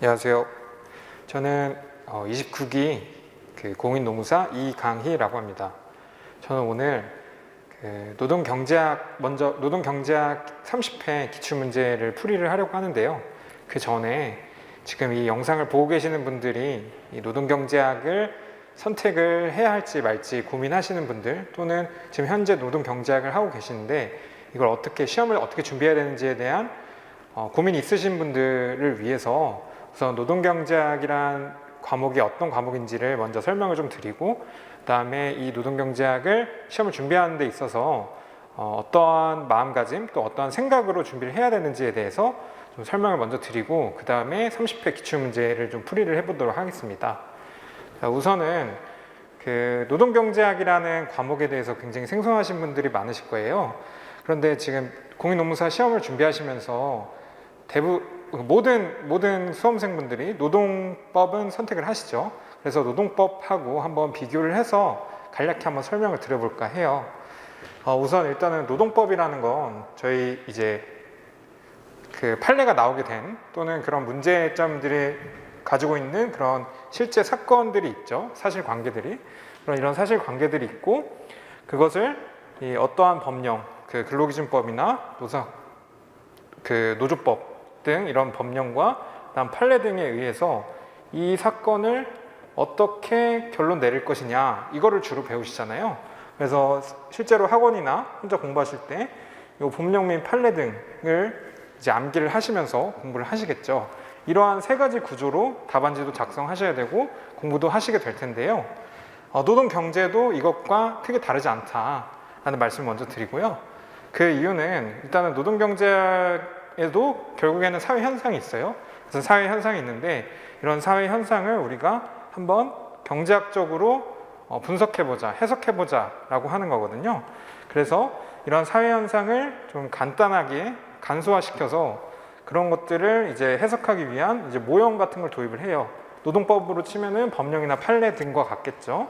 안녕하세요. 저는 29기 공인노무사 이강희라고 합니다. 저는 오늘 노동경제학 30회 기출문제를 풀이를 하려고 하는데요. 그 전에 지금 이 영상을 보고 계시는 분들이 이 노동경제학을 선택을 해야 할지 말지 고민하시는 분들, 또는 지금 현재 노동경제학을 하고 계시는데 이걸 시험을 어떻게 준비해야 되는지에 대한 고민이 있으신 분들을 위해서 우선 노동경제학이란 과목이 어떤 과목인지를 먼저 설명을 좀 드리고, 그 다음에 이 노동경제학을 시험을 준비하는 데 있어서 어떠한 마음가짐 또 어떠한 생각으로 준비를 해야 되는지에 대해서 좀 설명을 먼저 드리고, 그 다음에 30회 기출문제를 좀 풀이를 해보도록 하겠습니다. 우선은 노동경제학이라는 과목에 대해서 굉장히 생소하신 분들이 많으실 거예요. 그런데 지금 공인노무사 시험을 준비하시면서 모든 수험생분들이 노동법은 선택을 하시죠. 그래서 노동법하고 한번 비교를 해서 간략히 한번 설명을 드려볼까 해요. 우선 일단은 노동법이라는 건 저희 이제 판례가 나오게 된, 또는 그런 문제점들이 가지고 있는 그런 실제 사건들이 있죠. 사실관계들이. 이런 사실관계들이 있고, 그것을 어떠한 법령, 근로기준법이나 노조법 등 이런 법령과 그다음 판례 등에 의해서 이 사건을 어떻게 결론 내릴 것이냐, 이거를 주로 배우시잖아요. 그래서 실제로 학원이나 혼자 공부하실 때 이 법령 및 판례 등을 이제 암기를 하시면서 공부를 하시겠죠. 이러한 세 가지 구조로 답안지도 작성하셔야 되고 공부도 하시게 될 텐데요. 노동경제도 이것과 크게 다르지 않다라는 말씀을 먼저 드리고요. 그 이유는 일단은 노동경제에도 결국에는 사회 현상이 있어요. 그래서 사회 현상이 있는데, 이런 사회 현상을 우리가 한번 경제학적으로 분석해보자, 해석해보자 라고 하는 거거든요. 그래서 이런 사회 현상을 좀 간단하게 간소화시켜서 그런 것들을 이제 해석하기 위한 이제 모형 같은 걸 도입을 해요. 노동법으로 치면은 법령이나 판례 등과 같겠죠.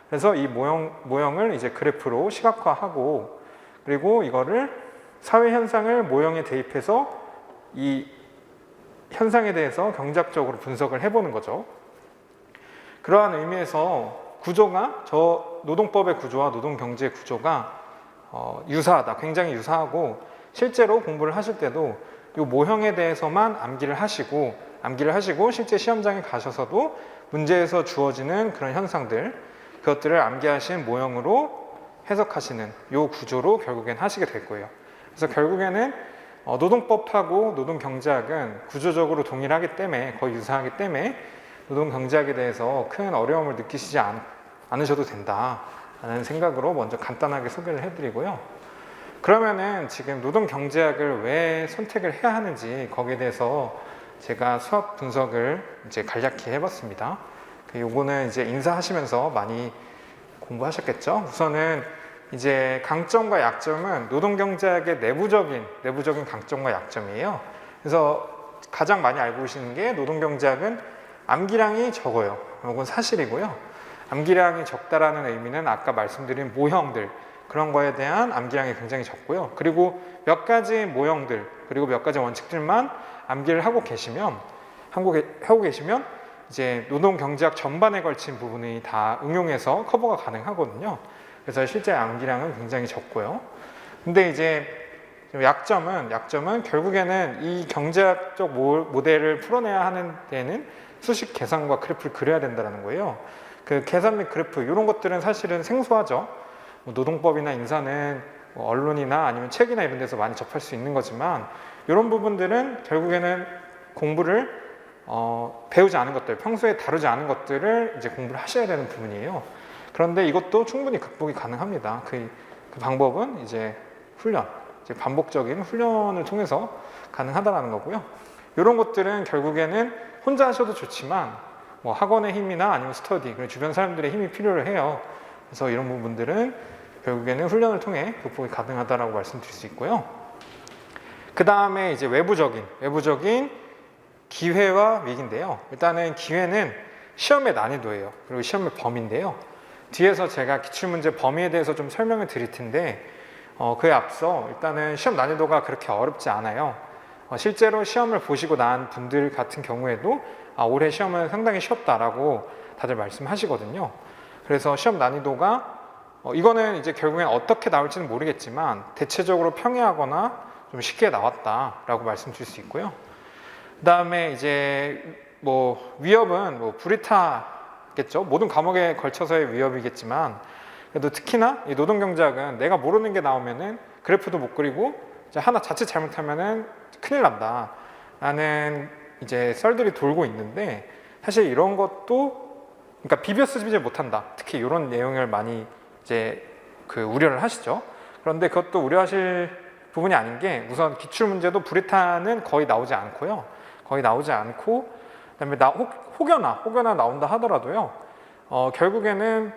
그래서 이 모형을 이제 그래프로 시각화하고, 그리고 이거를 사회 현상을 모형에 대입해서 이 현상에 대해서 경제학적으로 분석을 해보는 거죠. 그러한 의미에서 구조가 노동법의 구조와 노동경제의 구조가 유사하다, 굉장히 유사하고, 실제로 공부를 하실 때도 이 모형에 대해서만 암기를 하시고 실제 시험장에 가셔서도 문제에서 주어지는 그런 현상들, 그것들을 암기하신 모형으로 해석하시는 이 구조로 결국엔 하시게 될 거예요. 그래서 결국에는 노동법하고 노동경제학은 구조적으로 동일하기 때문에, 거의 유사하기 때문에 노동경제학에 대해서 큰 어려움을 느끼시지 않으셔도 된다라는 생각으로 먼저 간단하게 소개를 해드리고요. 그러면은 지금 노동경제학을 왜 선택을 해야 하는지, 거기에 대해서 제가 수학 분석을 이제 간략히 해봤습니다. 요거는 이제 인사하시면서 많이 공부하셨겠죠? 우선은 이제 강점과 약점은 노동경제학의 내부적인 강점과 약점이에요. 그래서 가장 많이 알고 계시는 게 노동경제학은 암기량이 적어요. 이건 사실이고요. 암기량이 적다라는 의미는 아까 말씀드린 모형들, 그런 거에 대한 암기량이 굉장히 적고요. 그리고 몇 가지 모형들, 그리고 몇 가지 원칙들만 암기를 하고 계시면 이제 노동경제학 전반에 걸친 부분이 다 응용해서 커버가 가능하거든요. 그래서 실제 암기량은 굉장히 적고요. 근데 이제 약점은 결국에는 이 경제학적 모델을 풀어내야 하는 데는 수식 계산과 그래프를 그려야 된다는 거예요. 계산 및 그래프, 이런 것들은 사실은 생소하죠. 노동법이나 인사는 언론이나 아니면 책이나 이런 데서 많이 접할 수 있는 거지만, 이런 부분들은 결국에는 공부를 배우지 않은 것들, 평소에 다루지 않은 것들을 이제 공부를 하셔야 되는 부분이에요. 그런데 이것도 충분히 극복이 가능합니다. 그 방법은 이제 반복적인 훈련을 통해서 가능하다는 거고요. 이런 것들은 결국에는 혼자 하셔도 좋지만 학원의 힘이나 아니면 스터디, 그리고 주변 사람들의 힘이 필요를 해요. 그래서 이런 부분들은 결국에는 훈련을 통해 극복이 가능하다라고 말씀드릴 수 있고요. 그 다음에 이제 외부적인 기회와 위기인데요. 일단은 기회는 시험의 난이도예요. 그리고 시험의 범위인데요. 뒤에서 제가 기출문제 범위에 대해서 좀 설명을 드릴 텐데, 그에 앞서 일단은 시험 난이도가 그렇게 어렵지 않아요. 실제로 시험을 보시고 난 분들 같은 경우에도 올해 시험은 상당히 쉬웠다라고 다들 말씀하시거든요. 그래서 시험 난이도가 이거는 이제 결국엔 어떻게 나올지는 모르겠지만 대체적으로 평이하거나 좀 쉽게 나왔다라고 말씀드릴 수 있고요. 그 다음에 이제 뭐 위협은 뭐 불이타겠죠. 모든 과목에 걸쳐서의 위협이겠지만 그래도 특히나 이 노동경제학은 내가 모르는 게 나오면은 그래프도 못 그리고 이제 하나 자칫 잘못하면은 큰일 난다 라는 이제 썰들이 돌고 있는데, 사실 이런 것도 그러니까 비벼 쓰지 못한다, 특히 이런 내용을 많이 이제 우려를 하시죠. 그런데 그것도 우려하실 부분이 아닌 게, 우선 기출문제도 불이타는 거의 나오지 않고요. 거의 나오지 않고, 그다음에 혹여나 나온다 하더라도요. 결국에는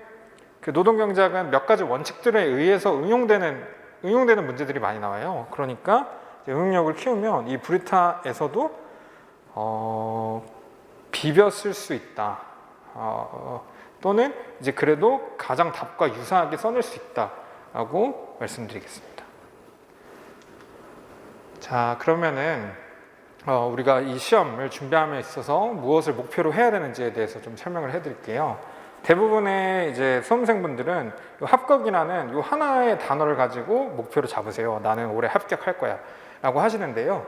그 노동경제학은 몇 가지 원칙들에 의해서 응용되는 문제들이 많이 나와요. 그러니까 응용력을 키우면 이 불이타에서도 비벼 쓸 수 있다. 또는 이제 그래도 가장 답과 유사하게 써낼 수 있다라고 말씀드리겠습니다. 자, 그러면은 우리가 이 시험을 준비함에 있어서 무엇을 목표로 해야 되는지에 대해서 좀 설명을 해드릴게요. 대부분의 이제 수험생분들은 이 합격이라는 이 하나의 단어를 가지고 목표를 잡으세요. 나는 올해 합격할 거야 라고 하시는데요.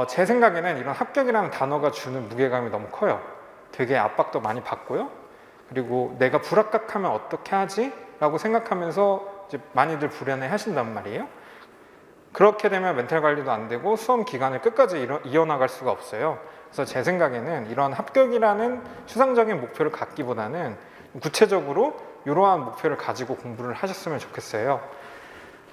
제 생각에는 이런 합격이라는 단어가 주는 무게감이 너무 커요. 되게 압박도 많이 받고요. 그리고 내가 불합격하면 어떻게 하지? 라고 생각하면서 이제 많이들 불안해 하신단 말이에요. 그렇게 되면 멘탈 관리도 안 되고 수험 기간을 끝까지 이어나갈 수가 없어요. 그래서 제 생각에는 이런 합격이라는 추상적인 목표를 갖기보다는 구체적으로 이러한 목표를 가지고 공부를 하셨으면 좋겠어요.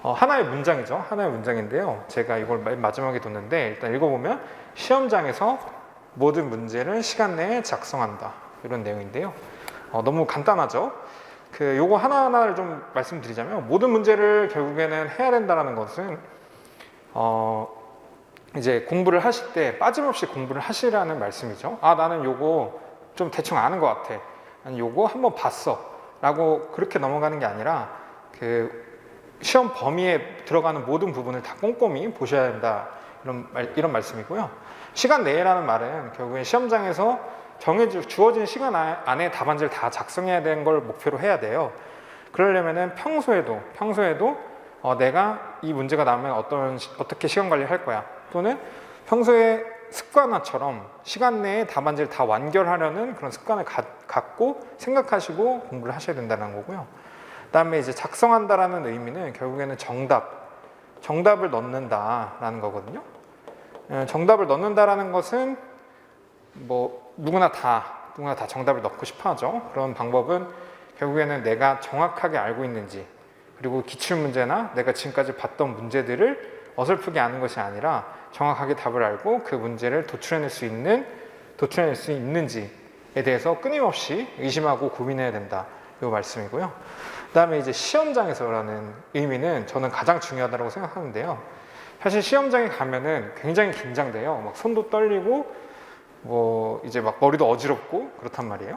하나의 문장이죠. 하나의 문장인데요. 제가 이걸 맨 마지막에 뒀는데 일단 읽어보면, 시험장에서 모든 문제를 시간 내에 작성한다, 이런 내용인데요. 너무 간단하죠. 요거 하나하나를 좀 말씀드리자면, 모든 문제를 결국에는 해야 된다는 것은 이제 공부를 하실 때 빠짐없이 공부를 하시라는 말씀이죠. 나는 요거 좀 대충 아는 것 같아, 나는 요거 한번 봤어 라고 그렇게 넘어가는 게 아니라 시험 범위에 들어가는 모든 부분을 다 꼼꼼히 보셔야 된다, 이런 말씀이고요. 시간 내라는 말은 결국엔 시험장에서 주어진 시간 안에 답안지를 다 작성해야 되는 걸 목표로 해야 돼요. 그러려면은 평소에도 내가 이 문제가 나오면 어떻게 시간 관리를 할 거야, 또는 평소에 습관화처럼 시간 내에 답안지를 다 완결하려는 그런 습관을 갖고 생각하시고 공부를 하셔야 된다는 거고요. 그다음에 이제 작성한다라는 의미는 결국에는 정답을 넣는다라는 거거든요. 정답을 넣는다라는 것은 뭐 누구나 다 정답을 넣고 싶어 하죠. 그런 방법은 결국에는 내가 정확하게 알고 있는지, 그리고 기출문제나 내가 지금까지 봤던 문제들을 어설프게 아는 것이 아니라 정확하게 답을 알고 그 문제를 도출해낼 수 있는지에 대해서 끊임없이 의심하고 고민해야 된다, 이 말씀이고요. 그 다음에 이제 시험장에서라는 의미는 저는 가장 중요하다고 생각하는데요. 사실 시험장에 가면은 굉장히 긴장돼요. 막 손도 떨리고 뭐 이제 막 머리도 어지럽고 그렇단 말이에요.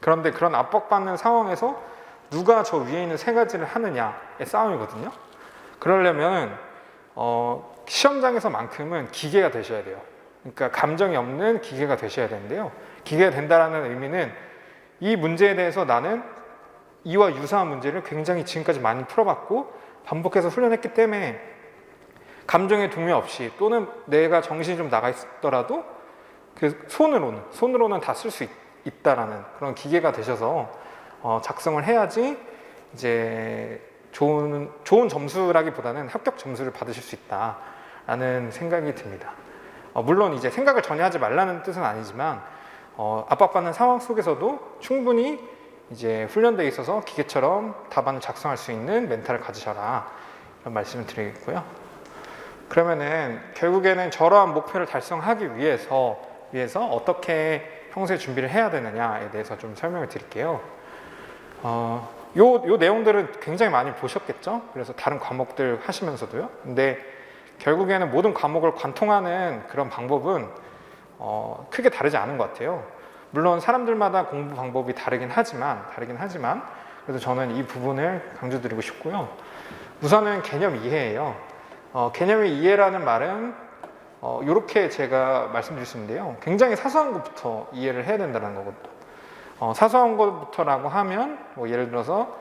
그런데 그런 압박받는 상황에서 누가 저 위에 있는 세 가지를 하느냐의 싸움이거든요. 그러려면 시험장에서만큼은 기계가 되셔야 돼요. 그러니까 감정이 없는 기계가 되셔야 되는데요. 기계가 된다라는 의미는 이 문제에 대해서 나는 이와 유사한 문제를 굉장히 지금까지 많이 풀어봤고 반복해서 훈련했기 때문에 감정의 동요 없이, 또는 내가 정신이 좀 나가 있더라도 그 손으로는 다 쓸 수 있다라는 그런 기계가 되셔서 작성을 해야지 이제 좋은 점수라기보다는 합격 점수를 받으실 수 있다라는 생각이 듭니다. 물론 이제 생각을 전혀 하지 말라는 뜻은 아니지만 압박받는 상황 속에서도 충분히 이제 훈련되어 있어서 기계처럼 답안을 작성할 수 있는 멘탈을 가지셔라, 이런 말씀을 드리겠고요. 그러면은 결국에는 저러한 목표를 달성하기 위해서 어떻게 평소에 준비를 해야 되느냐에 대해서 좀 설명을 드릴게요. 요 내용들은 굉장히 많이 보셨겠죠? 그래서 다른 과목들 하시면서도요. 근데 결국에는 모든 과목을 관통하는 그런 방법은 크게 다르지 않은 것 같아요. 물론 사람들마다 공부 방법이 다르긴 하지만 그래서 저는 이 부분을 강조드리고 싶고요. 우선은 개념 이해예요. 개념의 이해라는 말은 이렇게 제가 말씀드릴 수 있는데요. 굉장히 사소한 것부터 이해를 해야 된다는 거거든요. 사소한 것부터라고 하면 뭐 예를 들어서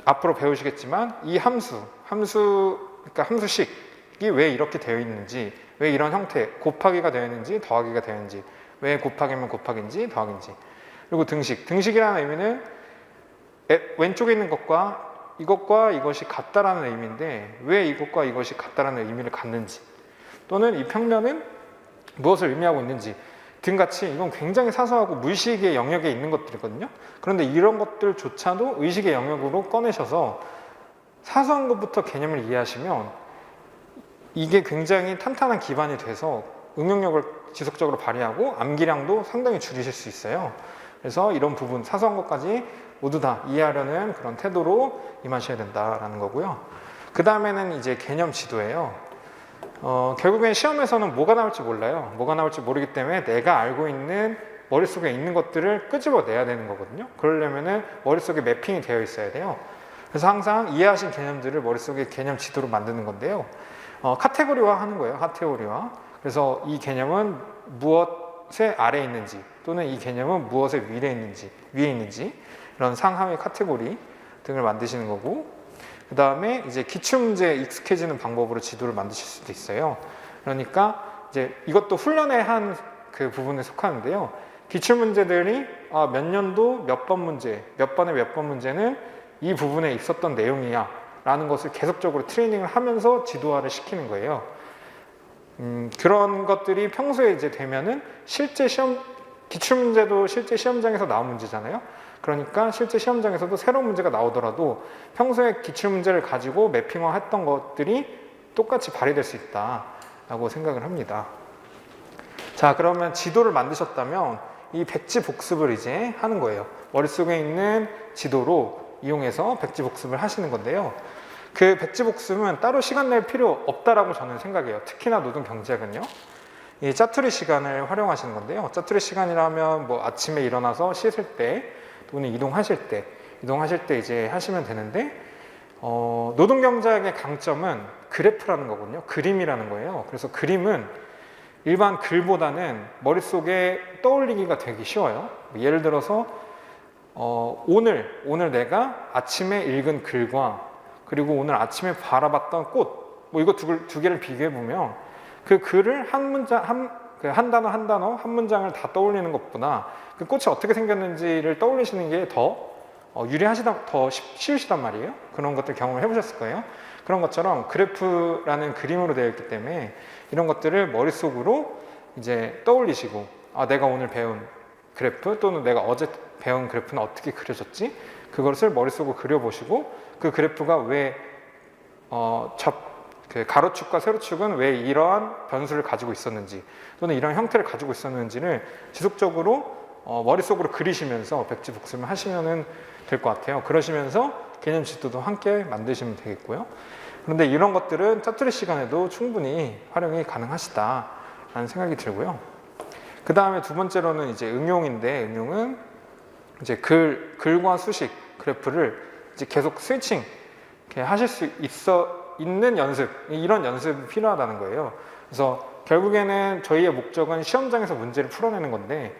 앞으로 배우시겠지만 이 그러니까 함수식이 왜 이렇게 되어 있는지, 왜 이런 형태, 곱하기가 되어 있는지, 더하기가 되어 있는지, 왜 곱하기면 곱하기인지, 더하기인지. 그리고 등식이라는 의미는 왼쪽에 있는 것과 이것이 같다라는 의미인데 왜 이것과 이것이 같다라는 의미를 갖는지, 또는 이 평면은 무엇을 의미하고 있는지 등같이 이건 굉장히 사소하고 무의식의 영역에 있는 것들이거든요. 그런데 이런 것들조차도 의식의 영역으로 꺼내셔서 사소한 것부터 개념을 이해하시면 이게 굉장히 탄탄한 기반이 돼서 응용력을 지속적으로 발휘하고 암기량도 상당히 줄이실 수 있어요. 그래서 이런 부분, 사소한 것까지 모두 다 이해하려는 그런 태도로 임하셔야 된다라는 거고요. 그 다음에는 이제 개념 지도예요. 결국엔 시험에서는 뭐가 나올지 몰라요. 뭐가 나올지 모르기 때문에 내가 알고 있는 머릿속에 있는 것들을 끄집어내야 되는 거거든요. 그러려면은 머릿속에 매핑이 되어 있어야 돼요. 그래서 항상 이해하신 개념들을 머릿속에 개념 지도로 만드는 건데요. 카테고리화 하는 거예요. 카테고리화. 그래서 이 개념은 무엇의 아래에 있는지, 또는 이 개념은 무엇의 위에 있는지 이런 상하위 카테고리 등을 만드시는 거고, 그 다음에 이제 기출문제에 익숙해지는 방법으로 지도를 만드실 수도 있어요. 그러니까 이제 이것도 훈련의 한 그 부분에 속하는데요. 기출문제들이 몇 년도 몇 번 문제, 몇 번의 몇 번 문제는 이 부분에 있었던 내용이야 라는 것을 계속적으로 트레이닝을 하면서 지도화를 시키는 거예요. 그런 것들이 평소에 이제 되면은 실제 기출문제도 실제 시험장에서 나온 문제잖아요. 그러니까 실제 시험장에서도 새로운 문제가 나오더라도 평소에 기출문제를 가지고 매핑화 했던 것들이 똑같이 발휘될 수 있다라고 생각을 합니다. 자, 그러면 지도를 만드셨다면 이 백지 복습을 이제 하는 거예요. 머릿속에 있는 지도로 이용해서 백지 복습을 하시는 건데요. 그 백지 복습은 따로 시간 낼 필요 없다라고 저는 생각해요. 특히나 노동경제학은요. 이 짜투리 시간을 활용하시는 건데요. 짜투리 시간이라면 뭐 아침에 일어나서 씻을 때 또는 이동하실 때 이제 하시면 되는데, 노동경제학의 강점은 그래프라는 거거든요. 그림이라는 거예요. 그래서 그림은 일반 글보다는 머릿속에 떠올리기가 되게 쉬워요. 예를 들어서 오늘 내가 아침에 읽은 글과 그리고 오늘 아침에 바라봤던 꽃, 뭐 이거 두 개를 비교해 보면 그 글을 한 단어 한 문장을 다 떠올리는 것보다 그 꽃이 어떻게 생겼는지를 떠올리시는 게 더 더 쉬우시단 말이에요. 그런 것들 경험을 해보셨을 거예요. 그런 것처럼 그래프라는 그림으로 되어 있기 때문에 이런 것들을 머릿속으로 이제 떠올리시고, 내가 오늘 배운 그래프 또는 내가 어제 배운 그래프는 어떻게 그려졌지? 그것을 머릿속으로 그려보시고 그 그래프가 왜 가로축과 세로축은 왜 이러한 변수를 가지고 있었는지 또는 이런 형태를 가지고 있었는지를 지속적으로 머릿속으로 그리시면서 백지 복습을 하시면 될 것 같아요. 그러시면서 개념 지도도 함께 만드시면 되겠고요. 그런데 이런 것들은 짜투리 시간에도 충분히 활용이 가능하시다라는 생각이 들고요. 그 다음에 두 번째로는 이제 응용인데, 응용은 이제 글과 수식, 그래프를 이제 계속 스위칭 이렇게 하실 수 있는 연습, 이런 연습이 필요하다는 거예요. 그래서 결국에는 저희의 목적은 시험장에서 문제를 풀어내는 건데,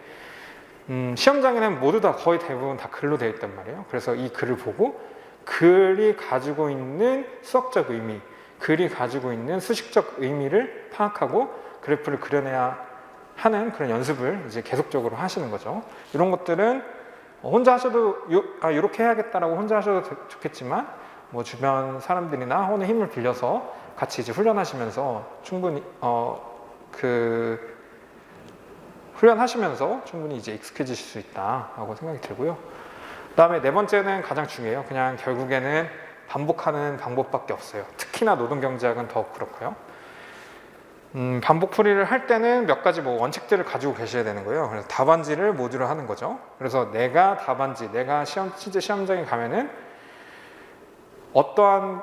시험장에는 모두 다 거의 대부분 다 글로 되어 있단 말이에요. 그래서 이 글을 보고 글이 가지고 있는 수학적 의미, 글이 가지고 있는 수식적 의미를 파악하고 그래프를 그려내야 하는 그런 연습을 이제 계속적으로 하시는 거죠. 이런 것들은 혼자 하셔도 이렇게 해야겠다라고 혼자 하셔도 좋겠지만, 뭐 주변 사람들이나 혼의 힘을 빌려서 같이 이제 훈련하시면서 충분히 훈련하시면서 충분히 이제 익숙해지실 수 있다라고 생각이 들고요. 그다음에 네 번째는 가장 중요해요. 그냥 결국에는 반복하는 방법밖에 없어요. 특히나 노동경제학은 더욱 그렇고요. 반복풀이를 할 때는 몇 가지 뭐 원칙들을 가지고 계셔야 되는 거예요. 그래서 답안지를 모듈로 하는 거죠. 그래서 내가 실제 시험장에 가면은 어떠한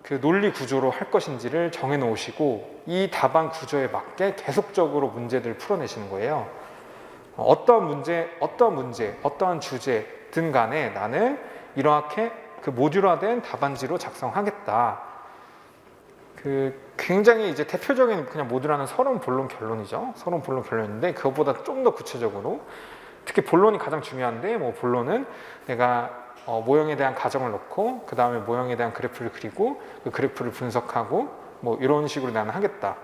그 논리 구조로 할 것인지를 정해 놓으시고 이 답안 구조에 맞게 계속적으로 문제들을 풀어내시는 거예요. 어떠한 문제, 어떠한 주제든 간에 나는 이렇게 그 모듈화된 답안지로 작성하겠다. 굉장히 이제 대표적인 그냥 모듈하는 서론, 본론, 결론이죠. 서론, 본론, 결론인데 그것보다 좀 더 구체적으로 특히 본론이 가장 중요한데 뭐 본론은 내가 모형에 대한 가정을 넣고 그 다음에 모형에 대한 그래프를 그리고 그 그래프를 분석하고 뭐 이런 식으로 나는 하겠다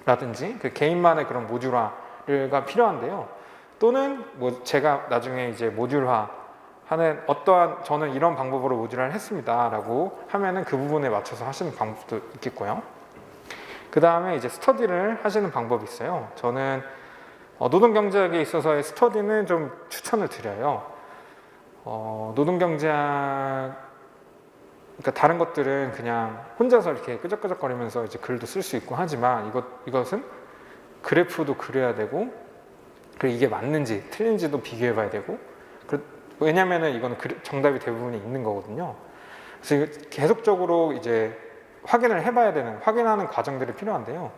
라든지 그 개인만의 그런 모듈화가 필요한데요. 또는 뭐 제가 나중에 이제 모듈화 하는 어떠한 저는 이런 방법으로 모듈화를 했습니다 라고 하면은 그 부분에 맞춰서 하시는 방법도 있겠고요. 그 다음에 이제 스터디를 하시는 방법이 있어요. 저는 노동경제학에 있어서의 스터디는 좀 추천을 드려요. 노동경제학 그러니까 다른 것들은 그냥 혼자서 이렇게 끄적끄적거리면서 이제 글도 쓸 수 있고 하지만 이것은 그래프도 그려야 되고 그리고 이게 맞는지 틀린지도 비교해 봐야 되고 왜냐면은 이거는 정답이 대부분이 있는 거거든요. 그래서 계속적으로 이제 확인을 해봐야 되는 확인하는 과정들이 필요한데요.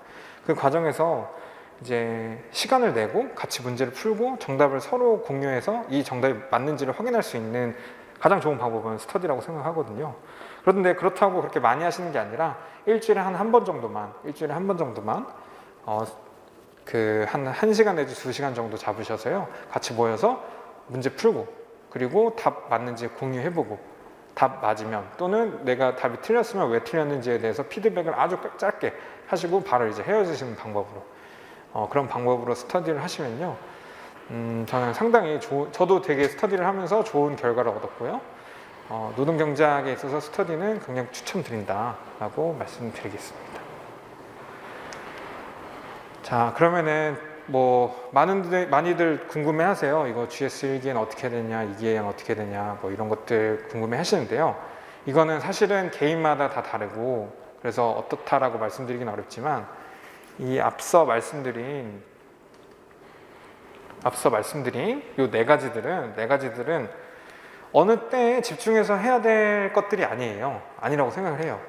그 과정에서 이제 시간을 내고 같이 문제를 풀고 정답을 서로 공유해서 이 정답이 맞는지를 확인할 수 있는 가장 좋은 방법은 스터디라고 생각하거든요. 그런데 그렇다고 그렇게 많이 하시는 게 아니라 일주일에 한 번 정도만 한 1시간 내지 2시간 정도 잡으셔서요. 같이 모여서 문제 풀고 그리고 답 맞는지 공유해보고 답 맞으면 또는 내가 답이 틀렸으면 왜 틀렸는지에 대해서 피드백을 아주 짧게 하시고 바로 이제 헤어지시는 방법으로 그런 방법으로 스터디를 하시면요. 저는 상당히 저도 되게 스터디를 하면서 좋은 결과를 얻었고요. 노동경제학에 있어서 스터디는 굉장히 추천드린다라고 말씀드리겠습니다. 자, 그러면은 뭐 많이들 궁금해하세요. 이거 GS1기엔 어떻게 되냐, 2기엔 어떻게 되냐, 뭐 이런 것들 궁금해하시는데요. 이거는 사실은 개인마다 다 다르고 그래서 어떻다라고 말씀드리긴 어렵지만 이 앞서 말씀드린 이 네 가지들은 어느 때에 집중해서 해야 될 것들이 아니라고 생각을 해요.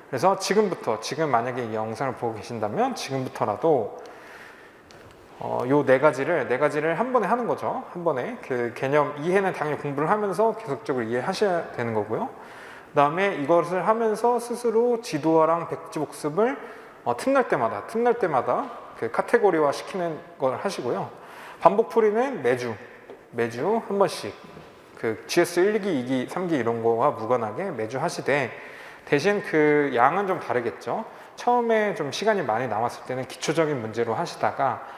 그래서 지금 만약에 이 영상을 보고 계신다면 지금부터라도 요 네 가지를 한 번에 하는 거죠. 한 번에 그 개념 이해는 당연히 공부를 하면서 계속적으로 이해하셔야 되는 거고요. 그 다음에 이것을 하면서 스스로 지도화랑 백지 복습을 틈날 때마다 그 카테고리화 시키는 걸 하시고요. 반복풀이는 매주 한 번씩 그 GS 1기, 2기, 3기 이런 거와 무관하게 매주 하시되 대신 그 양은 좀 다르겠죠. 처음에 좀 시간이 많이 남았을 때는 기초적인 문제로 하시다가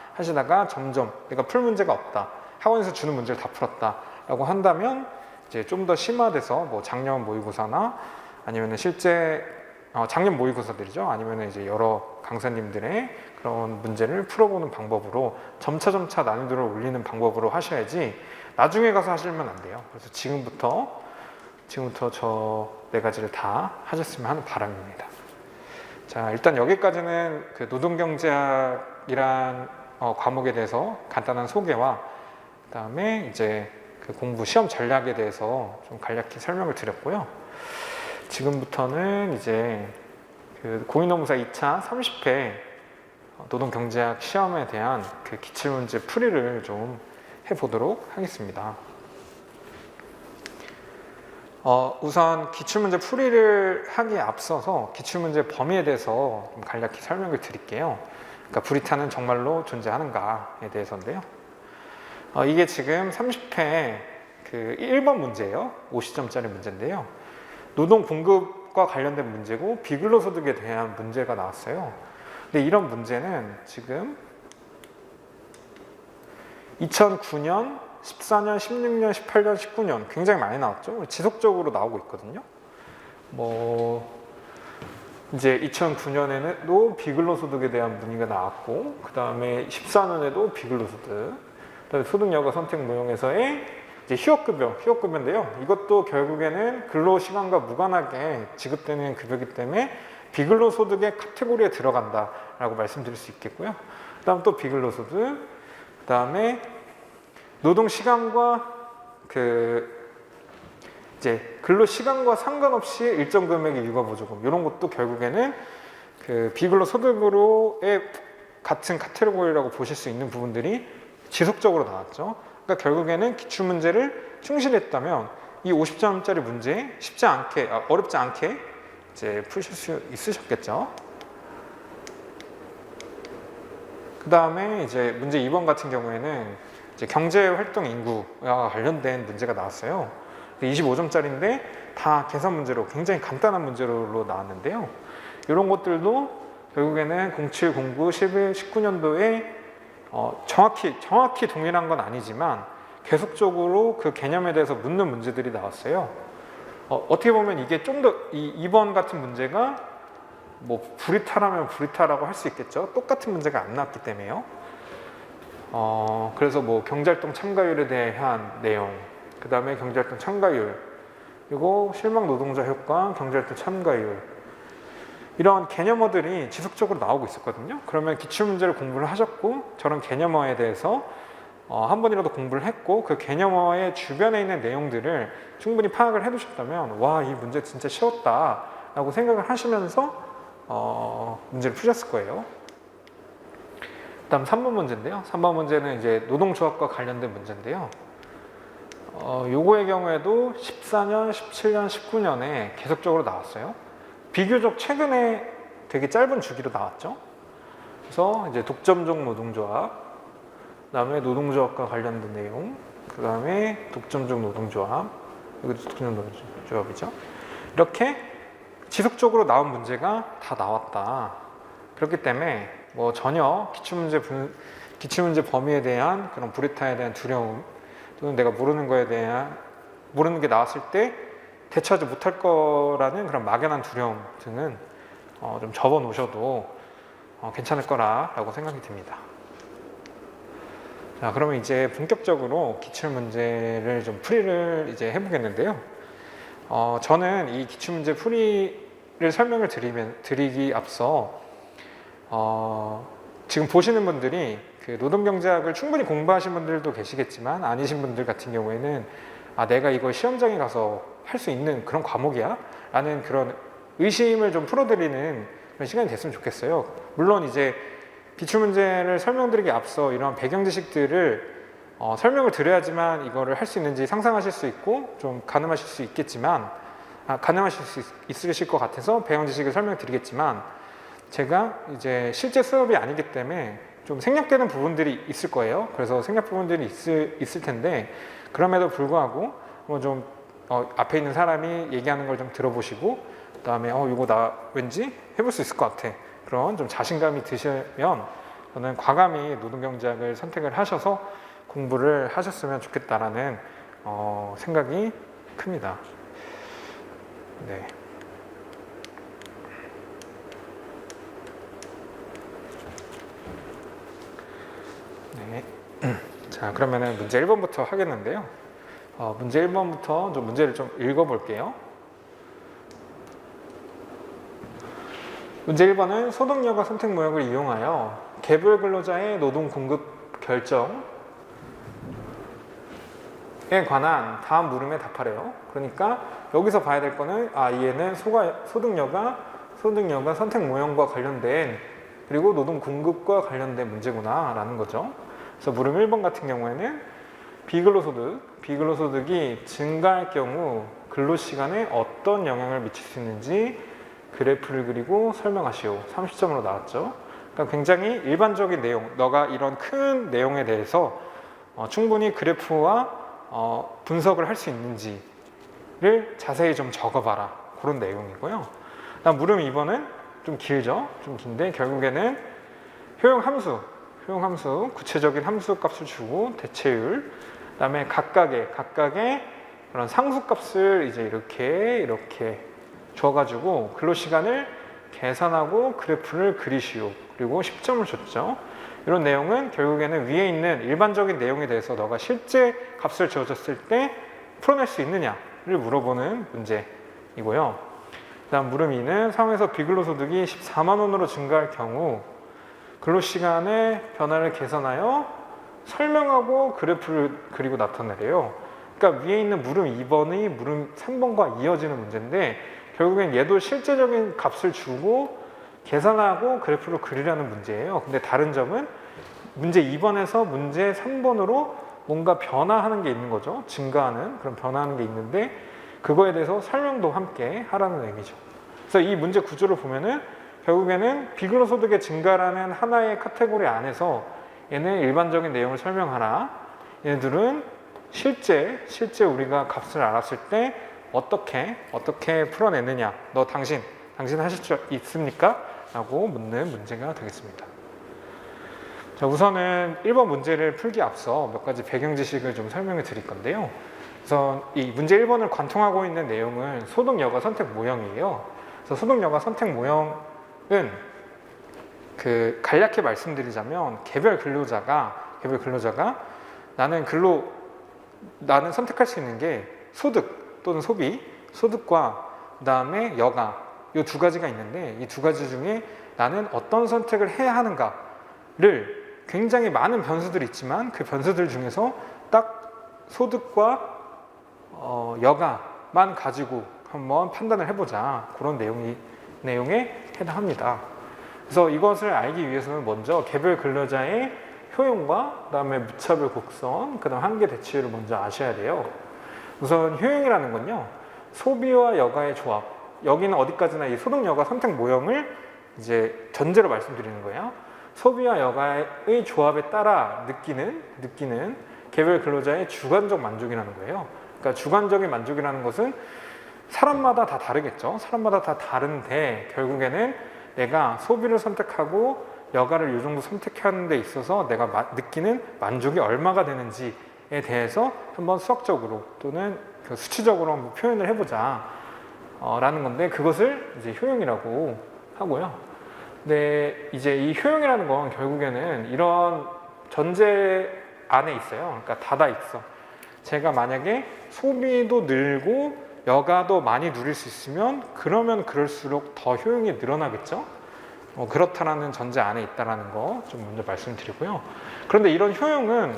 점점 내가 풀 문제가 없다. 학원에서 주는 문제를 다 풀었다. 라고 한다면 이제 좀 더 심화돼서 뭐 작년 모의고사나 아니면 실제 작년 모의고사들이죠. 아니면 이제 여러 강사님들의 그런 문제를 풀어보는 방법으로 점차 난이도를 올리는 방법으로 하셔야지 나중에 가서 하시면 안 돼요. 그래서 지금부터 저 네 가지를 다 하셨으면 하는 바람입니다. 자, 일단 여기까지는 그 노동경제학이란 과목에 대해서 간단한 소개와 그 다음에 이제 그 공부 시험 전략에 대해서 좀 간략히 설명을 드렸고요. 지금부터는 이제 그 공인노무사 2차 30회 노동경제학 시험에 대한 그 기출문제 풀이를 좀 해보도록 하겠습니다. 우선 기출문제 풀이를 하기에 앞서서 기출문제 범위에 대해서 좀 간략히 설명을 드릴게요. 그러니까 브리타는 정말로 존재하는가에 대해서인데요. 이게 지금 30회 그 1번 문제예요. 50점짜리 문제인데요. 노동 공급과 관련된 문제고 비근로소득에 대한 문제가 나왔어요. 근데 이런 문제는 지금 2009년, 14년, 16년, 18년, 19년 굉장히 많이 나왔죠. 지속적으로 나오고 있거든요. 뭐 이제 2009년에도 비근로소득에 대한 문의가 나왔고 그 다음에 14년에도 비근로소득, 그다음에 소득여가 선택 모형에서의 이제 휴업급여인데요. 이것도 결국에는 근로시간과 무관하게 지급되는 급여이기 때문에 비근로소득의 카테고리에 들어간다라고 말씀드릴 수 있겠고요. 그 다음 또 비근로소득, 그 다음에 노동시간과 이제 근로시간과 상관없이 일정 금액의 육아보조금 이런 것도 결국에는 그 비근로소득으로의 같은 카테고리라고 보실 수 있는 부분들이 지속적으로 나왔죠. 그러니까 결국에는 기출문제를 충실히 했다면 이 50점짜리 문제 어렵지 않게 이제 푸실 수 있으셨겠죠. 그 다음에 이제 문제 2번 같은 경우에는 이제 경제활동 인구와 관련된 문제가 나왔어요. 25점짜리인데 다 계산 문제로 굉장히 간단한 문제로 나왔는데요. 이런 것들도 결국에는 07, 09, 11, 19년도에 정확히 동일한 건 아니지만 계속적으로 그 개념에 대해서 묻는 문제들이 나왔어요. 어떻게 보면 이게 좀 더 2번 같은 문제가 뭐 불이타라면 불이타라고 할 수 있겠죠. 똑같은 문제가 안 나왔기 때문에요. 그래서 뭐 경제활동 참가율에 대한 내용, 그 다음에 경제활동 참가율, 그리고 실망 노동자 효과, 경제활동 참가율, 이런 개념어들이 지속적으로 나오고 있었거든요. 그러면 기출문제를 공부를 하셨고 저런 개념어에 대해서 한 번이라도 공부를 했고 그 개념어의 주변에 있는 내용들을 충분히 파악을 해두셨다면 와, 이 문제 진짜 쉬웠다 라고 생각을 하시면서 문제를 푸셨을 거예요. 다음 3번 문제인데요. 3번 문제는 이제 노동조합과 관련된 문제인데요. 요거의 경우에도 14년, 17년, 19년에 계속적으로 나왔어요. 비교적 최근에 되게 짧은 주기로 나왔죠. 그래서 이제 독점적 노동조합, 그 다음에 노동조합과 관련된 내용, 그 다음에 독점적 노동조합, 이것도 독점적 노동조합이죠. 이렇게 지속적으로 나온 문제가 다 나왔다. 그렇기 때문에 뭐 전혀 기출문제 범위에 대한 그런 불이타에 대한 두려움, 또는 내가 모르는 게 나왔을 때 대처하지 못할 거라는 그런 막연한 두려움 등은 좀 접어 놓으셔도 괜찮을 거라고 생각이 듭니다. 자, 그러면 이제 본격적으로 기출문제를 좀 풀이를 이제 해보겠는데요. 저는 이 기출문제 풀이를 설명을 드리기 앞서 지금 보시는 분들이 그 노동경제학을 충분히 공부하신 분들도 계시겠지만 아니신 분들 같은 경우에는 내가 이거 시험장에 가서 할 수 있는 그런 과목이야? 라는 그런 의심을 좀 풀어드리는 그런 시간이 됐으면 좋겠어요. 물론 이제 기출문제를 설명드리기 앞서 이러한 배경 지식들을 설명을 드려야지만 이거를 할 수 있는지 상상하실 수 있고 좀 가늠하실 수 있겠지만 가늠하실 수 있으실 것 같아서 배경 지식을 설명드리겠지만 제가 이제 실제 수업이 아니기 때문에 좀 생략되는 부분들이 있을 거예요. 그래서 생략 부분들이 있을 텐데 그럼에도 불구하고 좀 앞에 있는 사람이 얘기하는 걸 좀 들어보시고 그 다음에 이거 나 왠지 해볼 수 있을 것 같아. 그런 좀 자신감이 드시면 저는 과감히 노동경제학을 선택을 하셔서 공부를 하셨으면 좋겠다라는 생각이 큽니다. 네. 네. 자, 그러면은 문제 1번부터 하겠는데요. 문제 1번부터 좀 문제를 좀 읽어볼게요. 문제 1번은 소득력과 선택 모형을 이용하여 개별 근로자의 노동 공급 결정에 관한 다음 물음에 답하래요. 그러니까 여기서 봐야 될 거는 얘는 소득력과 선택 모형과 관련된 그리고 노동 공급과 관련된 문제구나 라는 거죠. 그래서 물음 1번 같은 경우에는 비근로소득이 증가할 경우 근로시간에 어떤 영향을 미칠 수 있는지 그래프를 그리고 설명하시오. 30점으로 나왔죠. 그러니까 굉장히 일반적인 내용, 너가 이런 큰 내용에 대해서 충분히 그래프와 분석을 할 수 있는지를 자세히 좀 적어봐라. 그런 내용이고요. 다음 물음 2번은 좀 길죠. 좀 긴데 결국에는 효용함수, 구체적인 함수 값을 주고 대체율, 그 다음에 각각의 그런 상수값을 이제 이렇게 줘가지고 근로시간을 계산하고 그래프를 그리시오. 그리고 10점을 줬죠. 이런 내용은 결국에는 위에 있는 일반적인 내용에 대해서 너가 실제 값을 주어졌을 때 풀어낼 수 있느냐를 물어보는 문제이고요. 그 다음 물음 2는 상황에서 비근로소득이 14만 원으로 증가할 경우 근로시간의 변화를 계산하여 설명하고 그래프를 그리고 나타내래요. 그러니까 위에 있는 물음 2번이 물음 3번과 이어지는 문제인데 결국엔 얘도 실제적인 값을 주고 계산하고 그래프를 그리라는 문제예요. 근데 다른 점은 문제 2번에서 문제 3번으로 뭔가 변화하는 게 있는 거죠. 증가하는 그런 변화하는 게 있는데 그거에 대해서 설명도 함께 하라는 의미죠. 그래서 이 문제 구조를 보면은 결국에는 비근로소득의 증가라는 하나의 카테고리 안에서 얘는 일반적인 내용을 설명하라. 얘네들은 실제 우리가 값을 알았을 때 어떻게 풀어내느냐. 당신 하실 수 있습니까? 라고 묻는 문제가 되겠습니다. 자, 우선은 1번 문제를 풀기 앞서 몇 가지 배경 지식을 좀 설명해 드릴 건데요. 우선 이 문제 1번을 관통하고 있는 내용은 소득 여가 선택 모형이에요. 그래서 소득 여가 선택 모형은 간략히 말씀드리자면 개별 근로자가 나는 선택할 수 있는 게 소득 또는 소득과 그다음에 여가 이 두 가지가 있는데 이 두 가지 중에 나는 어떤 선택을 해야 하는가를 굉장히 많은 변수들이 있지만 그 변수들 중에서 딱 소득과 여가만 가지고 한번 판단을 해보자. 그런 내용에 해당합니다. 그래서 이것을 알기 위해서는 먼저 개별 근로자의 효용과 그다음에 무차별 곡선, 그다음 한계 대치율을 먼저 아셔야 돼요. 우선 효용이라는 건요, 소비와 여가의 조합. 여기는 어디까지나 이 소득 여가 선택 모형을 이제 전제로 말씀드리는 거예요. 소비와 여가의 조합에 따라 느끼는 개별 근로자의 주관적 만족이라는 거예요. 그러니까 주관적인 만족이라는 것은 사람마다 다 다르겠죠. 사람마다 다 다른데 결국에는 내가 소비를 선택하고 여가를 이 정도 선택하는 데 있어서 내가 느끼는 만족이 얼마가 되는지에 대해서 한번 수학적으로 또는 수치적으로 한번 표현을 해보자 라는 건데, 그것을 이제 효용이라고 하고요. 근데 이제 이 효용이라는 건 결국에는 이런 전제 안에 있어요. 그러니까 닫아 있어. 제가 만약에 소비도 늘고 여가도 많이 누릴 수 있으면 그러면 그럴수록 더 효용이 늘어나겠죠. 그렇다라는 전제 안에 있다라는 거 좀 먼저 말씀드리고요. 그런데 이런 효용은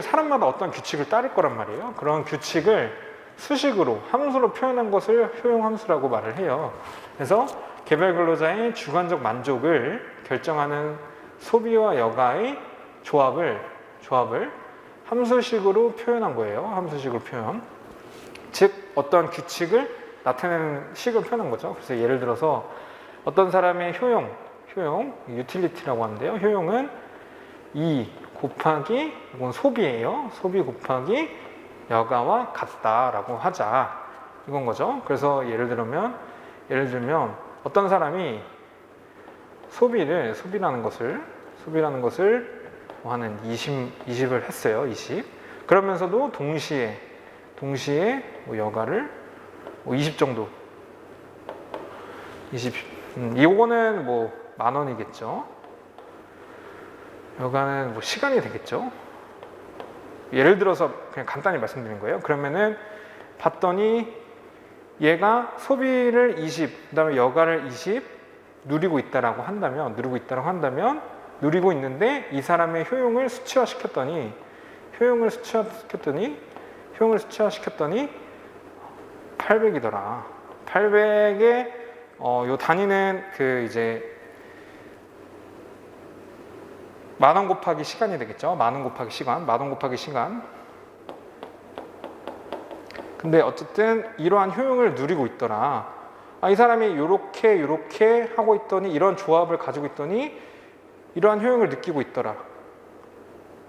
사람마다 어떠한 규칙을 따를 거란 말이에요. 그런 규칙을 수식으로, 함수로 표현한 것을 효용함수라고 말을 해요. 그래서 개별 근로자의 주관적 만족을 결정하는 소비와 여가의 조합을 함수식으로 표현한 거예요. 함수식으로 표현. 즉 어떠한 규칙을 나타내는 식을 표현한 거죠. 그래서 예를 들어서 어떤 사람의 효용, 유틸리티라고 하는데요. 효용은 2 곱하기, 이건 소비예요. 소비 곱하기 여가와 같다라고 하자. 이건 거죠. 그래서 예를 들면 어떤 사람이 소비라는 것을 한 20을 했어요. 20. 그러면서도 동시에 여가를 20 정도. 20. 이거는 10,000원이겠죠. 여가는 시간이 되겠죠. 예를 들어서 그냥 간단히 말씀드린 거예요. 그러면은 봤더니 얘가 소비를 20, 그다음에 여가를 20 누리고 있는데 이 사람의 효용을 수치화시켰더니 800이더라. 800에 요 단위는 이제 10,000원 곱하기 시간이 되겠죠. 10,000원 곱하기 시간. 근데 어쨌든 이러한 효용을 누리고 있더라. 이 사람이 요렇게 하고 있더니, 이런 조합을 가지고 있더니 이러한 효용을 느끼고 있더라.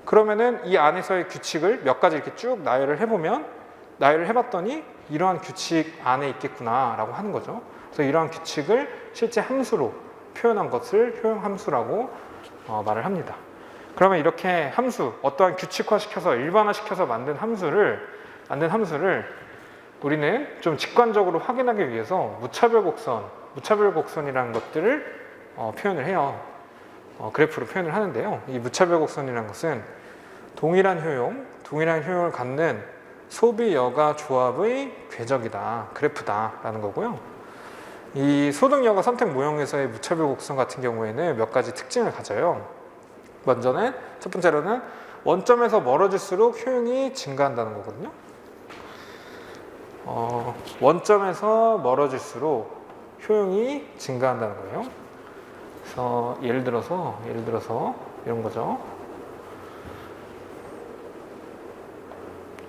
그러면은 이 안에서의 규칙을 몇 가지 이렇게 쭉 나열을 해봤더니 이러한 규칙 안에 있겠구나 라고 하는 거죠. 그래서 이러한 규칙을 실제 함수로 표현한 것을 효용함수라고 말을 합니다. 그러면 이렇게 어떠한 규칙화시켜서 일반화시켜서 만든 함수를 우리는 좀 직관적으로 확인하기 위해서 무차별곡선이라는 것들을 표현을 해요. 그래프로 표현을 하는데요. 이 무차별곡선이라는 것은 동일한 효용을 갖는 소비 여가 조합의 궤적이다, 그래프다라는 거고요. 이 소득 여가 선택 모형에서의 무차별곡선 같은 경우에는 몇 가지 특징을 가져요. 첫 번째로는 원점에서 멀어질수록 효용이 증가한다는 거거든요. 원점에서 멀어질수록 효용이 증가한다는 거예요. 그래서 예를 들어서 이런 거죠.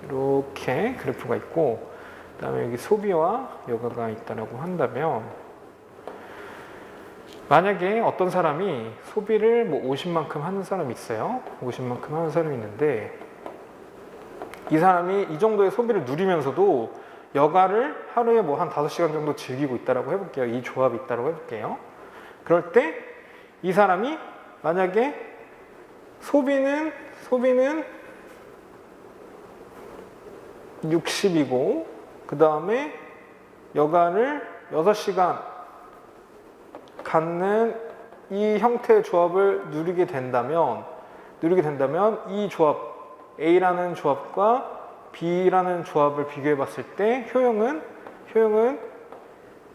이렇게 그래프가 있고, 그다음에 여기 소비와 여가가 있다라고 한다면 만약에 어떤 사람이 소비를 뭐 50만큼 하는 사람이 있어요. 50만큼 하는 사람이 있는데 이 사람이 이 정도의 소비를 누리면서도 여가를 하루에 뭐 한 5시간 정도 즐기고 있다라고 해볼게요. 이 조합이 있다라고 해볼게요. 그럴 때 이 사람이 만약에 소비는 60이고 그 다음에 여가를 6시간 갖는 이 형태의 조합을 누리게 된다면 이 조합 A라는 조합과 B라는 조합을 비교해 봤을 때 효용은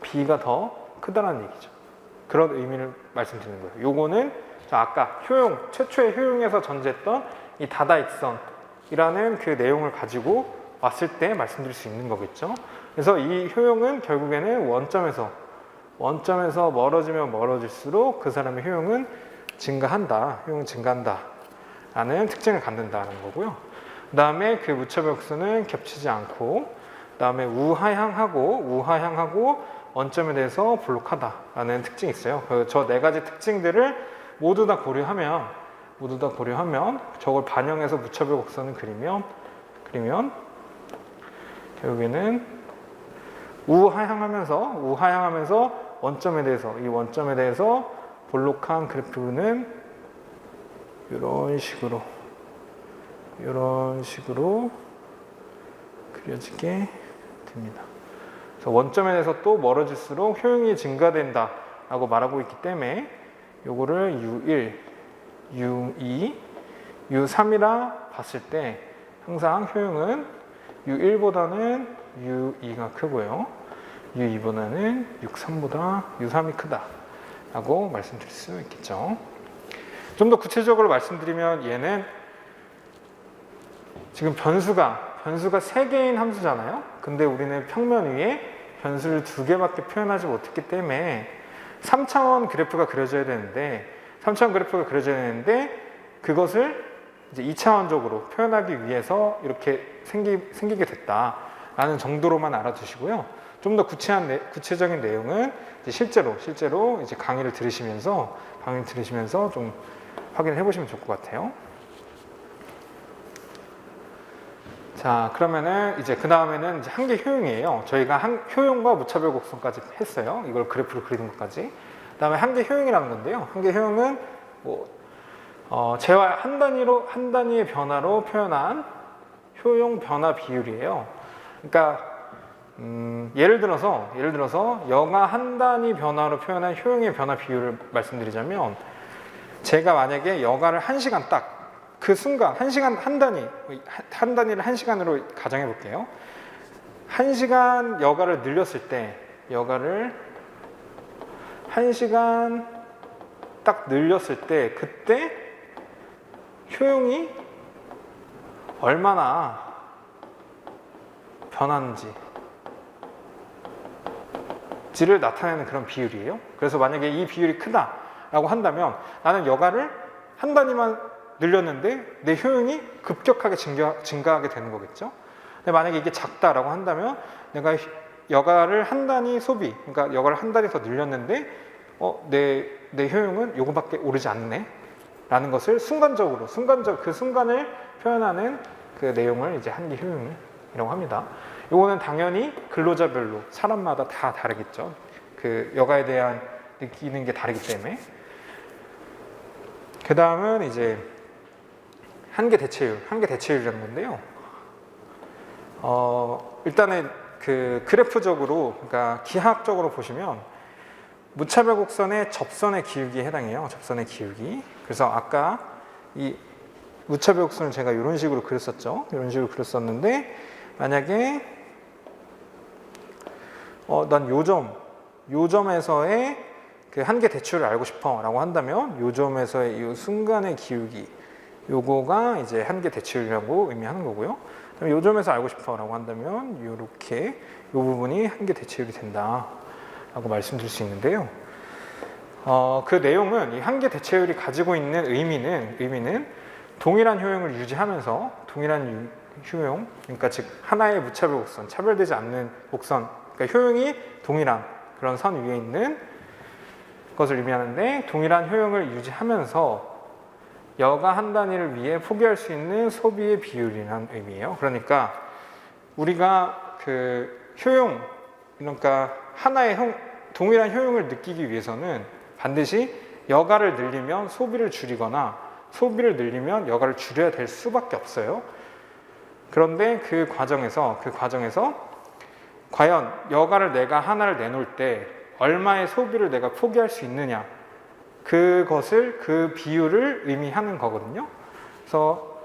B가 더 크다는 얘기죠. 그런 의미를 말씀드리는 거예요. 요거는 아까 최초의 효용에서 전제했던 이 다다익선이라는 그 내용을 가지고 왔을 때 말씀드릴 수 있는 거겠죠. 그래서 이 효용은 결국에는 원점에서 멀어지면 멀어질수록 그 사람의 효용은 증가한다 라는 특징을 갖는다는 거고요. 그 다음에 그 무차별 곡선은 겹치지 않고 그 다음에 우하향하고 원점에 대해서 볼록하다라는 특징이 있어요. 저 네 가지 특징들을 모두 다 고려하면 저걸 반영해서 무차별 곡선을 그리면 결국에는 우하향하면서 원점에 대해서 볼록한 그래프는 이런 식으로 그려지게 됩니다. 그래서 원점에 대해서 또 멀어질수록 효용이 증가된다라고 말하고 있기 때문에 요거를 U1, U2, U3이라 봤을 때 항상 효용은 U1보다는 U2가 크고요. U2보다는 U3이 크다라고 말씀드릴 수 있겠죠. 좀 더 구체적으로 말씀드리면 얘는 지금 변수가 3개인 함수잖아요. 근데 우리는 평면 위에 변수를 2개밖에 표현하지 못했기 때문에 3차원 그래프가 그려져야 되는데 그것을 이제 2차원적으로 표현하기 위해서 이렇게 생기게 됐다라는 정도로만 알아두시고요. 좀 더 구체적인 내용은 이제 실제로 이제 강의를 들으시면서 좀 확인을 해보시면 좋을 것 같아요. 자, 그러면은 이제 그 다음에는 이제 한계 효용이에요. 저희가 효용과 무차별 곡선까지 했어요. 이걸 그래프로 그리는 것까지. 그 다음에 한계 효용이라는 건데요. 한계 효용은 재화 한 단위의 변화로 표현한 효용 변화 비율이에요. 그러니까 예를 들어서 여가 한 단위 변화로 표현한 효용의 변화 비율을 말씀드리자면 제가 만약에 여가를 1시간 딱 그 순간 한 단위를 1시간으로 가정해 볼게요. 1시간 여가를 늘렸을 때 1시간 딱 늘렸을 때 그때 효용이 얼마나 변하는지를 나타내는 그런 비율이에요. 그래서 만약에 이 비율이 크다라고 한다면 나는 여가를 한 단위만 늘렸는데 내 효용이 급격하게 증가하게 되는 거겠죠. 근데 만약에 이게 작다라고 한다면 내가 여가를 한 단위 소비, 그러니까 여가를 한 단위 더 늘렸는데 내 효용은 요거밖에 오르지 않네 라는 것을 그 순간을 표현하는 그 내용을 이제 한계 효용이라고 합니다. 요거는 당연히 근로자별로 사람마다 다 다르겠죠. 그 여가에 대한 느끼는 게 다르기 때문에. 그 다음은 이제 한계 대체율이라는 건데요. 일단은 그 그래프적으로, 그러니까 기하학적으로 보시면 무차별 곡선의 접선의 기울기에 해당해요. 접선의 기울기. 그래서 아까 이 무차별 곡선을 제가 이런 식으로 그렸었죠. 이런 식으로 그렸었는데 만약에 난 요점에서의 그 한계 대체율을 알고 싶어라고 한다면 요점에서의 이 순간의 기울기 요거가 이제 한계 대체율이라고 의미하는 거고요. 그럼 요점에서 알고 싶어라고 한다면 이렇게 이 부분이 한계 대체율이 된다라고 말씀드릴 수 있는데요. 그 내용은 이 한계 대체율이 가지고 있는 의미는 동일한 효용을 유지하면서 동일한 효용, 그러니까 즉 하나의 무차별 곡선, 차별되지 않는 곡선, 그러니까 효용이 동일한 그런 선 위에 있는 것을 의미하는데 동일한 효용을 유지하면서 여가 한 단위를 위해 포기할 수 있는 소비의 비율이라는 의미예요. 그러니까 우리가 그 효용, 그러니까 하나의 동일한 효용을 느끼기 위해서는 반드시 여가를 늘리면 소비를 줄이거나 소비를 늘리면 여가를 줄여야 될 수밖에 없어요. 그런데 그 과정에서 과연 여가를 내가 하나를 내놓을 때 얼마의 소비를 내가 포기할 수 있느냐, 그것을, 그 비율을 의미하는 거거든요. 그래서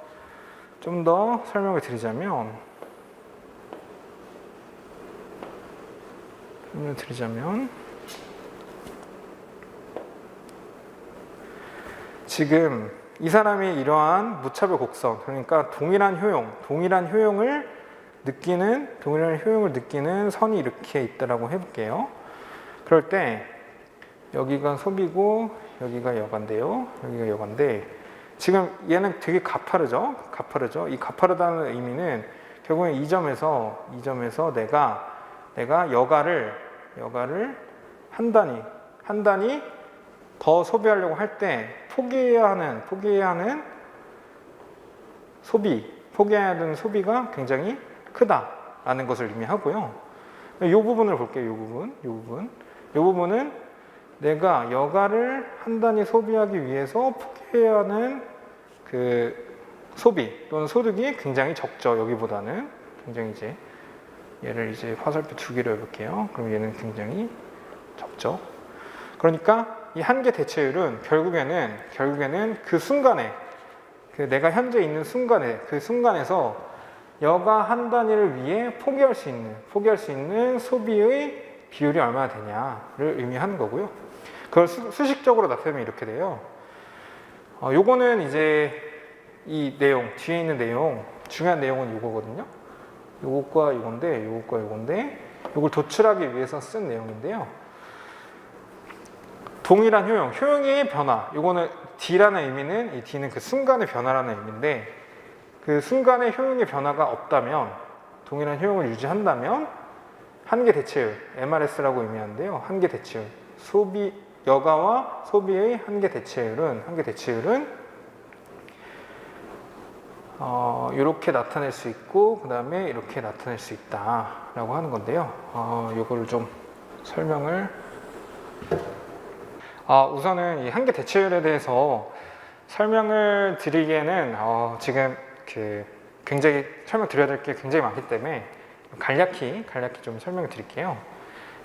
좀 더 설명을 드리자면 지금 이 사람이 이러한 무차별 곡선, 그러니까 동일한 효용을 느끼는 선이 이렇게 있다라고 해볼게요. 그럴 때 여기가 소비고 여기가 여가인데요. 여기가 여가인데 지금 얘는 되게 가파르죠. 이 가파르다는 의미는 결국엔 이 점에서 내가 여가를 한 단위 더 소비하려고 할 때 포기해야 하는 소비가 굉장히 크다라는 것을 의미하고요. 이 부분을 볼게요. 이 부분은 내가 여가를 한 단위 소비하기 위해서 포기해야 하는 그 소비 또는 소득이 굉장히 적죠. 여기보다는 굉장히 얘를 화살표 2개로 해볼게요. 그럼 얘는 굉장히 적죠. 그러니까 이 한계 대체율은 결국에는 그 순간에, 내가 현재 있는 순간에서 여가 한 단위를 위해 포기할 수 있는 소비의 비율이 얼마나 되냐를 의미하는 거고요. 그걸 수식적으로 나타내면 이렇게 돼요. 요거는 이 내용, 뒤에 있는 내용, 중요한 내용은 요거거든요. 요것과 요건데, 요걸 도출하기 위해서 쓴 내용인데요. 동일한 효용의 변화. 요거는 D라는 의미는, 이 D는 그 순간의 변화라는 의미인데, 그 순간의 효용의 변화가 없다면, 동일한 효용을 유지한다면, 한계 대체율, MRS라고 의미하는데요. 한계 대체율. 여가와 소비의 한계 대체율은 이렇게 나타낼 수 있고, 그 다음에 이렇게 나타낼 수 있다라고 하는 건데요. 이거를 좀 설명을. 우선은 이 한계 대체율에 대해서 설명을 드리기에는 지금 굉장히 설명드려야 될 게 굉장히 많기 때문에 간략히 좀 설명을 드릴게요.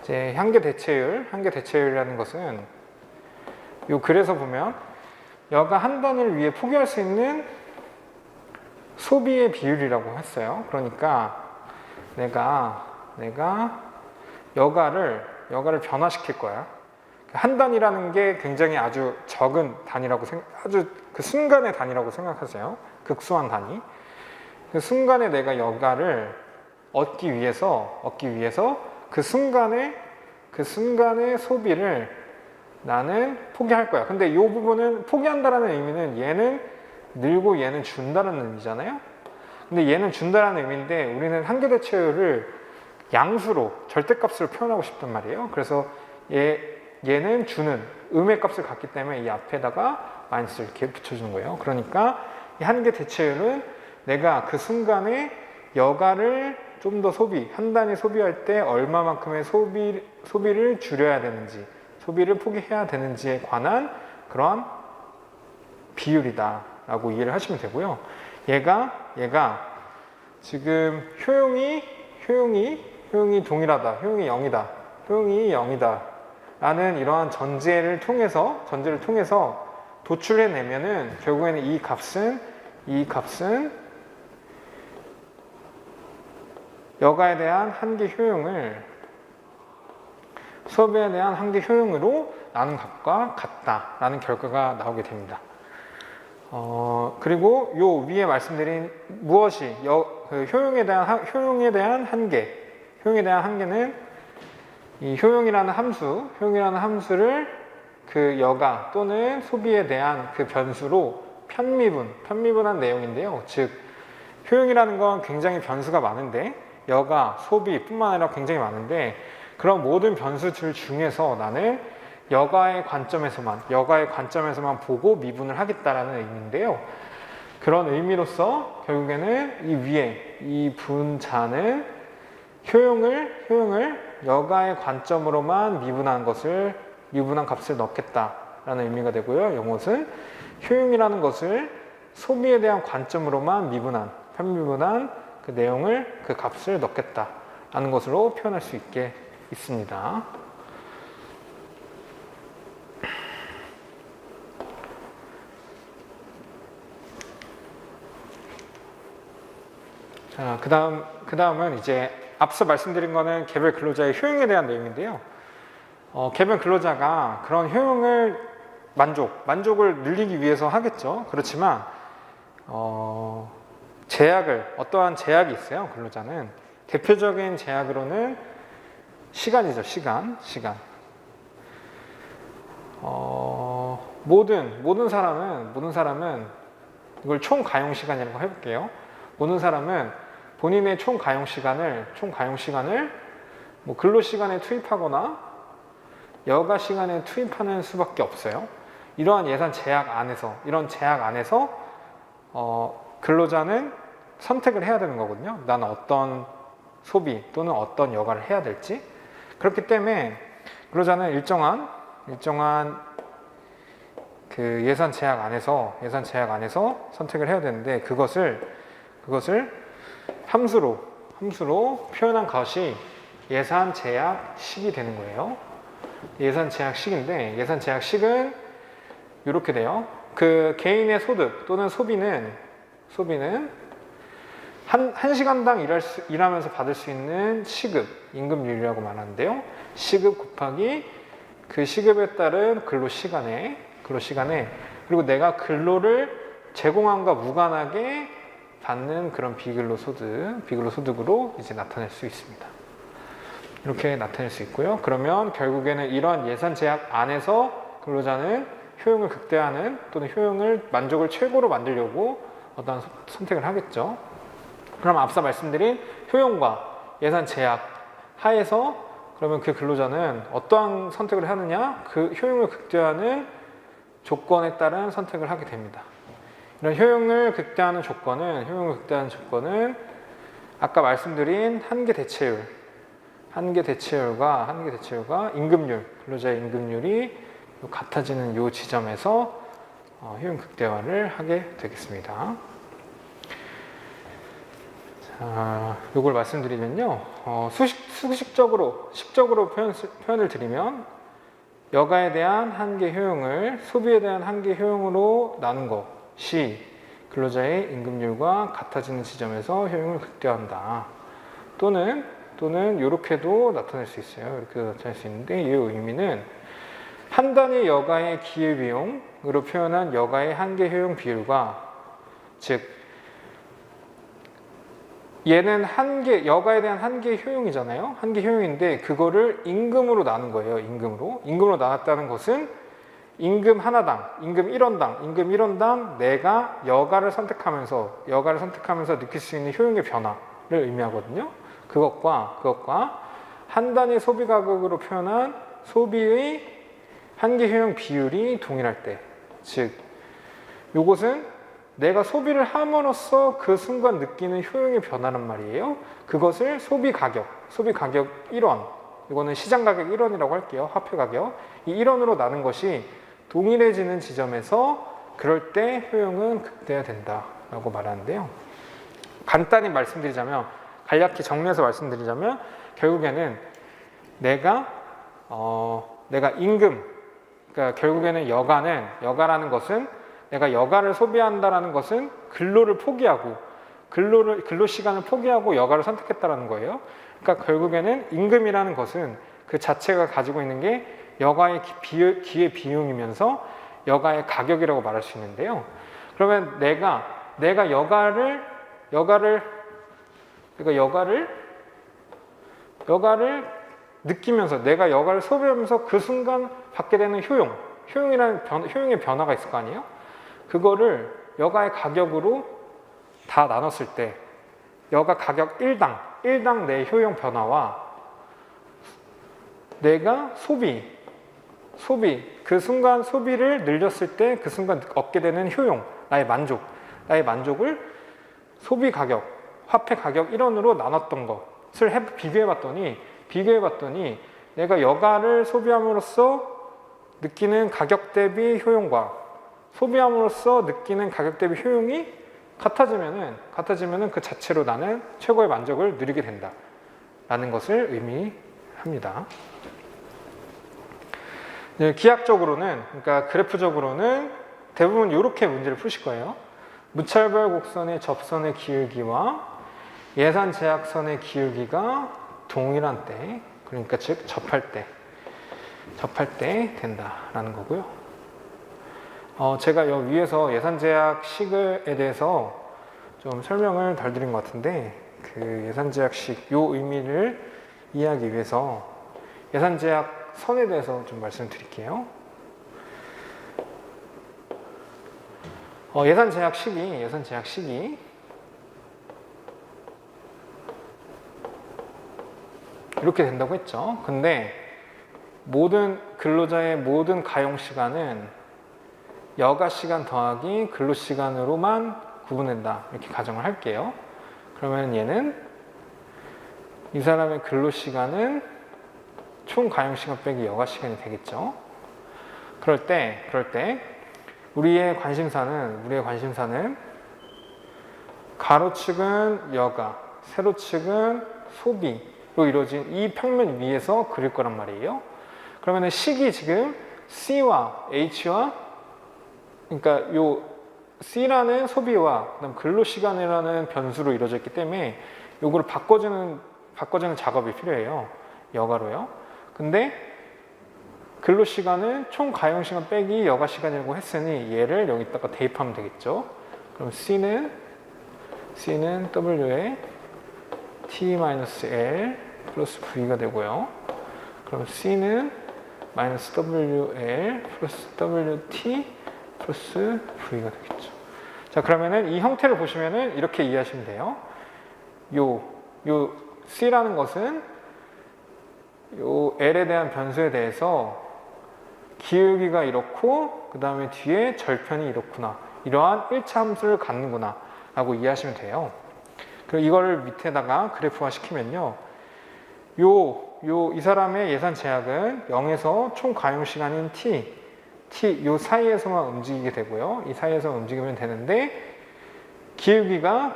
이제 한계 대체율이라는 것은 이 글에서 보면 여가 한 단위를 위해 포기할 수 있는 소비의 비율이라고 했어요. 그러니까 내가 여가를 변화시킬 거야. 한 단위라는 게 굉장히 아주 적은 단위라고 아주 그 순간의 단위라고 생각하세요. 극소한 단위. 그 순간에 내가 여가를 얻기 위해서 그 순간의 소비를 나는 포기할 거야. 근데 이 부분은 포기한다라는 의미는 얘는 늘고 얘는 준다라는 의미잖아요. 근데 얘는 준다라는 의미인데 우리는 한계 대체율을 양수로 절대값으로 표현하고 싶단 말이에요. 그래서 얘는 주는 음의 값을 갖기 때문에 이 앞에다가 마이너스를 이렇게 붙여주는 거예요. 그러니까 이 한계 대체율은 내가 그 순간에 여가를 좀 더 한 단위 소비할 때 얼마만큼의 소비를 줄여야 되는지, 소비를 포기해야 되는지에 관한 그러한 비율이다라고 이해를 하시면 되고요. 얘가 지금 효용이 동일하다, 효용이 0이다 라는 이러한 전제를 통해서 도출해내면은 결국에는 이 값은 여가에 대한 한계 효용을 소비에 대한 한계 효용으로 나눈 값과 같다라는 결과가 나오게 됩니다. 그리고 요 위에 말씀드린 무엇이 효용에 대한 한계는 이 효용이라는 함수를 그 여가 또는 소비에 대한 그 변수로 편미분한 내용인데요. 즉 효용이라는 건 굉장히 변수가 많은데 여가, 소비뿐만 아니라 굉장히 많은데 그런 모든 변수들 중에서 나는 여가의 관점에서만 보고 미분을 하겠다라는 의미인데요. 그런 의미로서 결국에는 이 위에 이 분자는 효용을 여가의 관점으로만 미분한 값을 넣겠다라는 의미가 되고요. 요것은 효용이라는 것을 소비에 대한 관점으로만 편미분한 그 내용을 그 값을 넣겠다라는 것으로 표현할 수 있게 있습니다. 자, 그 다음은 이제 앞서 말씀드린 거는 개별 근로자의 효용에 대한 내용인데요. 개별 근로자가 그런 효용을 만족을 늘리기 위해서 하겠죠. 그렇지만 어떠한 제약이 있어요. 근로자는 대표적인 제약으로는 시간이죠. 시간. 모든 사람은 이걸 총 가용 시간이라고 해볼게요. 모든 사람은 본인의 총 가용 시간을 뭐 근로 시간에 투입하거나 여가 시간에 투입하는 수밖에 없어요. 이러한 이런 제약 안에서 근로자는 선택을 해야 되는 거거든요. 나는 어떤 소비 또는 어떤 여가를 해야 될지. 그렇기 때문에 근로자는 일정한 그 예산 제약 안에서 선택을 해야 되는데 그것을 함수로 표현한 것이 예산 제약식이 되는 거예요. 예산 제약식인데 예산 제약식은 이렇게 돼요. 그 개인의 소득 또는 소비는 한 시간당 일하면서 받을 수 있는 시급, 임금률이라고 말하는데요. 시급 곱하기 그 시급에 따른 근로 시간에 그리고 내가 근로를 제공함과 무관하게 받는 그런 비근로 소득으로 이제 나타낼 수 있습니다. 이렇게 나타낼 수 있고요. 그러면 결국에는 이러한 예산 제약 안에서 근로자는 효용을 극대화하는 또는 만족을 최고로 만들려고 어떤 선택을 하겠죠. 그럼 앞서 말씀드린 효용과 예산 제약 하에서 그러면 그 근로자는 어떠한 선택을 하느냐? 그 효용을 극대화하는 조건에 따른 선택을 하게 됩니다. 이런 효용을 극대화하는 조건은 아까 말씀드린 한계 대체율과 임금률, 근로자의 임금률이 같아지는 이 지점에서 효용 극대화를 하게 되겠습니다. 자, 이걸 말씀드리면요, 식적으로 표현을 드리면 여가에 대한 한계 효용을 소비에 대한 한계 효용으로 나눈 것이 근로자의 임금률과 같아지는 지점에서 효용을 극대화한다. 또는 이렇게도 나타낼 수 있어요. 이렇게 나타낼 수 있는데 이 의미는 한 단위 여가의 기회비용으로 표현한 여가의 한계 효용 비율과 즉 얘는 여가에 대한 한계 효용이잖아요. 한계 효용인데 그거를 임금으로 나눈 거예요. 임금으로 나눴다는 것은 임금 1원당 내가 여가를 선택하면서 느낄 수 있는 효용의 변화를 의미하거든요. 그것과 한 단위 소비 가격으로 표현한 소비의 한계 효용 비율이 동일할 때, 즉 이것은 내가 소비를 함으로써 그 순간 느끼는 효용의 변화란 말이에요. 그것을 소비 가격 1원, 이거는 시장 가격 1원이라고 할게요. 화폐 가격. 이 1원으로 나눈 것이 동일해지는 지점에서 그럴 때 효용은 극대화된다라고 말하는데요. 간단히 간략히 정리해서 말씀드리자면 결국에는 내가 그러니까 결국에는 여가라는 것은 내가 여가를 소비한다라는 것은 근로 시간을 포기하고 여가를 선택했다라는 거예요. 그러니까 결국에는 임금이라는 것은 그 자체가 가지고 있는 게 여가의 기회 비용이면서 여가의 가격이라고 말할 수 있는데요. 그러면 내가 여가를 느끼면서 내가 여가를 소비하면서 그 순간 받게 되는 효용의 변화가 있을 거 아니에요? 그거를 여가의 가격으로 다 나눴을 때 여가 가격 1당 내 효용 변화와 내가 소비, 그 순간 소비를 늘렸을 때 그 순간 얻게 되는 효용, 나의 만족을 소비 가격, 화폐 가격 1원으로 나눴던 것을 비교해봤더니 내가 여가를 소비함으로써 느끼는 가격 대비 효용과 소비함으로써 느끼는 가격 대비 효용이 같아지면은 그 자체로 나는 최고의 만족을 누리게 된다 라는 것을 의미합니다. 기하학적으로는, 그러니까 그래프적으로는 대부분 이렇게 문제를 푸실 거예요. 무차별 곡선의 접선의 기울기와 예산 제약선의 기울기가 동일한 때, 그러니까 즉 접할 때 된다라는 거고요. 제가 여기 위에서 예산 제약식에 대해서 좀 설명을 덜 드린 것 같은데, 그 예산 제약식 요 의미를 이해하기 위해서 예산 제약 선에 대해서 좀 말씀드릴게요. 예산 제약식이 이렇게 된다고 했죠. 근데 모든 근로자의 모든 가용 시간은 여가 시간 더하기 근로 시간으로만 구분된다 이렇게 가정을 할게요. 그러면 얘는 이 사람의 근로 시간은 총 가용 시간 빼기 여가 시간이 되겠죠. 그럴 때 우리의 관심사는 가로축은 여가, 세로축은 소비로 이루어진 이 평면 위에서 그릴 거란 말이에요. 그러면 식이 지금 C와 H와, 그러니까 요 C라는 소비와 그다음 근로시간이라는 변수로 이루어져 있기 때문에 요거를 바꿔주는 작업이 필요해요. 여가로요. 근데 근로시간은 총 가용시간 빼기 여가시간이라고 했으니 얘를 여기다가 대입하면 되겠죠. 그럼 C는 W에 T-L 플러스 V가 되고요. 그럼 C는 마이너스 WL 플러스 WT 플러스 V가 되겠죠. 자, 그러면은 이 형태를 보시면은 이렇게 이해하시면 돼요. 요 C라는 것은 요 L에 대한 변수에 대해서 기울기가 이렇고 그 다음에 뒤에 절편이 이렇구나, 이러한 1차 함수를 갖는구나 라고 이해하시면 돼요. 그리고 이거를 밑에다가 그래프화 시키면요, 이 사람의 예산 제약은 0에서 총 가용 시간인 T 요 사이에서만 움직이게 되고요. 이 사이에서 움직이면 되는데 기울기가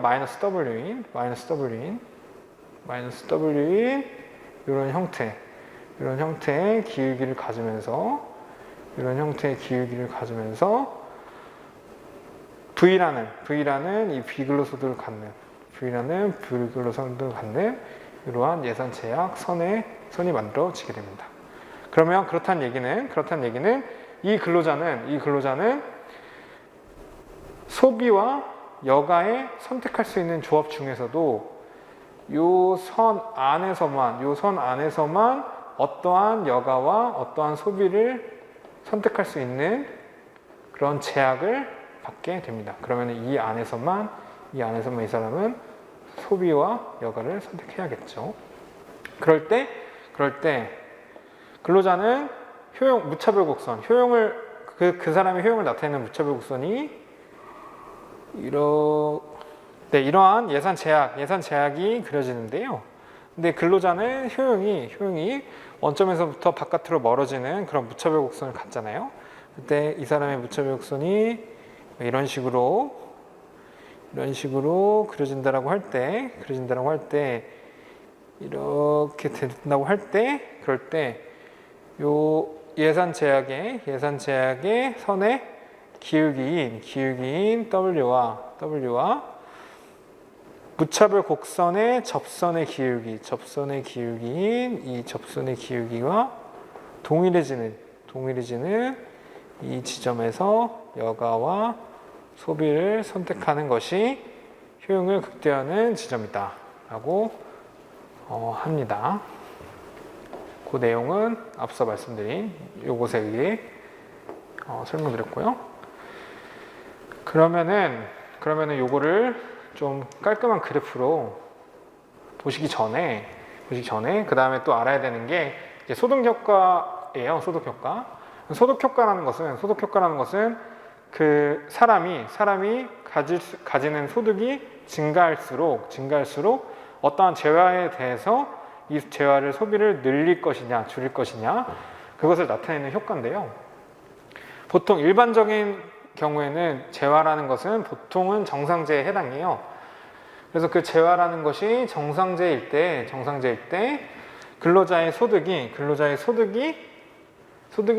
마이너스 W인 이런 형태의 기울기를 가지면서 V라는 이 비근로소득을 갖는 이러한 예산 제약 선이 만들어지게 됩니다. 그러면 그렇다는 얘기는 이 근로자는 소비와 여가에 선택할 수 있는 조합 중에서도 요 선 안에서만 어떠한 여가와 어떠한 소비를 선택할 수 있는 그런 제약을 받게 됩니다. 그러면 이 안에서만 이 사람은 소비와 여가를 선택해야겠죠. 그럴 때 근로자는 무차별 곡선, 그 사람의 효용을 나타내는 무차별 곡선이 이러한 예산 제약이 그려지는데요. 근데 근로자는 효용이 원점에서부터 바깥으로 멀어지는 그런 무차별 곡선을 갖잖아요. 그때 이 사람의 무차별 곡선이 이런 식으로 그려진다라고 할 때, 이렇게 된다고 할 때, 그럴 때 요 예산 제약의 선의 기울기인 W와 무차별 곡선의 접선의 기울기인 이 접선의 기울기가 동일해지는 이 지점에서 여가와 소비를 선택하는 것이 효용을 극대화하는 지점이다 라고 합니다. 그 내용은 앞서 말씀드린 요것에 의해 설명드렸고요. 그러면은 요거를 좀 깔끔한 그래프로 보시기 전에 그 다음에 또 알아야 되는 게 이제 소득 효과 효과예요. 소득 효과. 소득 효과라는 것은 그 사람이 가지는 소득이 증가할수록 어떠한 재화에 대해서 이 재화를 소비를 늘릴 것이냐 줄일 것이냐 그것을 나타내는 효과인데요. 보통 일반적인 경우에는 재화라는 것은 보통은 정상제에 해당해요. 그래서 그 재화라는 것이 정상제일 때 근로자의 소득이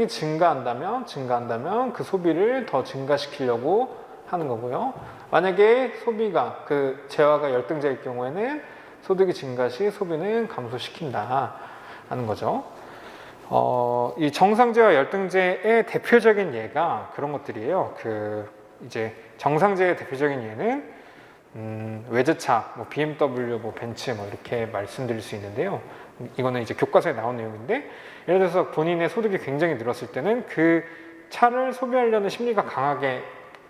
증가한다면 그 소비를 더 증가시키려고 하는 거고요. 만약에 소비가 그 재화가 열등제일 경우에는 소득이 증가 시 소비는 감소시킨다 하는 거죠. 이 정상제와 열등제의 대표적인 예가 그런 것들이에요. 이제 정상제의 대표적인 예는 외제차, BMW, 벤츠 이렇게 말씀드릴 수 있는데요. 이거는 이제 교과서에 나온 내용인데, 예를 들어서 본인의 소득이 굉장히 늘었을 때는 그 차를 소비하려는 심리가 강하게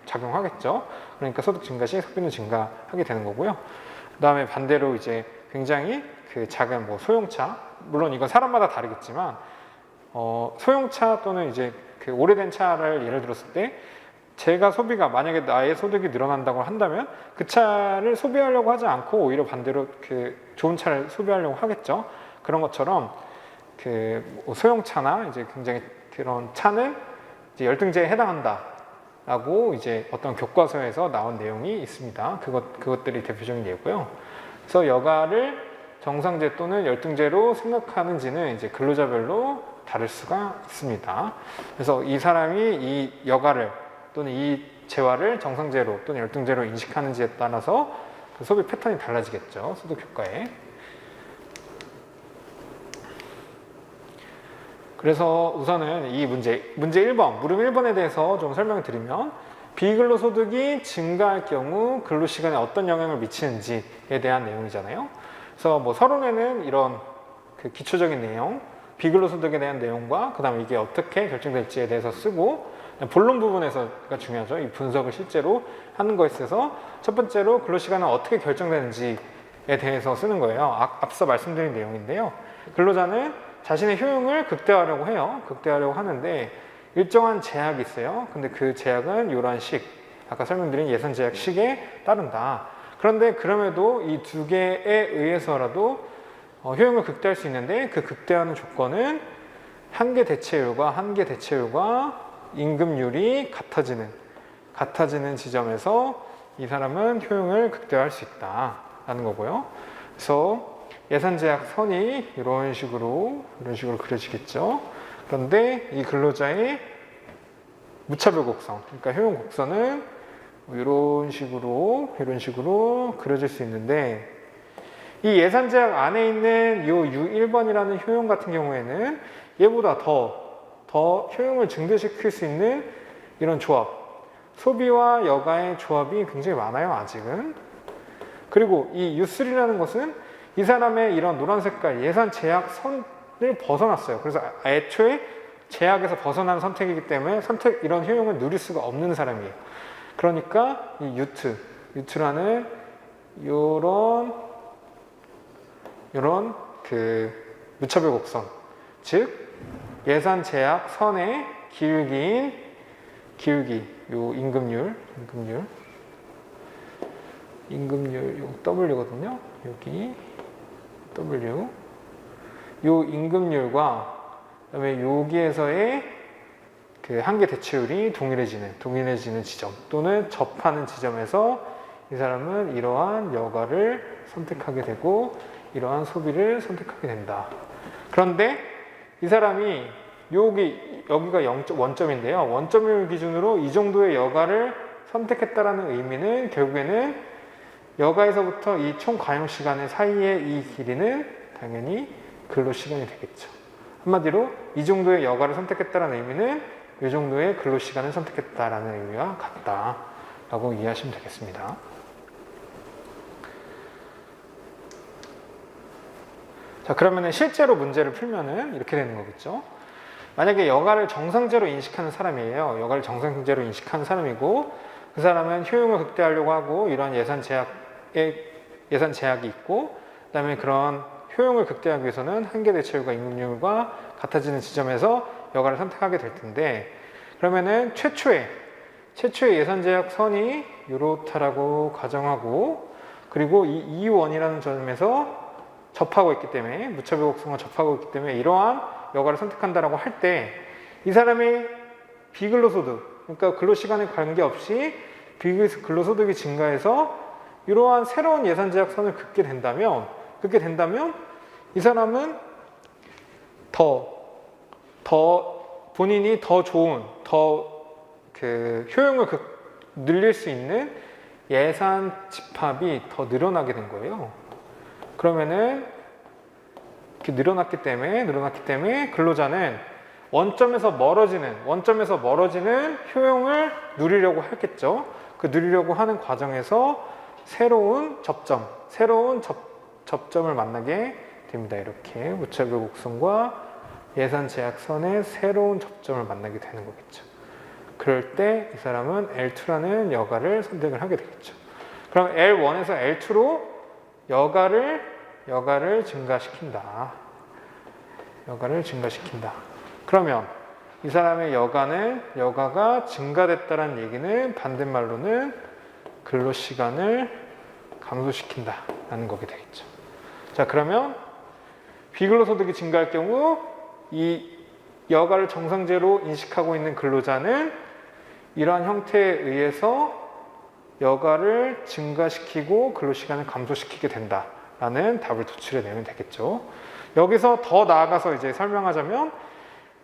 작용하겠죠. 그러니까 소득 증가 시 소비는 증가하게 되는 거고요. 그 다음에 반대로 이제 굉장히 그 작은 소형차, 물론 이건 사람마다 다르겠지만, 소형차 또는 이제 그 오래된 차를 예를 들었을 때, 제가 만약에 나의 소득이 늘어난다고 한다면 그 차를 소비하려고 하지 않고 오히려 반대로 그 좋은 차를 소비하려고 하겠죠. 그런 것처럼 그 소형차나 이제 굉장히 그런 차는 이제 열등제에 해당한다라고 이제 어떤 교과서에서 나온 내용이 있습니다. 그것들이 대표적인 예고요. 그래서 여가를 정상제 또는 열등제로 생각하는지는 이제 근로자별로 다를 수가 있습니다. 그래서 이 사람이 이 여가를 또는 이 재화를 정상제로 또는 열등제로 인식하는지에 따라서 그 소비 패턴이 달라지겠죠. 소득 효과에. 그래서 우선은 이 문제 1번, 물음 1번에 대해서 좀 설명을 드리면, 비근로소득이 증가할 경우 근로시간에 어떤 영향을 미치는지에 대한 내용이잖아요. 그래서 서론에는 이런 그 기초적인 내용, 비근로소득에 대한 내용과 그 다음에 이게 어떻게 결정될지에 대해서 쓰고, 본론 부분에서가 중요하죠. 이 분석을 실제로 하는 거에 있어서 첫 번째로 근로시간은 어떻게 결정되는지에 대해서 쓰는 거예요. 앞서 말씀드린 내용인데요. 근로자는 자신의 효용을 극대화하려고 해요. 극대화하려고 하는데 일정한 제약이 있어요. 근데 그 제약은 이러한 아까 설명드린 예산 제약식에 따른다. 그런데 그럼에도 이 두 개에 의해서라도 효용을 극대화할 수 있는데, 그 극대화하는 조건은 한계 대체율과 임금률이 같아지는 지점에서 이 사람은 효용을 극대화할 수 있다라는 거고요. 그래서 예산 제약 선이 이런 식으로 그려지겠죠. 그런데 이 근로자의 무차별 곡선, 그러니까 효용 곡선은 이런 식으로 그려질 수 있는데, 이 예산 제약 안에 있는 이 U1번이라는 효용 같은 경우에는 얘보다 더 효용을 증대시킬 수 있는 이런 조합, 소비와 여가의 조합이 굉장히 많아요, 아직은. 그리고 이 U3라는 것은 이 사람의 이런 노란 색깔 예산 제약선을 벗어났어요. 그래서 애초에 제약에서 벗어난 선택이기 때문에 이런 효용을 누릴 수가 없는 사람이에요. 그러니까 이 U2라는 요런 그 무차별 곡선, 즉 예산 제약 선의 기울기, 요 임금률, 요 W거든요. 여기 W, 요 임금률과 그다음에 여기에서의 그 한계 대체율이 동일해지는 지점 또는 접하는 지점에서 이 사람은 이러한 여가를 선택하게 되고 이러한 소비를 선택하게 된다. 그런데 이 사람이 여기가 원점인데요. 원점을 기준으로 이 정도의 여가를 선택했다라는 의미는 결국에는 여가에서부터 이 총 과용 시간의 사이의 이 길이는 당연히 근로 시간이 되겠죠. 한마디로 이 정도의 여가를 선택했다는 의미는 이 정도의 근로 시간을 선택했다라는 의미와 같다라고 이해하시면 되겠습니다. 자, 그러면은 실제로 문제를 풀면은 이렇게 되는 거겠죠. 만약에 여가를 정상제로 인식하는 사람이에요. 여가를 정상제로 인식하는 사람이고, 그 사람은 효용을 극대화하려고 하고 이런 예산 제약이 있고, 그다음에 그런 효용을 극대화하기 위해서는 한계 대체율과 임금률과 같아지는 지점에서 여가를 선택하게 될 텐데, 그러면은 최초의 예산 제약 선이 이렇다라고 가정하고, 그리고 이 E1이라는 점에서 접하고 있기 때문에, 무차별 곡선과 접하고 있기 때문에 이러한 여가를 선택한다라고 할 때, 이 사람의 비근로소득, 그러니까 근로시간에 관계없이 비근로소득이 증가해서 이러한 새로운 예산 제약선을 긋게 된다면 이 사람은 본인이 더 좋은, 효용을 늘릴 수 있는 예산 집합이 더 늘어나게 된 거예요. 그러면은 이렇게 늘어났기 때문에 근로자는 원점에서 멀어지는 효용을 누리려고 했겠죠. 그 누리려고 하는 과정에서 새로운 접점을 만나게 됩니다. 이렇게 무차별 곡선과 예산 제약선의 새로운 접점을 만나게 되는 거겠죠. 그럴 때 이 사람은 L2라는 여가를 선택을 하게 되겠죠. 그럼 L1에서 L2로 여가를 증가시킨다. 그러면 이 사람의 여가가 증가됐다는 얘기는 반대말로는 근로시간을 감소시킨다라는 거게 되겠죠. 자, 그러면 비근로소득이 증가할 경우 이 여가를 정상제로 인식하고 있는 근로자는 이러한 형태에 의해서 여가를 증가시키고 근로시간을 감소시키게 된다라는 답을 도출해내면 되겠죠. 여기서 더 나아가서 이제 설명하자면,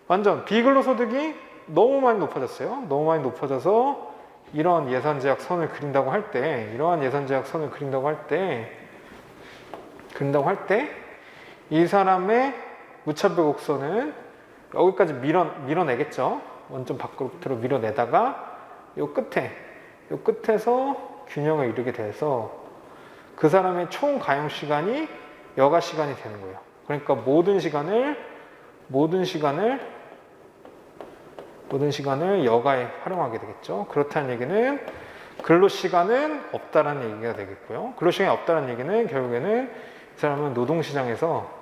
완전 비근로소득이 너무 많이 높아졌어요. 너무 많이 높아져서 이런 예산 제약선을 그린다고 할 때, 이 사람의 무차별 곡선은 여기까지 밀어내겠죠. 원점 밖으로 밀어내다가 요 끝에서 균형을 이루게 돼서 그 사람의 총 가용 시간이 여가 시간이 되는 거예요. 그러니까 모든 시간을 여가에 활용하게 되겠죠. 그렇다는 얘기는 근로시간은 없다라는 얘기가 되겠고요. 근로시간이 없다는 얘기는 결국에는 이 사람은 노동시장에서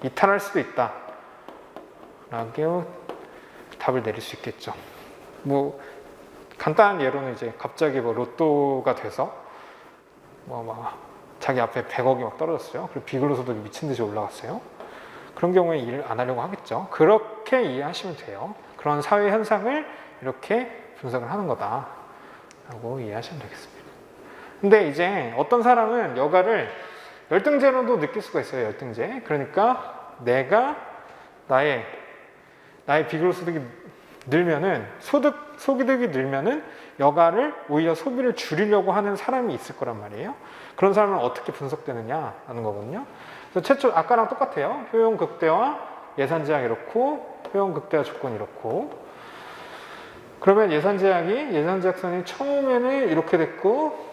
이탈할 수도 있다 라고 답을 내릴 수 있겠죠. 뭐 간단한 예로는 이제 갑자기 로또가 돼서 자기 앞에 100억이 막 떨어졌어요. 그리고 비근로소득이 미친 듯이 올라갔어요. 그런 경우에 일을 안 하려고 하겠죠. 그렇게 이해하시면 돼요. 그런 사회 현상을 이렇게 분석을 하는 거다라고 이해하시면 되겠습니다. 근데 이제 어떤 사람은 여가를 열등제로도 느낄 수가 있어요. 열등제. 그러니까 내가 나의 비근로소득이 늘면은 소비득이 늘면은 여가를 오히려 소비를 줄이려고 하는 사람이 있을 거란 말이에요. 그런 사람은 어떻게 분석되느냐라는 거거든요. 그래서 최초 아까랑 똑같아요. 효용 극대화, 예산 제약 이렇고, 효용 극대화 조건 이렇고. 그러면 예산 제약선이 처음에는 이렇게 됐고,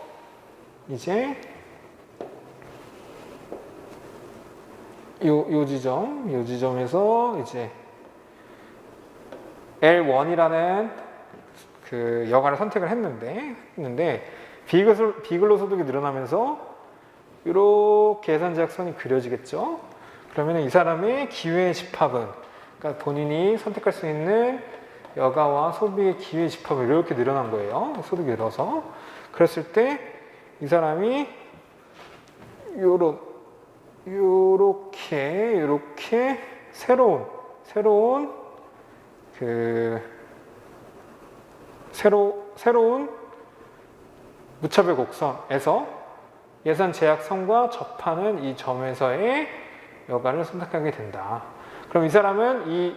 이제 요 지점에서 이제 L1이라는 그 여가를 선택을 했는데 비근로소득이 늘어나면서 이렇게 예산 제약선이 그려지겠죠. 그러면 이 사람의 기회의 집합은, 그러니까 본인이 선택할 수 있는 여가와 소비의 기회의 집합은 이렇게 늘어난 거예요. 소득이 늘어서. 그랬을 때 이 사람이 요렇게 새로운 무차별 곡선에서 예산 제약선과 접하는 이 점에서의 여가를 선택하게 된다. 그럼 이 사람은 이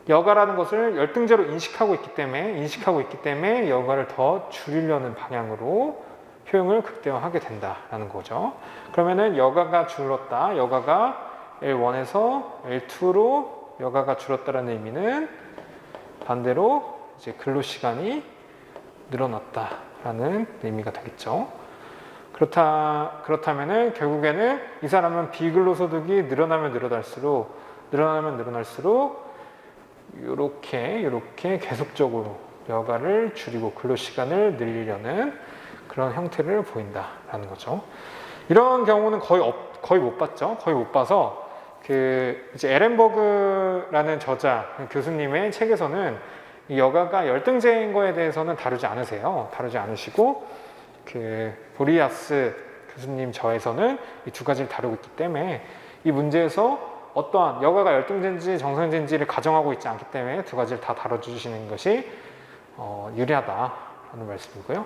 여가라는 것을 열등제로 인식하고 있기 때문에 여가를 더 줄이려는 방향으로 효용을 극대화하게 된다라는 거죠. 그러면은 여가가 줄었다. 여가가 L1에서 L2로 여가가 줄었다라는 의미는 반대로 이제 근로시간이 늘어났다라는 의미가 되겠죠. 그렇다면은 결국에는 이 사람은 비근로소득이 늘어나면 늘어날수록 이렇게 계속적으로 여가를 줄이고 근로시간을 늘리려는 그런 형태를 보인다라는 거죠. 이런 경우는 거의 못 봤죠. 거의 못 봐서 이제 에렌버그라는 저자 교수님의 책에서는 이 여가가 열등제인 거에 대해서는 다루지 않으세요. 다루지 않으시고 보리아스 교수님 저에서는 이 두 가지를 다루고 있기 때문에 이 문제에서 어떠한 여가가 열등제인지 정상제인지를 가정하고 있지 않기 때문에 두 가지를 다 다뤄주시는 것이 유리하다라는 말씀이고요.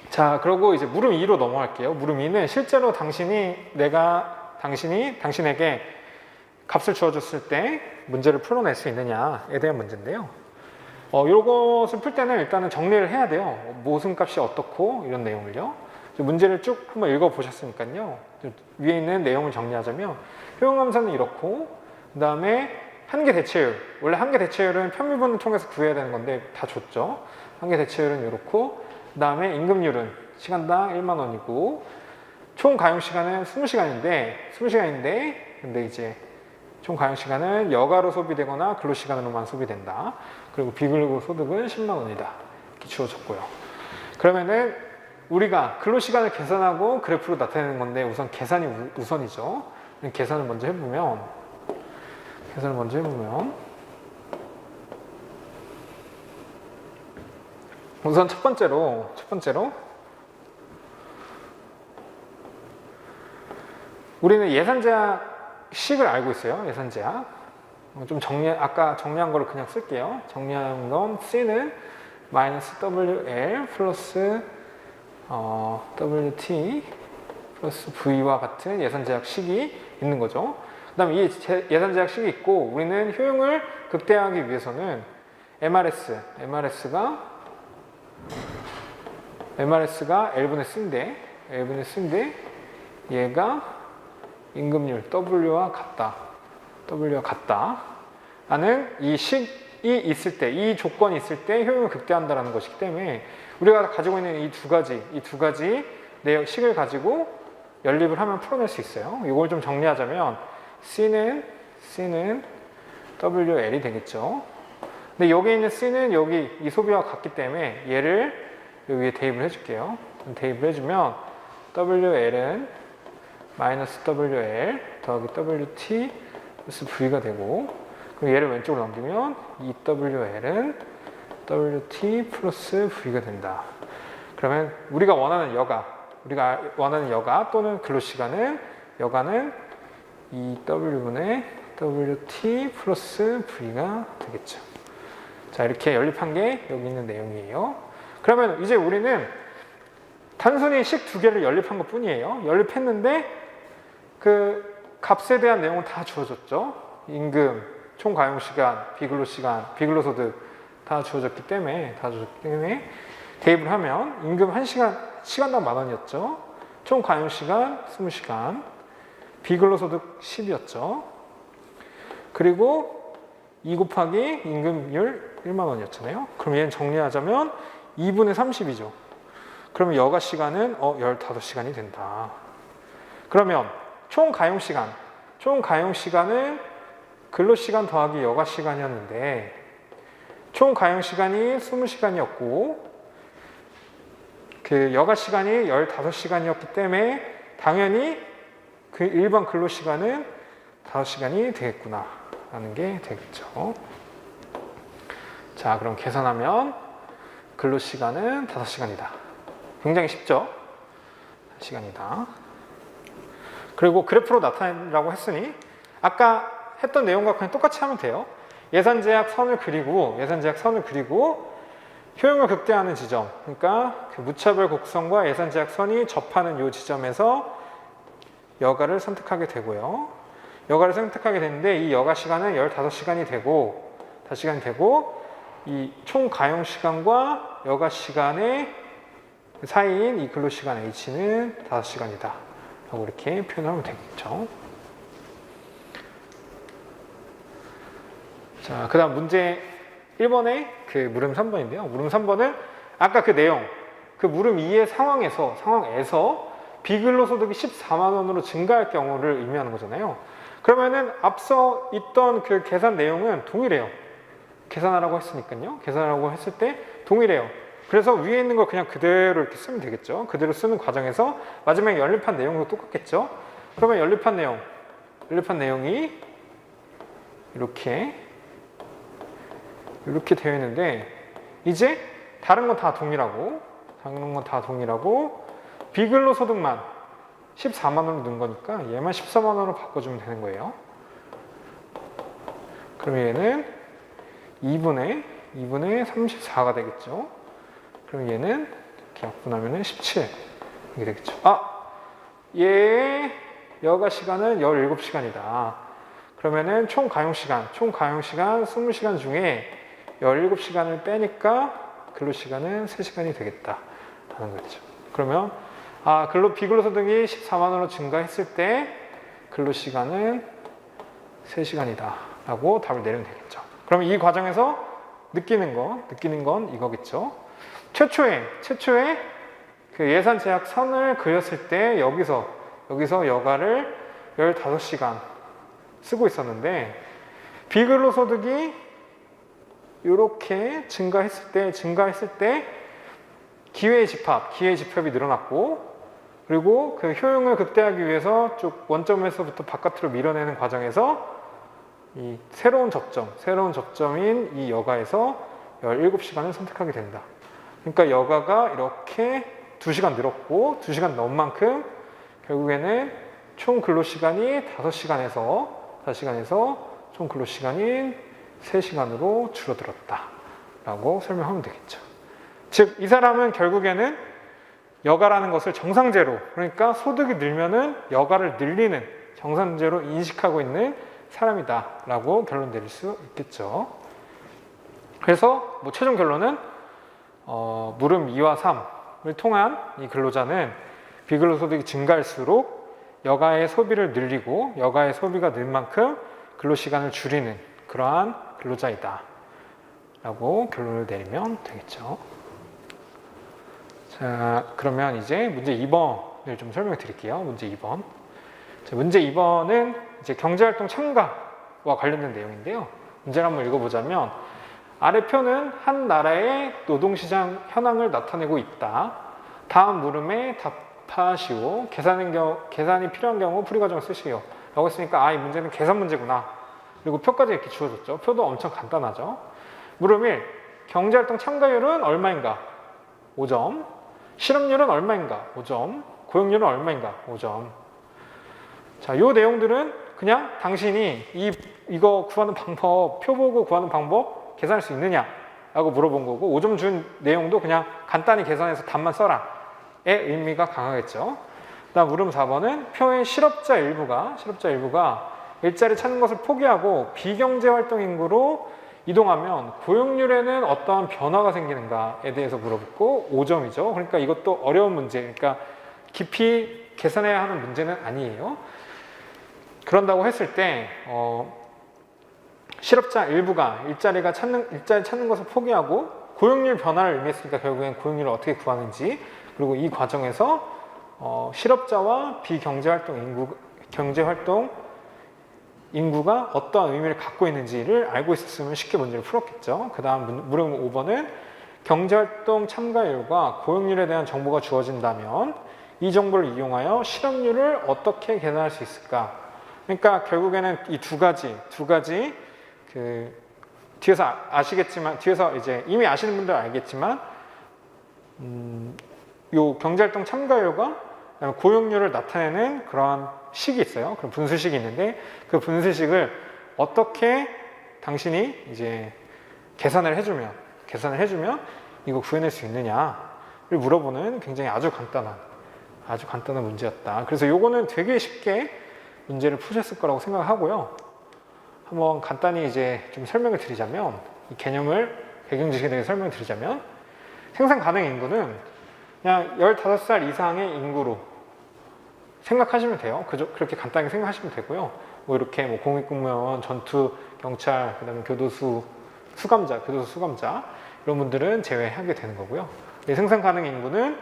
자, 그리고 이제 물음 2로 넘어갈게요. 물음 2는 실제로 당신에게 값을 주어줬을 때 문제를 풀어낼 수 있느냐에 대한 문제인데요. 이것을 풀 때는 일단은 정리를 해야 돼요. 무슨 값이 어떻고 이런 내용을요. 문제를 쭉 한번 읽어보셨으니까요. 위에 있는 내용을 정리하자면 효용함수는 이렇고, 그 다음에 한계 대체율. 원래 한계 대체율은 편미분을 통해서 구해야 되는 건데 다 줬죠. 한계 대체율은 이렇고, 그 다음에 임금률은 시간당 1만 원이고, 총 가용 시간은 20시간인데 근데 이제 총 가용 시간은 여가로 소비되거나 근로 시간으로만 소비된다. 그리고 비근로 소득은 10만 원이다. 이렇게 주어졌고요. 그러면은 우리가 근로 시간을 계산하고 그래프로 나타내는 건데 우선 계산이 우선이죠. 계산을 먼저 해보면 우선 첫 번째로 우리는 예산제약식을 알고 있어요. 예산제약. 좀 아까 정리한 거를 그냥 쓸게요. 정리한 건 C는 마이너스 WL 플러스 WT 플러스 V와 같은 예산제약식이 있는 거죠. 그 다음에 이 예산제약식이 있고 우리는 효용을 극대화하기 위해서는 MRS가 L분의 C인데 얘가 임금률 W와 같다 라는 이 식이 있을 때, 이 조건이 있을 때 효용을 극대화한다는 것이기 때문에 우리가 가지고 있는 이 두 가지 식을 가지고 연립을 하면 풀어낼 수 있어요. 이걸 좀 정리하자면 C는 WL이 되겠죠. 근데 여기 있는 C는 여기 이 소비와 같기 때문에 얘를 여기에 대입을 해줄게요. 대입을 해주면 WL은 마이너스 WL 더하기 WT 플러스 V가 되고, 그럼 얘를 왼쪽으로 넘기면 이 WL은 WT 플러스 V가 된다. 그러면 우리가 원하는 여가 또는 근로시간은 여가는 이 W분의 WT 플러스 V가 되겠죠. 자, 이렇게 연립한 게 여기 있는 내용이에요. 그러면 이제 우리는 단순히 식 두 개를 연립한 것 뿐이에요. 연립했는데 그 값에 대한 내용은 다 주어졌죠. 임금, 총 가용시간, 비근로소득 다 주어졌기 때문에 대입을 하면 임금 1시간당 10,000원이었죠. 총 가용시간 20시간, 비근로소득 10이었죠. 그리고 2 곱하기 임금률 1만 원이었잖아요. 그럼 얘는 정리하자면 2분의 30이죠. 그러면 여가 시간은 15시간이 된다. 그러면 총 가용시간은 근로시간 더하기 여가 시간이었는데 총 가용시간이 20시간이었고 그 여가 시간이 15시간이었기 때문에 당연히 그 일반 근로시간은 5시간이 되겠구나 라는 게 되겠죠. 자, 그럼 계산하면 근로시간은 5시간이다. 굉장히 쉽죠? 5시간이다. 그리고 그래프로 나타내라고 했으니 아까 했던 내용과 그냥 똑같이 하면 돼요. 예산제약 선을 그리고 효용을 극대화하는 지점, 그러니까 그 무차별 곡선과 예산제약 선이 접하는 이 지점에서 여가를 선택하게 되고요. 여가를 선택하게 되는데 이 여가 시간은 15시간이 되고 이 총 가용 시간과 여가 시간의 사이인 이 근로시간 H는 5시간이다 라고 이렇게 표현하면 되겠죠. 자, 그 다음 문제 1번의 그 물음 3번인데요. 물음 3번은 아까 그 내용, 그 물음 2의 상황에서 비근로소득이 14만 원으로 증가할 경우를 의미하는 거잖아요. 그러면은 앞서 있던 그 계산 내용은 동일해요. 계산하라고 했으니까요. 계산하라고 했을 때 동일해요. 그래서 위에 있는 걸 그냥 그대로 이렇게 쓰면 되겠죠. 그대로 쓰는 과정에서 마지막에 연립한 내용도 똑같겠죠. 그러면 연립한 내용이 이렇게 되어 있는데, 이제 다른 건 다 동일하고 비근로소득만 14만 원으로 넣은 거니까 얘만 14만 원으로 바꿔주면 되는 거예요. 그럼 얘는 2분의 34가 되겠죠. 그럼 얘는 이렇게 약분하면 17 이렇게 되겠죠. 얘의 여가 시간은 17시간이다. 그러면은 총 가용 시간 20시간 중에 17시간을 빼니까 근로 시간은 3시간이 되겠다 하는 거죠. 그러면 비근로소득이 14만 원으로 증가했을 때 근로 시간은 3시간이다 라고 답을 내리면 되겠죠. 그럼 이 과정에서 느끼는 건 이거겠죠. 최초에 그 예산 제약 선을 그렸을 때 여기서 여가를 15시간 쓰고 있었는데, 비근로소득이 이렇게 증가했을 때 기회의 집합이 늘어났고, 그리고 그 효용을 극대화하기 위해서 쭉 원점에서부터 바깥으로 밀어내는 과정에서 이 새로운 접점인 이 여가에서 17시간을 선택하게 된다. 그러니까 여가가 이렇게 2시간 늘었고 2시간 넘은 만큼 결국에는 총 근로시간이 5시간에서 총 근로시간인 3시간으로 줄어들었다 라고 설명하면 되겠죠. 즉, 이 사람은 결국에는 여가라는 것을 정상제로, 그러니까 소득이 늘면은 여가를 늘리는 정상제로 인식하고 있는 사람이다 라고 결론 내릴 수 있겠죠. 그래서 최종 결론은 물음 2와 3을 통한 이 근로자는 비근로소득이 증가할수록 여가의 소비를 늘리고 여가의 소비가 늘 만큼 근로시간을 줄이는 그러한 근로자이다 라고 결론을 내리면 되겠죠. 자, 그러면 이제 문제 2번을 좀 설명해 드릴게요. 문제 2번. 자, 문제 2번은 이제 경제활동 참가와 관련된 내용인데요. 문제를 한번 읽어보자면, 아래 표는 한 나라의 노동시장 현황을 나타내고 있다. 다음 물음에 답하시오. 계산이 필요한 경우 풀이 과정을 쓰시오. 라고 했으니까 이 문제는 계산 문제구나. 그리고 표까지 이렇게 주어졌죠. 표도 엄청 간단하죠. 물음 1. 경제활동 참가율은 얼마인가? 5점. 실업률은 얼마인가? 5점. 고용률은 얼마인가? 5점. 자, 요 내용들은 그냥 당신이 이거 구하는 방법, 표 보고 구하는 방법 계산할 수 있느냐? 라고 물어본 거고, 5점 준 내용도 그냥 간단히 계산해서 답만 써라. 의 의미가 강하겠죠. 그다음 물음 4번은 표의 실업자 일부가 일자리 찾는 것을 포기하고 비경제활동 인구로 이동하면 고용률에는 어떠한 변화가 생기는가에 대해서 물어봤고 5점이죠. 그러니까 이것도 어려운 문제, 그러니까 깊이 계산해야 하는 문제는 아니에요. 그런다고 했을 때 실업자 일부가 일자리 찾는 것을 포기하고 고용률 변화를 의미했으니까 결국엔 고용률을 어떻게 구하는지, 그리고 이 과정에서 실업자와 비경제활동 인구가 어떠한 의미를 갖고 있는지를 알고 있었으면 쉽게 문제를 풀었겠죠. 그 다음 물음 5번은 경제활동 참가율과 고용률에 대한 정보가 주어진다면 이 정보를 이용하여 실업률을 어떻게 계산할 수 있을까? 그러니까 결국에는 이 두 가지 그 뒤에서 아시겠지만, 뒤에서 이제 이미 아시는 분들 알겠지만 요 경제활동 참가율과 고용률을 나타내는 그러한 식이 있어요. 그런 분수식이 있는데 그 분수식을 어떻게 당신이 이제 계산을 해주면 이거 구해낼 수 있느냐를 물어보는 굉장히 아주 간단한 문제였다. 그래서 요거는 되게 쉽게 문제를 푸셨을 거라고 생각하고요. 한번 간단히 이제 좀 설명을 드리자면, 이 개념을 배경 지식에 대해 설명을 드리자면, 생산 가능 인구는 그냥 15살 이상의 인구로 생각하시면 돼요. 그렇게 간단하게 생각하시면 되고요. 이렇게 공익공무원, 전투, 경찰, 그다음에 교도소 수감자 이런 분들은 제외하게 되는 거고요. 생산 가능 인구는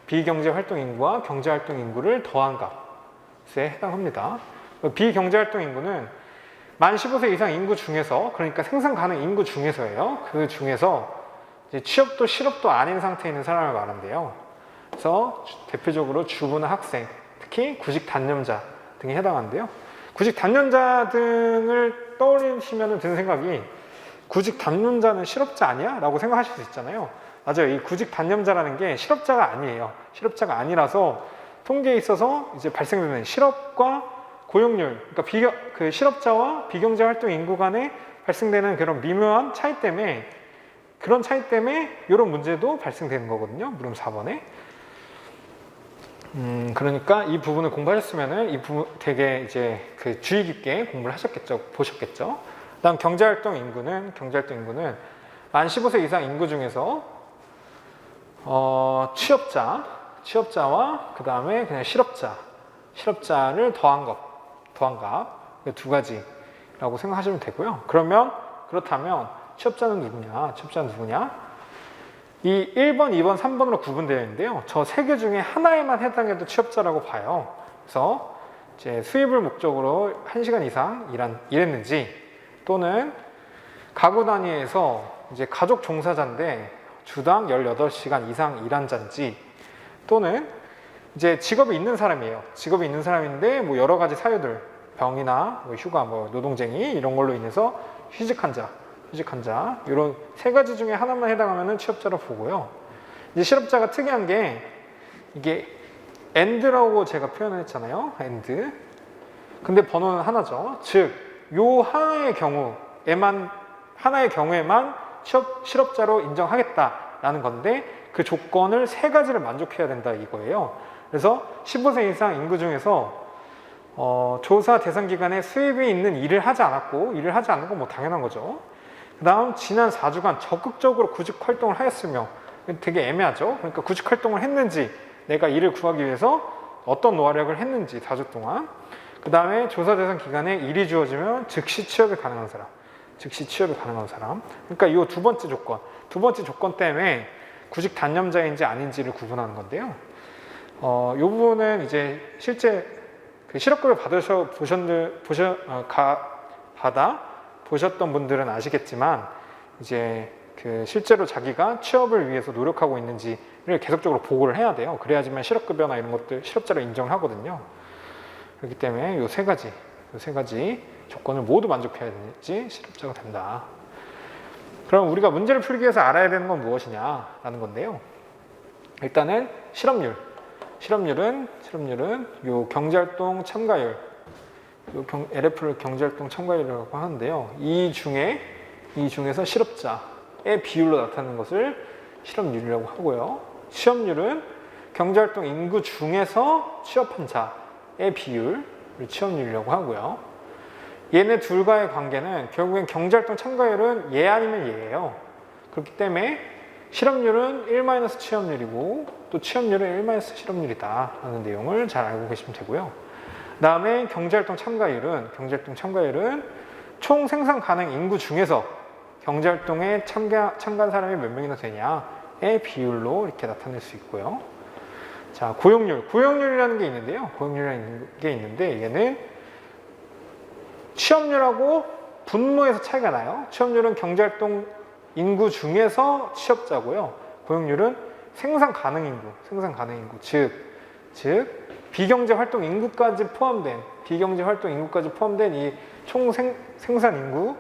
비경제 활동 인구와 경제 활동 인구를 더한 값에 해당합니다. 비경제 활동 인구는 만 15세 이상 인구 중에서, 그러니까 생산 가능 인구 중에서예요. 그 중에서 이제 취업도 실업도 아닌 상태에 있는 사람을 말하는데요. 그래서 대표적으로 주부나 학생, 특히 구직 단념자 등에 해당하는데요. 구직 단념자 등을 떠올리시면 드는 생각이 구직 단념자는 실업자 아니야? 라고 생각하실 수 있잖아요. 맞아요. 이 구직 단념자라는 게 실업자가 아니에요. 실업자가 아니라서 통계에 있어서 이제 발생되는 실업과 고용률, 그러니까 그 실업자와 비경제 활동 인구 간에 발생되는 그런 미묘한 차이 때문에 그런 차이 때문에 이런 문제도 발생되는 거거든요. 물음 4번에. 그러니까 이 부분을 공부하셨으면은 이 부분 되게 이제 그 주의 깊게 공부를 하셨겠죠, 보셨겠죠. 그다음 경제활동 인구는 만 15세 이상 인구 중에서 취업자와 그 다음에 그냥 실업자를 더한 값 두 가지라고 생각하시면 되고요. 그렇다면 취업자는 누구냐? 이 1번, 2번, 3번으로 구분되어 있는데요. 저 세 개 중에 하나에만 해당해도 취업자라고 봐요. 그래서 이제 수입을 목적으로 1시간 이상 일했는지 또는 가구 단위에서 이제 가족 종사자인데 주당 18시간 이상 일한 자인지 또는 이제 직업이 있는 사람이에요. 직업이 있는 사람인데 뭐 여러 가지 사유들, 병이나 뭐 휴가, 뭐 노동쟁이 이런 걸로 인해서 휴직한 자 이런 세 가지 중에 하나만 해당하면 취업자로 보고요. 이제 실업자가 특이한 게 이게 and라고 제가 표현을 했잖아요. and. 근데 번호는 하나죠. 즉, 요 하나의 경우에만 실업자로 인정하겠다라는 건데 그 조건을 세 가지를 만족해야 된다 이거예요. 그래서 15세 이상 인구 중에서 조사 대상 기간에 수입이 있는 일을 하지 않은 건 뭐 당연한 거죠. 그 다음 지난 4주간 적극적으로 구직 활동을 하였으며 되게 애매하죠. 그러니까 구직 활동을 했는지 내가 일을 구하기 위해서 어떤 노력을 했는지 4주 동안. 그 다음에 조사 대상 기간에 일이 주어지면 즉시 취업이 가능한 사람. 그러니까 이 두 번째 조건 때문에 구직 단념자인지 아닌지를 구분하는 건데요. 이 부분은 이제 실제 그 실업급여 보셨던 분들은 아시겠지만 이제 그 실제로 자기가 취업을 위해서 노력하고 있는지를 계속적으로 보고를 해야 돼요. 그래야지만 실업급여나 이런 것들 실업자로 인정을 하거든요. 그렇기 때문에 이 세 가지 조건을 모두 만족해야 되지 실업자가 된다. 그럼 우리가 문제를 풀기 위해서 알아야 되는 건 무엇이냐라는 건데요. 일단은 실업률은 요 경제활동 참가율, LF를 경제활동 참가율이라고 하는데요. 이 중에서 실업자의 비율로 나타나는 것을 실업률이라고 하고요. 취업률은 경제활동 인구 중에서 취업한 자의 비율을 취업률이라고 하고요. 얘네 둘과의 관계는 결국엔 경제활동 참가율은 얘 아니면 얘예요. 그렇기 때문에 실업률은 1- 취업률이고 또 취업률은 1- 실업률이다 라는 내용을 잘 알고 계시면 되고요. 그 다음에 경제활동 참가율은 총 생산 가능 인구 중에서 경제활동에 참가한 사람이 몇 명이나 되냐의 비율로 이렇게 나타낼 수 있고요. 자, 고용률이라는 게 있는데 얘는 취업률하고 분모에서 차이가 나요. 취업률은 경제활동 인구 중에서 취업자고요. 고용률은 생산 가능 인구, 즉 비경제활동 인구까지 포함된 이 총 생산 인구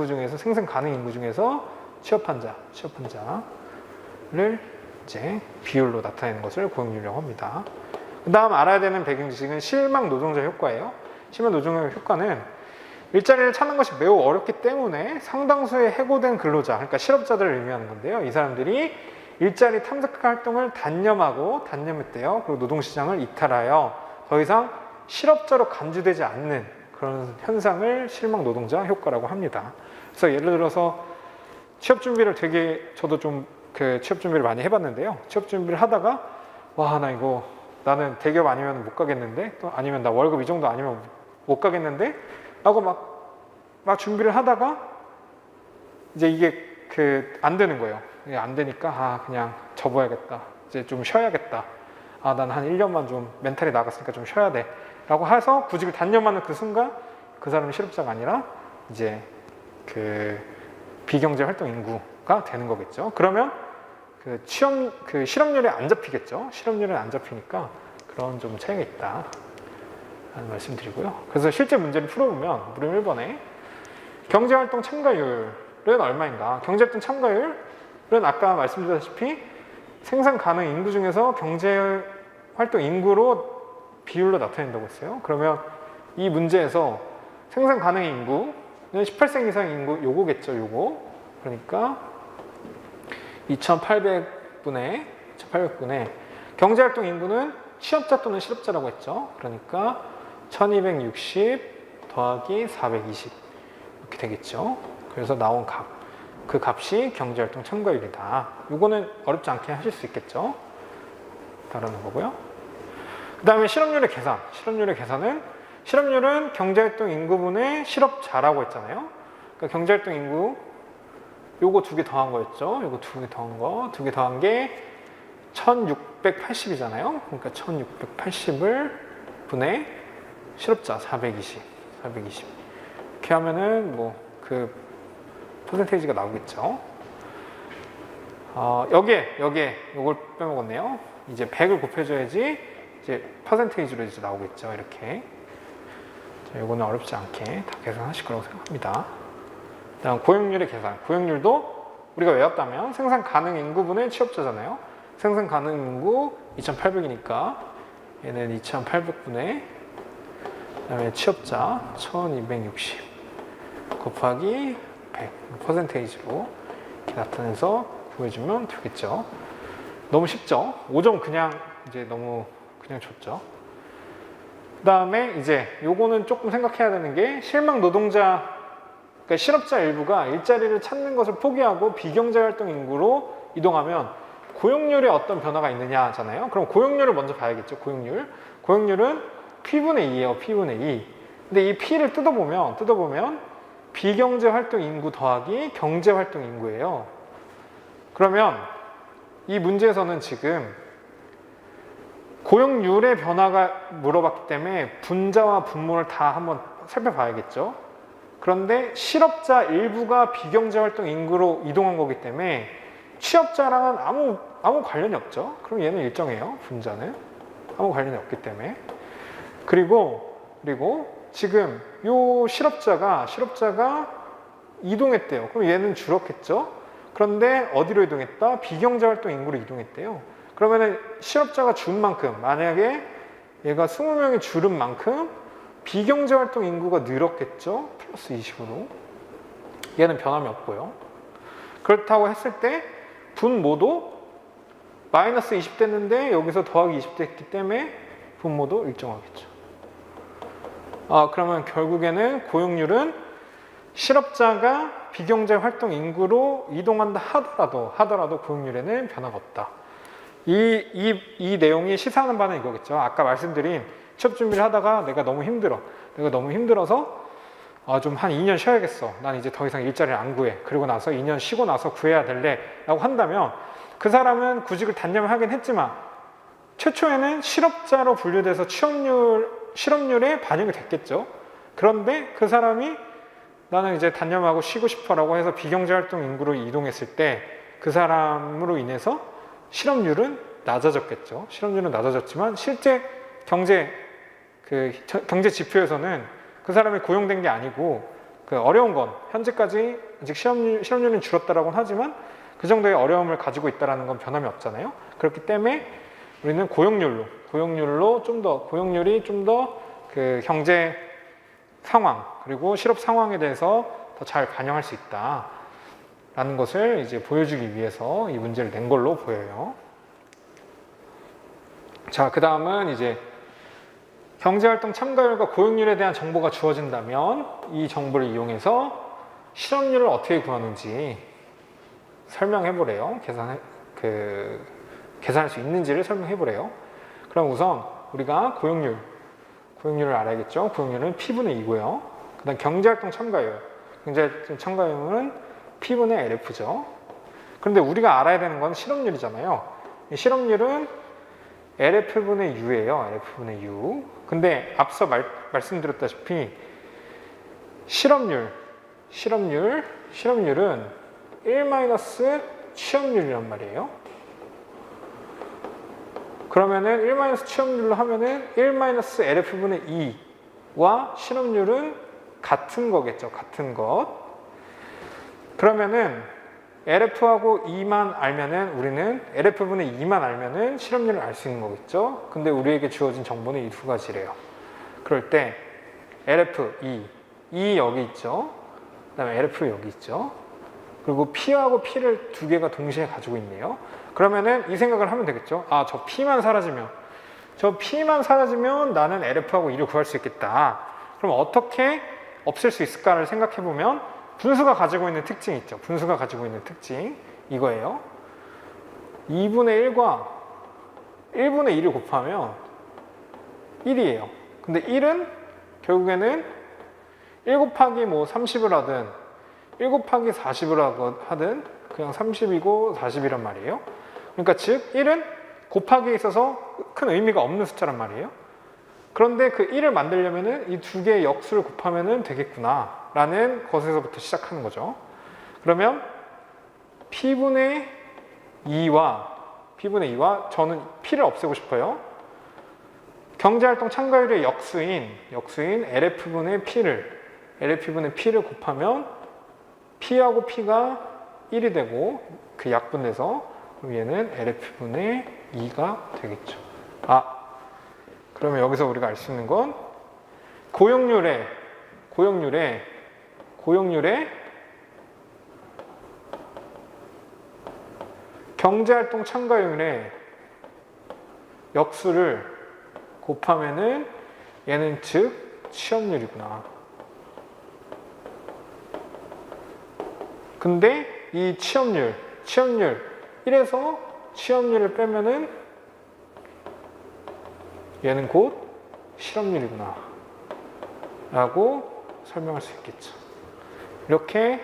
중에서 생산 가능 인구 중에서 취업한 자를 이제 비율로 나타내는 것을 고용률이라고 합니다. 그 다음 알아야 되는 배경 지식은 실망 노동자 효과예요. 실망 노동자 효과는 일자리를 찾는 것이 매우 어렵기 때문에 상당수의 해고된 근로자, 그러니까 실업자들을 의미하는 건데요. 이 사람들이 일자리 탐색 활동을 단념했대요. 그리고 노동시장을 이탈하여 더 이상 실업자로 간주되지 않는 그런 현상을 실망 노동자 효과라고 합니다. 그래서 예를 들어서 취업 준비를 저도 좀 취업 준비를 많이 해봤는데요. 취업 준비를 하다가 나는 대기업 아니면 못 가겠는데, 또 아니면 나 월급 이 정도 아니면 못 가겠는데 라고 막 준비를 하다가 이제 이게 안 되는 거예요. 이게 안 되니까 그냥 접어야겠다. 이제 좀 쉬어야겠다. 난 한 1년만 좀 멘탈이 나갔으니까 좀 쉬어야 돼. 라고 해서 구직을 단념하는 그 순간 그 사람이 실업자가 아니라 이제 비경제 활동 X가 되는 거겠죠. 그러면 그 실업률에 안 잡히겠죠. 실업률은 안 잡히니까 그런 좀 차이가 있다 라는 말씀드리고요. 그래서 실제 문제를 풀어보면 물음 1번에 경제활동 참가율은 얼마인가? 경제활동 참가율은 아까 말씀드렸다시피 생산 가능 인구 중에서 경제활동 인구로 비율로 나타낸다고 했어요. 그러면 이 문제에서 생산 가능 인구는 18세 이상 인구 요거겠죠. 요거. 그러니까 2800분의 경제활동 인구는 취업자 또는 실업자라고 했죠. 그러니까 1260 더하기 420 이렇게 되겠죠. 그래서 나온 그 값이 경제활동 참가율이다. 이거는 어렵지 않게 하실 수 있겠죠. 다루는 거고요. 그 다음에 실업률의 계산. 실업률은 경제활동 인구분의 실업자라고 했잖아요. 그러니까 경제활동 인구 요거 2개 더한 거였죠. 요거 2개 더한 게 1680이잖아요. 그러니까 1680을 분의 실업자 420 이렇게 하면은 뭐 그 퍼센테이지가 나오겠죠. 여기에 요걸 빼먹었네요. 이제 100을 곱해줘야지 이제 퍼센테이지로 이제 나오겠죠. 이렇게. 자, 요거는 어렵지 않게 다 계산하실 거라고 생각합니다. 다음 고용률의 계산. 고용률도 우리가 외웠다면 생산 가능 인구분의 취업자잖아요. 생산 가능 인구 2800이니까 얘는 2800분의 그다음에 취업자 1260 곱하기 100 퍼센테이지로 이렇게 나타내서 구해주면 되겠죠. 너무 쉽죠? 5점 그냥 이제 너무 그냥 줬죠. 그 다음에 이제 요거는 조금 생각해야 되는 게 실망 노동자, 그러니까 실업자 일부가 일자리를 찾는 것을 포기하고 비경제활동 인구로 이동하면 고용률에 어떤 변화가 있느냐잖아요. 그럼 고용률을 먼저 봐야겠죠. 고용률은 P분의 2예요. P분의 2. 근데 이 P를 뜯어보면 비경제활동 인구 더하기 경제활동 인구예요. 그러면 이 문제에서는 지금 고용률의 변화가 물어봤기 때문에 분자와 분모를 다 한번 살펴봐야겠죠. 그런데 실업자 일부가 비경제활동 인구로 이동한 거기 때문에 취업자랑은 아무 관련이 없죠. 그럼 얘는 일정해요. 분자는 아무 관련이 없기 때문에. 그리고 지금 요 실업자가 이동했대요. 그럼 얘는 줄었겠죠. 그런데 어디로 이동했다? 비경제활동 인구로 이동했대요. 그러면은 실업자가 준 만큼, 만약에 얘가 20명이 줄은 만큼 비경제활동 인구가 늘었겠죠. 플러스 20으로. 얘는 변함이 없고요. 그렇다고 했을 때 분모도 마이너스 20 됐는데 여기서 더하기 20 됐기 때문에 분모도 일정하겠죠. 그러면 결국에는 고용률은 실업자가 비경제활동 인구로 이동한다 하더라도 고용률에는 변화가 없다. 이 내용이 시사하는 바는 이거겠죠. 아까 말씀드린 취업 준비를 하다가 내가 너무 힘들어서 좀 한 2년 쉬어야겠어. 난 이제 더 이상 일자리를 안 구해. 그리고 나서 2년 쉬고 나서 구해야 될래 라고 한다면 그 사람은 구직을 단념을 하긴 했지만 최초에는 실업자로 분류돼서 실업률에 반영이 됐겠죠. 그런데 그 사람이 나는 이제 단념하고 쉬고 싶어라고 해서 비경제활동 인구로 이동했을 때 그 사람으로 인해서 실업률은 낮아졌겠죠. 실업률은 낮아졌지만 실제 경제 지표에서는 그 사람이 고용된 게 아니고 그 어려운 건 현재까지 아직 실업률은 줄었다라고는 하지만 그 정도의 어려움을 가지고 있다는 건 변함이 없잖아요. 그렇기 때문에 우리는 고용률이 좀 더 그 경제 상황 그리고 실업 상황에 대해서 더 잘 반영할 수 있다라는 것을 이제 보여주기 위해서 이 문제를 낸 걸로 보여요. 자, 그 다음은 이제 경제활동 참가율과 고용률에 대한 정보가 주어진다면 이 정보를 이용해서 실업률을 어떻게 구하는지 설명해보래요. 계산할 수 있는지를 설명해보래요. 그럼 우선 우리가 고용률을 알아야겠죠. 고용률은 P분의 2고요. 그 다음 경제활동 참가율. 경제활동 참가율은 P분의 LF죠. 그런데 우리가 알아야 되는 건 실업률이잖아요. 실업률은 LF분의 U예요. LF분의 U. 근데 앞서 말씀드렸다시피 실업률은 1 취업률이란 말이에요. 그러면은 1 취업률로 하면은 1 LF분의 2와 실업률은 같은 거겠죠. 같은 것. 그러면은 LF하고 2만 알면은 우리는 LF분의 2만 알면은 실업률을 알 수 있는 거겠죠. 근데 우리에게 주어진 정보는 이 두 가지래요. 그럴 때 LF 2 여기 있죠. 그 다음에 LF 여기 있죠. 그리고 P하고 P를 두 개가 동시에 가지고 있네요. 그러면은 이 생각을 하면 되겠죠. 아, 저 P만 사라지면 나는 LF하고 2를 구할 수 있겠다. 그럼 어떻게 없앨 수 있을까를 생각해 보면 분수가 가지고 있는 특징이 있죠. 분수가 가지고 있는 특징 이거예요. 2분의 1과 1분의 2를 곱하면 1이에요. 근데 1은 결국에는 1 곱하기 뭐 30을 하든 1 곱하기 40을 하든 그냥 30이고 40이란 말이에요. 그러니까 즉 1은 곱하기에 있어서 큰 의미가 없는 숫자란 말이에요. 그런데 그 1을 만들려면은 이 두 개의 역수를 곱하면은 되겠구나 라는 것에서부터 시작하는 거죠. 그러면 P분의 2와 저는 P를 없애고 싶어요. 경제활동 참가율의 역수인 LF분의 P를 곱하면 P하고 P가 1이 되고 그 약분돼서 그럼 얘는 LF분의 2가 되겠죠. 그러면 여기서 우리가 알 수 있는 건 고용률의 경제활동 참가율의 역수를 곱하면은 얘는 즉 취업률이구나. 근데 이 취업률 1에서 취업률을 빼면은 얘는 곧 실업률이구나 라고 설명할 수 있겠죠. 이렇게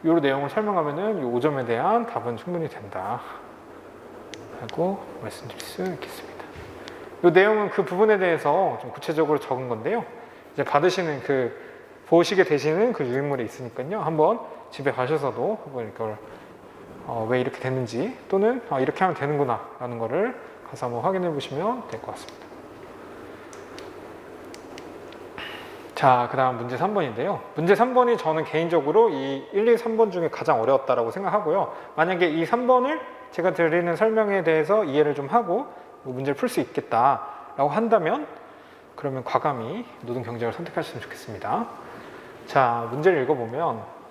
이 내용을 설명하면은 이 5점에 대한 답은 충분히 된다 라고 말씀드릴 수 있겠습니다. 이 내용은 그 부분에 대해서 좀 구체적으로 적은 건데요. 이제 받으시는 보시게 되시는 그 유인물이 있으니까요. 한번 집에 가셔서도 한번 이걸 왜 이렇게 됐는지 또는 이렇게 하면 되는구나 라는 거를 가서 한번 확인해 보시면 될 것 같습니다. 자, 그 다음 문제 3번인데요. 문제 3번이 저는 개인적으로 이 1, 2, 3번 중에 가장 어려웠다라고 생각하고요. 만약에 이 3번을 제가 드리는 설명에 대해서 이해를 좀 하고 문제를 풀 수 있겠다라고 한다면 그러면 과감히 노동경쟁을 선택하셨으면 좋겠습니다. 자, 문제를 읽어보면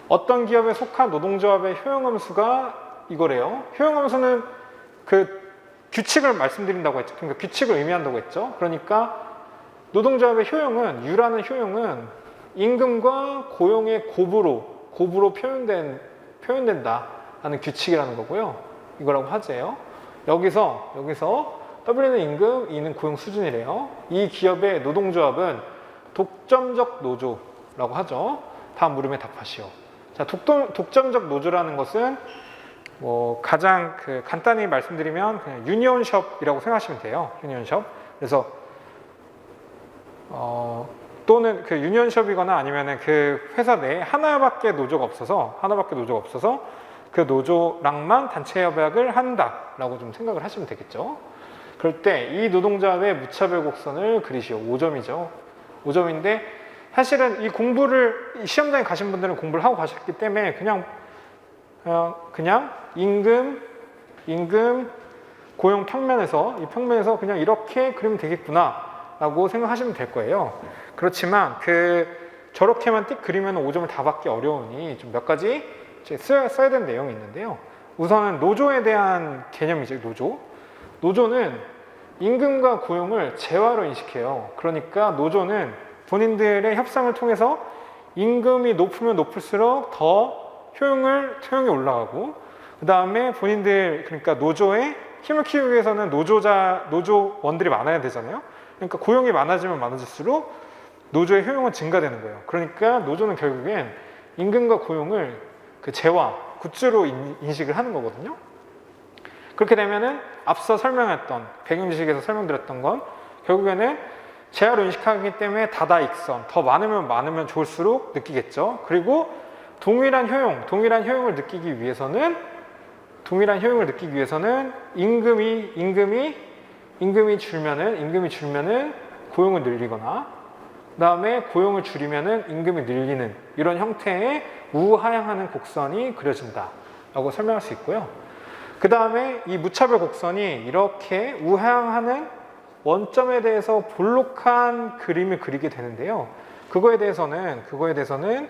어떤 기업에 속한 노동조합의 효용함수가 이거래요. 효용함수는 규칙을 말씀드린다고 했죠. 그러니까 규칙을 의미한다고 했죠. 그러니까 노동조합의 효용은, U라는 효용은 임금과 고용의 곱으로 표현된다 하는 규칙이라는 거고요. 이거라고 하재요. 여기서 W는 임금, E는 고용 수준이래요. 이 기업의 노동조합은 독점적 노조라고 하죠. 다음 물음에 답하시오. 자, 독점적 노조라는 것은 가장 간단히 말씀드리면 그냥 유니온숍이라고 생각하시면 돼요. 유니온숍. 그래서 또는 유니온숍이거나 아니면은 회사 내에 하나밖에 노조가 없어서 그 노조랑만 단체 협약을 한다라고 좀 생각을 하시면 되겠죠. 그럴 때 이 노동조합의 무차별 곡선을 그리시오. 5점이죠. 5점인데 사실은 이 시험장에 가신 분들은 공부를 하고 가셨기 때문에 그냥 임금, 고용 이 평면에서 그냥 이렇게 그리면 되겠구나 라고 생각하시면 될 거예요. 그렇지만 저렇게만 띡 그리면 5점을 다 받기 어려우니 좀 몇 가지 써야 되는 내용이 있는데요. 우선은 노조에 대한 개념이죠. 노조는 임금과 고용을 재화로 인식해요. 그러니까 노조는 본인들의 협상을 통해서 임금이 높으면 높을수록 더 효용이 올라가고, 그 다음에 그러니까 노조에 힘을 키우기 위해서는 노조원들이 많아야 되잖아요. 그러니까 고용이 많아지면 많아질수록 노조의 효용은 증가되는 거예요. 그러니까 노조는 결국엔 임금과 고용을 재화, 굿즈로 인식을 하는 거거든요. 그렇게 되면은 앞서 배경 지식에서 설명드렸던 건 결국에는 제하로 인식하기 때문에 다다익선, 더 많으면 많으면 좋을수록 느끼겠죠. 그리고 동일한 효용을 느끼기 위해서는 임금이 줄면은 고용을 늘리거나, 그 다음에 고용을 줄이면은 임금이 늘리는 이런 형태의 우하향하는 곡선이 그려진다라고 설명할 수 있고요. 그 다음에 이 무차별 곡선이 이렇게 우하향하는 원점에 대해서 볼록한 그림을 그리게 되는데요. 그거에 대해서는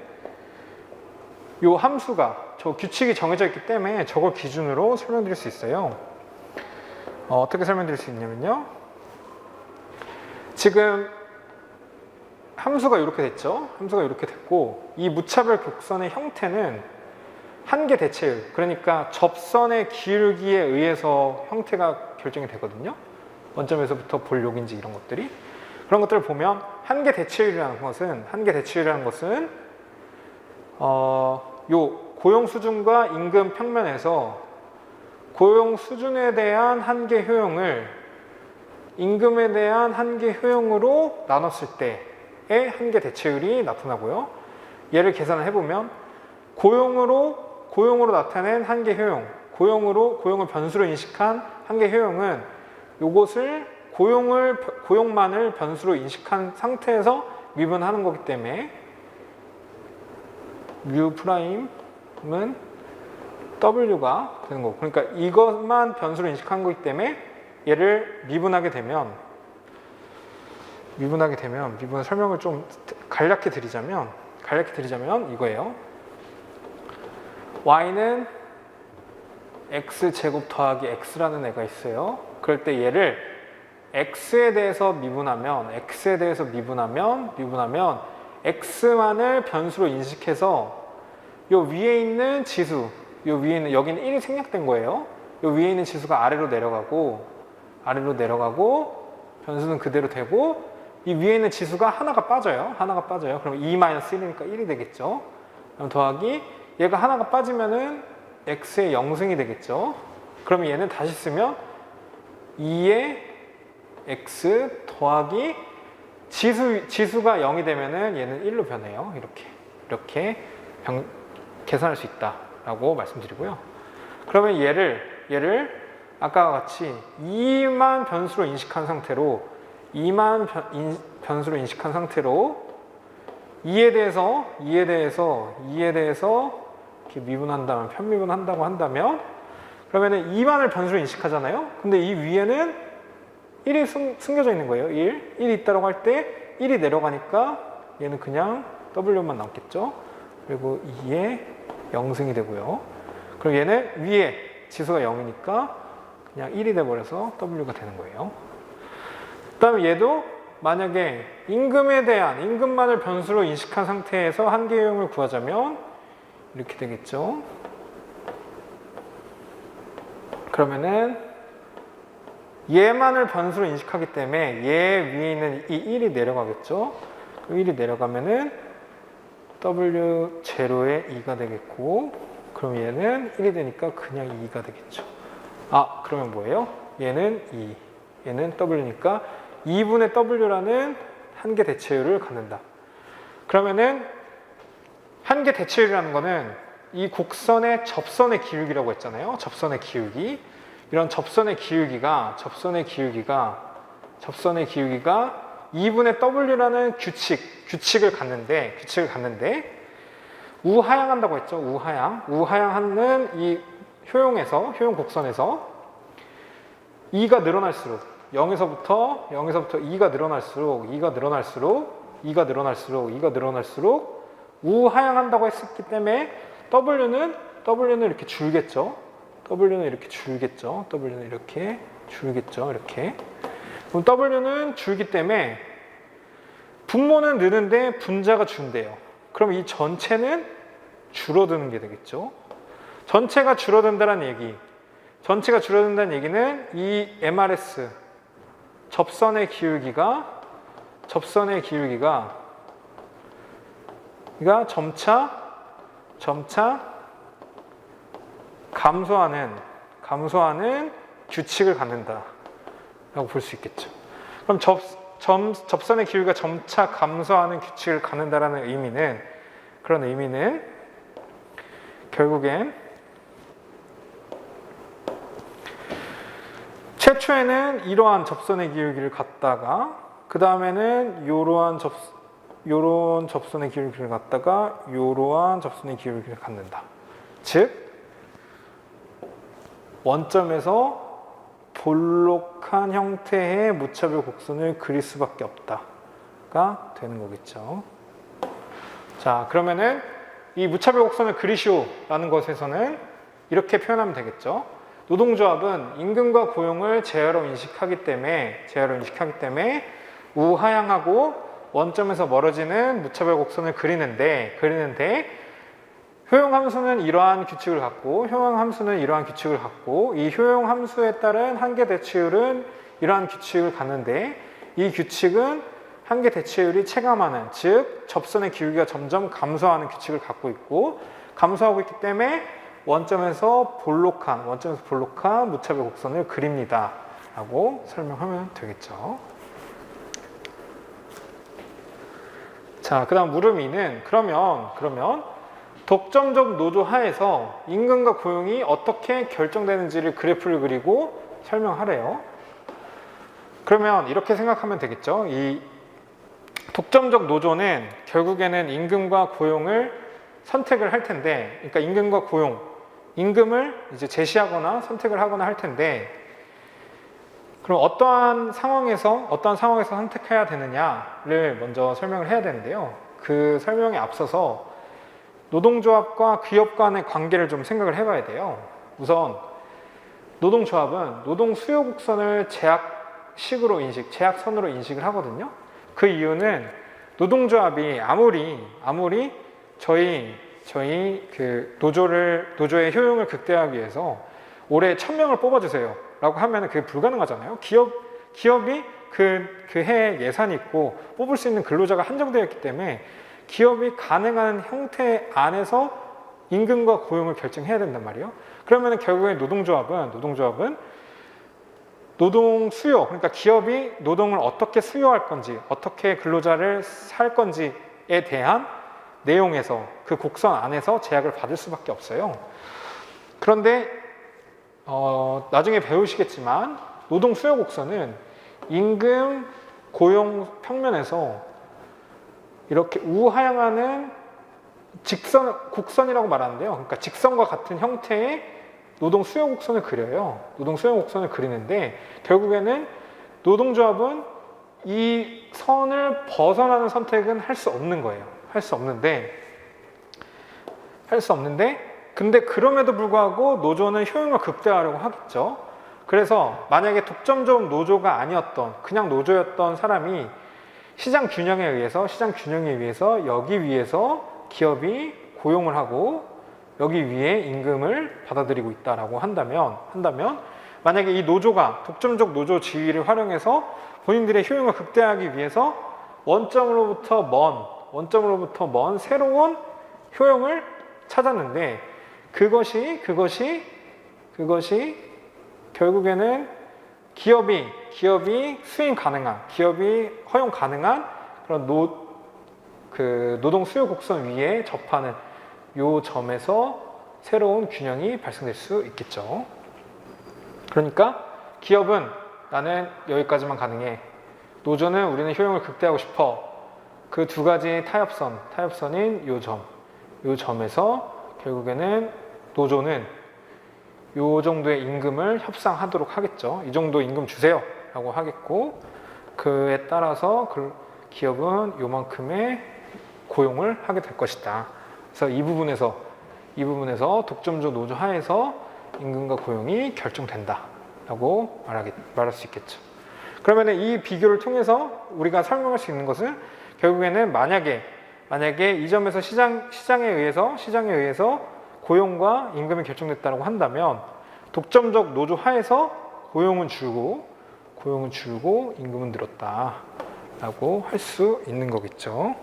요 함수가 저 규칙이 정해져 있기 때문에 저걸 기준으로 설명드릴 수 있어요. 어떻게 설명드릴 수 있냐면요. 지금 함수가 이렇게 됐죠. 함수가 이렇게 됐고, 이 무차별 곡선의 형태는 한계 대체율, 그러니까 접선의 기울기에 의해서 형태가 결정이 되거든요. 원점에서부터 볼륨인지 이런 것들이. 그런 것들을 보면 한계 대체율이라는 것은 요 고용 수준과 임금 평면에서 고용 수준에 대한 한계 효용을 임금에 대한 한계 효용으로 나눴을 때의 한계 대체율이 나타나고요. 얘를 계산을 해보면 고용으로 나타낸 한계 효용, 고용을 변수로 인식한 한계 효용은 요것을 고용만을 변수로 인식한 상태에서 미분하는 거기 때문에 U 프라임은 W가 되는 거고, 그러니까 이것만 변수로 인식한 거기 때문에 얘를 미분하게 되면 미분 설명을 좀 간략히 드리자면 이거예요. Y는 X제곱 더하기 X라는 애가 있어요. 그럴 때 얘를 X에 대해서 미분하면 X만을 변수로 인식해서 요 위에 있는 지수, 여기는 1이 생략된 거예요. 요 위에 있는 지수가 아래로 내려가고 변수는 그대로 되고, 이 위에 있는 지수가 하나가 빠져요. 그럼 2-1이니까 1이 되겠죠. 그럼 더하기 얘가 하나가 빠지면은 X의 0승이 되겠죠. 그러면 얘는 다시 쓰면 2의 X 더하기 지수가 0이 되면은 얘는 1로 변해요. 이렇게 계산할 수 있다라고 말씀드리고요. 그러면 얘를 아까와 같이 2만 변수로 인식한 상태로 2에 대해서 이렇게 미분한다면, 편미분한다고 한다면, 그러면은 2만을 변수로 인식하잖아요. 근데 이 위에는 1이 숨겨져 있는 거예요. 1이 있다고 할 때 1이 내려가니까 얘는 그냥 W만 남겠죠. 그리고 2에 0승이 되고요. 그럼 얘는 위에 지수가 0이니까 그냥 1이 돼버려서 W가 되는 거예요. 그 다음에 얘도 만약에 임금만을 변수로 인식한 상태에서 한계 효용을 구하자면 이렇게 되겠죠. 그러면은 얘만을 변수로 인식하기 때문에 얘 위에 있는 이 1이 내려가겠죠. 1이 내려가면은 W0에 2가 되겠고, 그럼 얘는 1이 되니까 그냥 2가 되겠죠. 그러면 뭐예요? 얘는 2, 얘는 W니까 2분의 W라는 한계 대체율을 갖는다. 그러면은 한계 대체율이라는 거는 이 곡선의 접선의 기울기라고 했잖아요. 접선의 기울기. 이런 접선의 기울기가 2분의 W라는 규칙을 갖는데 우하향한다고 했죠. 우하향하는 이 효용 곡선에서 2가 늘어날수록 0에서부터 2가 늘어날수록 우하향한다고 했기 때문에 W는 이렇게 줄겠죠. 이렇게. 그럼 W는 줄기 때문에 분모는 느는데 분자가 준대요. 그럼 이 전체는 줄어드는 게 되겠죠. 전체가 줄어든다는 얘기는 이 MRS 접선의 기울기가 점차 감소하는 규칙을 갖는다라고 볼 수 있겠죠. 그럼 접선의 기울기가 점차 감소하는 규칙을 갖는다라는 의미는, 그런 의미는 결국엔 최초에는 이러한 접선의 기울기를 갖다가 그 다음에는 요런 접선의 기울기를 갖다가 요러한 접선의 기울기를 갖는다. 즉 원점에서 볼록한 형태의 무차별 곡선을 그릴 수밖에 없다가 되는 거겠죠. 자, 그러면은 이 무차별 곡선을 그리시오라는 것에서는 이렇게 표현하면 되겠죠. 노동조합은 임금과 고용을 제어로 인식하기 때문에 우하향하고 원점에서 멀어지는 무차별 곡선을 그리는데 효용함수는 이러한 규칙을 갖고 효용함수는 이러한 규칙을 갖고 이 효용함수에 따른 한계 대치율은 이러한 규칙을 갖는데 이 규칙은 한계 대치율이 체감하는, 즉 접선의 기울기가 점점 감소하는 규칙을 갖고 있고 감소하고 있기 때문에 원점에서 볼록한 무차별 곡선을 그립니다 라고 설명하면 되겠죠. 자, 그 다음 물음 2는 그러면 독점적 노조 하에서 임금과 고용이 어떻게 결정되는지를 그래프를 그리고 설명하래요. 그러면 이렇게 생각하면 되겠죠. 이 독점적 노조는 결국에는 임금과 고용을 선택을 할 텐데, 그러니까 임금과 고용, 임금을 이제 제시하거나 선택을 하거나 할 텐데, 그럼 어떠한 상황에서 선택해야 되느냐를 먼저 설명을 해야 되는데요. 그 설명에 앞서서 노동조합과 기업 간의 관계를 좀 생각을 해봐야 돼요. 우선 노동조합은 노동 수요 곡선을 제약선으로 인식을 하거든요. 그 이유는 노동조합이 아무리 저희 그 노조의 효용을 극대화하기 위해서 올해 1000명을 뽑아주세요 라고 하면 그게 불가능하잖아요. 기업이 그 해에 예산이 있고 뽑을 수 있는 근로자가 한정되어 있기 때문에 기업이 가능한 형태 안에서 임금과 고용을 결정해야 된단 말이에요. 그러면 결국에 노동조합은 노동 수요, 그러니까 기업이 노동을 어떻게 수요할 건지, 어떻게 근로자를 살 건지에 대한 내용에서, 그 곡선 안에서 제약을 받을 수밖에 없어요. 그런데 나중에 배우시겠지만 노동 수요 곡선은 임금, 고용 평면에서 이렇게 우하향하는 곡선이라고 말하는데요. 그러니까 직선과 같은 형태의 노동 수요 곡선을 그려요. 노동 수요 곡선을 그리는데 결국에는 노동조합은 이 선을 벗어나는 선택은 할 수 없는 거예요. 할 수 없는데 근데 그럼에도 불구하고 노조는 효용을 극대화하려고 하겠죠. 그래서 만약에 독점적 노조가 아니었던 그냥 노조였던 사람이 시장 균형에 의해서 여기 위에서 기업이 고용을 하고 여기 위에 임금을 받아들이고 있다라고 한다면 만약에 이 노조가 독점적 노조 지위를 활용해서 본인들의 효용을 극대화하기 위해서 원점으로부터 먼 새로운 효용을 찾았는데 그것이 결국에는 기업이 수행 가능한, 기업이 허용 가능한 그런 노동 수요 곡선 위에 접하는 요 점에서 새로운 균형이 발생될 수 있겠죠. 그러니까 기업은 나는 여기까지만 가능해. 노조는 우리는 효용을 극대화하고 싶어. 그 두 가지 타협선인 요 점에서 결국에는 노조는 요 정도의 임금을 협상하도록 하겠죠. 이 정도 임금 주세요 라고 하겠고 그에 따라서 기업은 요만큼의 고용을 하게 될 것이다. 그래서 이 부분에서 독점적 노조 하에서 임금과 고용이 결정된다 라고 말할 수 있겠죠. 그러면 이 비교를 통해서 우리가 설명할 수 있는 것은 결국에는 만약에 이 점에서 시장에 의해서 고용과 임금이 결정됐다고 한다면 독점적 노조 하에서 고용은 줄고 임금은 늘었다라고 할 수 있는 거겠죠.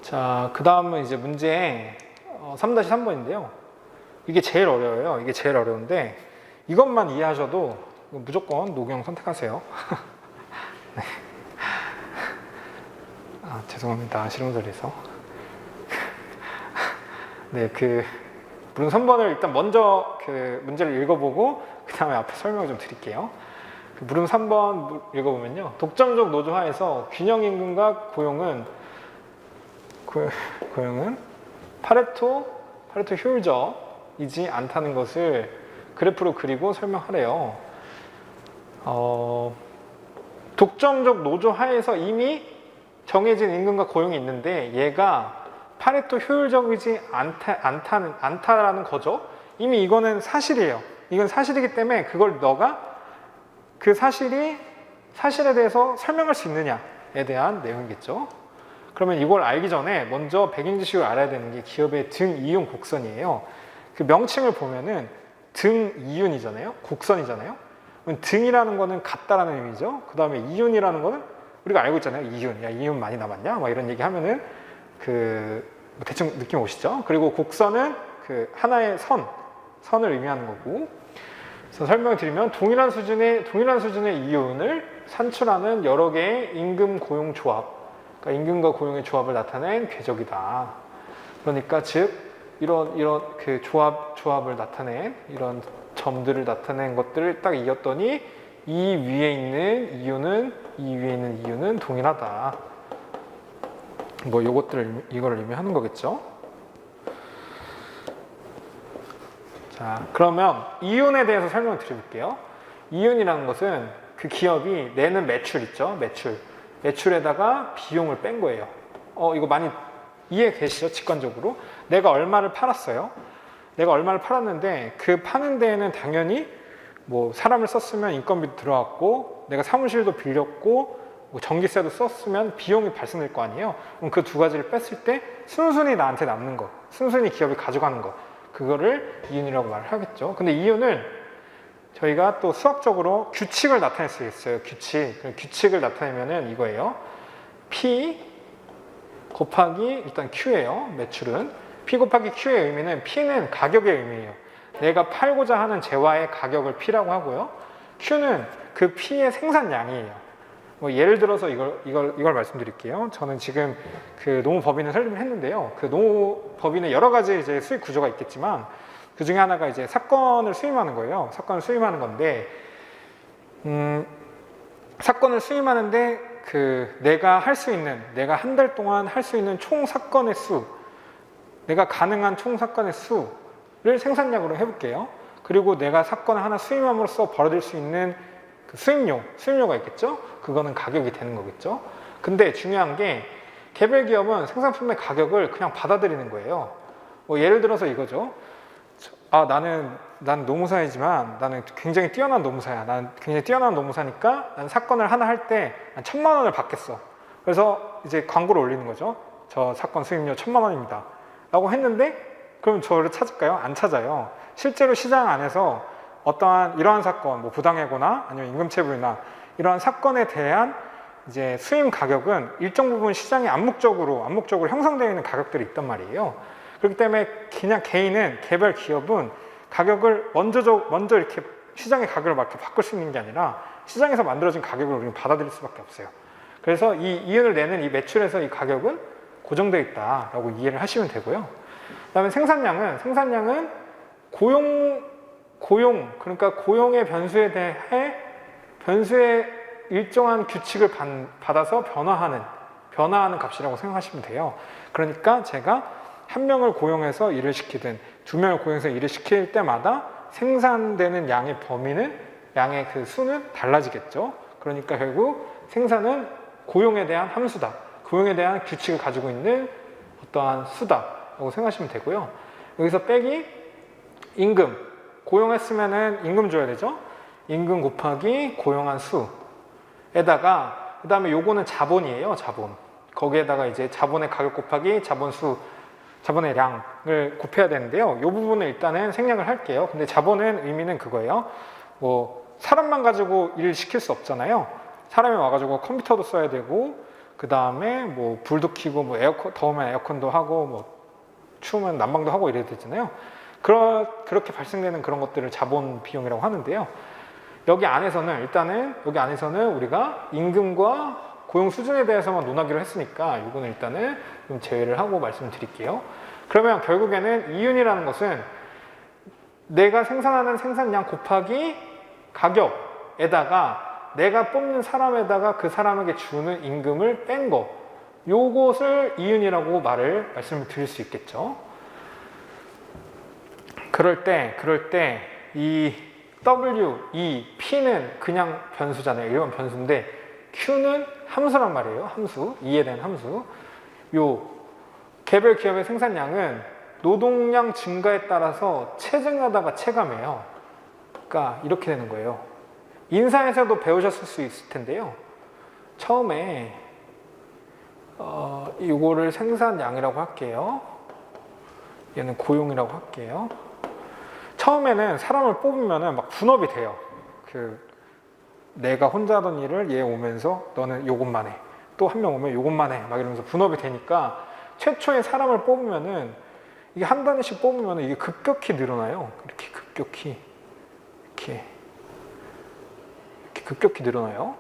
자, 그 다음은 이제 문제 3-3번인데요. 이게 제일 어려워요. 이게 제일 어려운데 이것만 이해하셔도 무조건 녹용 선택하세요. 네. 아, 죄송합니다. 실험설에서. 네, 물음 3번을 일단 먼저 문제를 읽어보고 그 다음에 앞에 설명을 좀 드릴게요. 물음 3번 읽어보면요. 독점적 노조하에서 균형 임금과 고용은 파레토 효율적이지 않다는 것을 그래프로 그리고 설명하래요. 독점적 노조 하에서 이미 정해진 임금과 고용이 있는데 얘가 파레토 효율적이지 않다라는 거죠. 이미 이거는 사실이에요. 이건 사실이기 때문에 그걸 너가 그 사실에 대해서 설명할 수 있느냐에 대한 내용이겠죠. 그러면 이걸 알기 전에 먼저 백인지식을 알아야 되는 게 기업의 등이윤 곡선이에요. 그 명칭을 보면은 등이윤이잖아요. 곡선이잖아요. 등이라는 거는 같다라는 의미죠. 그 다음에 이윤이라는 거는 우리가 알고 있잖아요. 이윤. 야, 이윤 많이 남았냐? 막 이런 얘기 하면은 뭐 대충 느낌 오시죠? 그리고 곡선은 하나의 선을 의미하는 거고. 그래서 설명을 드리면 동일한 수준의 이윤을 산출하는 여러 개의 임금 고용 조합, 그러니까 임금과 고용의 조합을 나타낸 궤적이다. 그러니까 즉 이런 조합을 나타낸 이런 점들을 나타낸 것들을 딱 이었더니 이 위에 있는 이유는 동일하다. 뭐 이거를 의미하는 거겠죠. 자, 그러면 이윤에 대해서 설명을 드려볼게요. 이윤이라는 것은 그 기업이 내는 매출 있죠. 매출에다가 비용을 뺀 거예요. 이거 많이 이해 되시죠? 직관적으로. 내가 얼마를 팔았어요. 내가 얼마를 팔았는데 그 파는 데에는 당연히 뭐 사람을 썼으면 인건비도 들어갔고 내가 사무실도 빌렸고 뭐 전기세도 썼으면 비용이 발생될 거 아니에요. 그럼 그 두 가지를 뺐을 때 순순히 나한테 남는 거, 순순히 기업이 가져가는 거, 그거를 이윤이라고 말을 하겠죠. 근데 이윤은 저희가 또 수학적으로 규칙을 나타낼 수 있어요. 규칙을 나타내면은 이거예요. P 곱하기 일단 Q예요. 매출은 P 곱하기 Q의 의미는 P는 가격의 의미예요. 내가 팔고자 하는 재화의 가격을 P라고 하고요. Q는 그 P의 생산량이에요. 뭐 예를 들어서 이걸 말씀드릴게요. 저는 지금 노무법인을 설립을 했는데요. 노무법인에 여러 가지 이제 수익 구조가 있겠지만 그 중에 하나가 이제 사건을 수임하는 거예요. 사건을 수임하는 건데, 사건을 수임하는데 내가 한 달 동안 할 수 있는 총 사건의 수, 내가 가능한 총 사건의 수를 생산량으로 해볼게요. 그리고 내가 사건을 하나 수임함으로써 벌어질 수 있는 수임료가 있겠죠? 그거는 가격이 되는 거겠죠? 근데 중요한 게 개별 기업은 생산품의 가격을 그냥 받아들이는 거예요. 뭐 예를 들어서 이거죠. 난 노무사이지만 나는 굉장히 뛰어난 노무사야. 나는 굉장히 뛰어난 노무사니까 난 사건을 하나 할 때 1,000만 원을 받겠어. 그래서 이제 광고를 올리는 거죠. 저 사건 수임료 1,000만 원입니다. 라고 했는데 그럼 저를 찾을까요? 안 찾아요. 실제로 시장 안에서 어떠한 이러한 사건, 뭐 부당해고나 아니면 임금체불이나 이러한 사건에 대한 이제 수임 가격은 일정 부분 시장에 암묵적으로 형성되어 있는 가격들이 있단 말이에요. 그렇기 때문에 그냥 개별 기업은 가격을 먼저 이렇게 시장의 가격을 막 이렇게 바꿀 수 있는 게 아니라 시장에서 만들어진 가격을 우리는 받아들일 수밖에 없어요. 그래서 이 이윤을 내는 이 매출에서 이 가격은 고정되어 있다라고 이해를 하시면 되고요. 그다음에 생산량은 그러니까 고용의 변수에 대해 변수의 일정한 규칙을 받아서 변화하는 값이라고 생각하시면 돼요. 그러니까 제가 한 명을 고용해서 일을 시키든 두 명을 고용해서 일을 시킬 때마다 생산되는 양의 양의 수는 달라지겠죠. 그러니까 결국 생산은 고용에 대한 함수다. 고용에 대한 규칙을 가지고 있는 어떠한 수다라고 생각하시면 되고요. 여기서 빼기 임금. 고용했으면은 임금 줘야 되죠. 임금 곱하기 고용한 수에다가 그 다음에 요거는 자본이에요. 자본. 거기에다가 이제 자본의 가격 곱하기 자본의 량을 곱해야 되는데요. 이 부분을 일단은 생략을 할게요. 근데 자본은 의미는 그거예요. 뭐 사람만 가지고 일을 시킬 수 없잖아요. 사람이 와가지고 컴퓨터도 써야 되고 그 다음에 뭐 불도 켜고 뭐 더우면 에어컨도 하고 뭐 추우면 난방도 하고 이래야 되잖아요. 그렇게 발생되는 그런 것들을 자본 비용이라고 하는데요. 여기 안에서는 우리가 임금과 고용 수준에 대해서만 논하기로 했으니까 이거는 일단은 좀 제외를 하고 말씀드릴게요. 그러면 결국에는 이윤이라는 것은 내가 생산하는 생산량 곱하기 가격에다가 내가 뽑는 사람에다가 그 사람에게 주는 임금을 뺀 거, 요것을 이윤이라고 말씀을 드릴 수 있겠죠. 그럴 때 이 W, 이 P는 그냥 변수잖아요. 일반 변수인데 Q는 함수란 말이에요. 함수, 이해된 함수. 요 개별 기업의 생산량은 노동량 증가에 따라서 체증하다가 체감해요. 그러니까 이렇게 되는 거예요. 인사에서도 배우셨을 수 있을 텐데요. 처음에 이거를 생산량이라고 할게요. 얘는 고용이라고 할게요. 처음에는 사람을 뽑으면은 막 분업이 돼요. 내가 혼자 하던 일을 얘 오면서 너는 요것만 해. 또 한 명 오면 요것만 해. 막 이러면서 분업이 되니까 최초에 사람을 뽑으면은 이게 한 단위씩 뽑으면은 이게 급격히 늘어나요. 이렇게 급격히 급격히 늘어나요.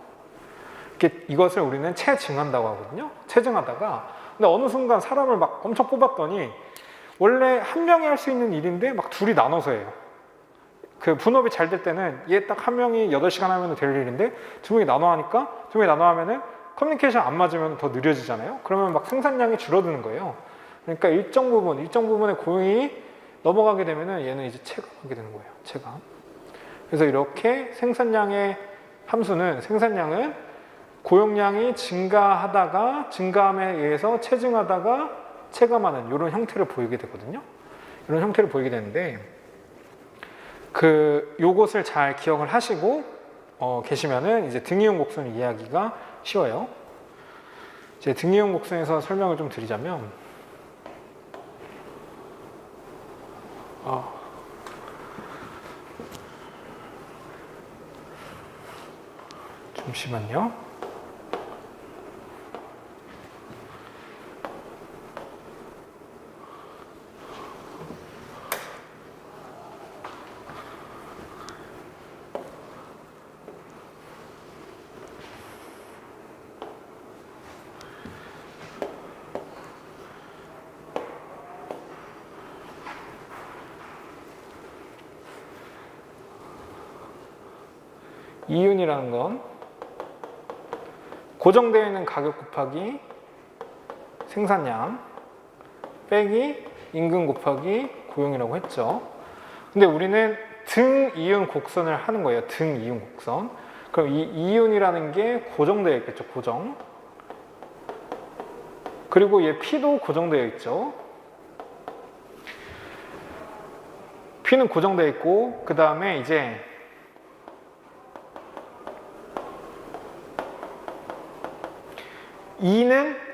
이것을 우리는 체증한다고 하거든요. 체증하다가 근데 어느 순간 사람을 막 엄청 뽑았더니 원래 한 명이 할 수 있는 일인데 막 둘이 나눠서 해요. 그 분업이 잘 될 때는 얘 딱 한 명이 8시간 하면 될 일인데 두 명이 나눠 하면은 커뮤니케이션 안 맞으면 더 느려지잖아요. 그러면 막 생산량이 줄어드는 거예요. 그러니까 일정 부분의 고용이 넘어가게 되면은 얘는 이제 체감하게 되는 거예요. 체감. 그래서 이렇게 생산량은 고용량이 증가함에 의해서 체증하다가 체감하는 이런 형태를 보이게 되거든요. 이런 형태를 보이게 되는데 요것을 잘 기억을 하시고 계시면은 이제 등이용 곡선 이해하기가 쉬워요. 이제 등이용 곡선에서 설명을 좀 드리자면 잠시만요. 이윤이라는 건 고정되어 있는 가격 곱하기 생산량 빼기 임금 곱하기 고용이라고 했죠. 근데 우리는 등이윤 곡선을 하는 거예요. 등이윤 곡선. 그럼 이 이윤이라는 게 고정되어 있겠죠. 고정. 그리고 얘 P도 고정되어 있죠. P는 고정되어 있고 그 다음에 이제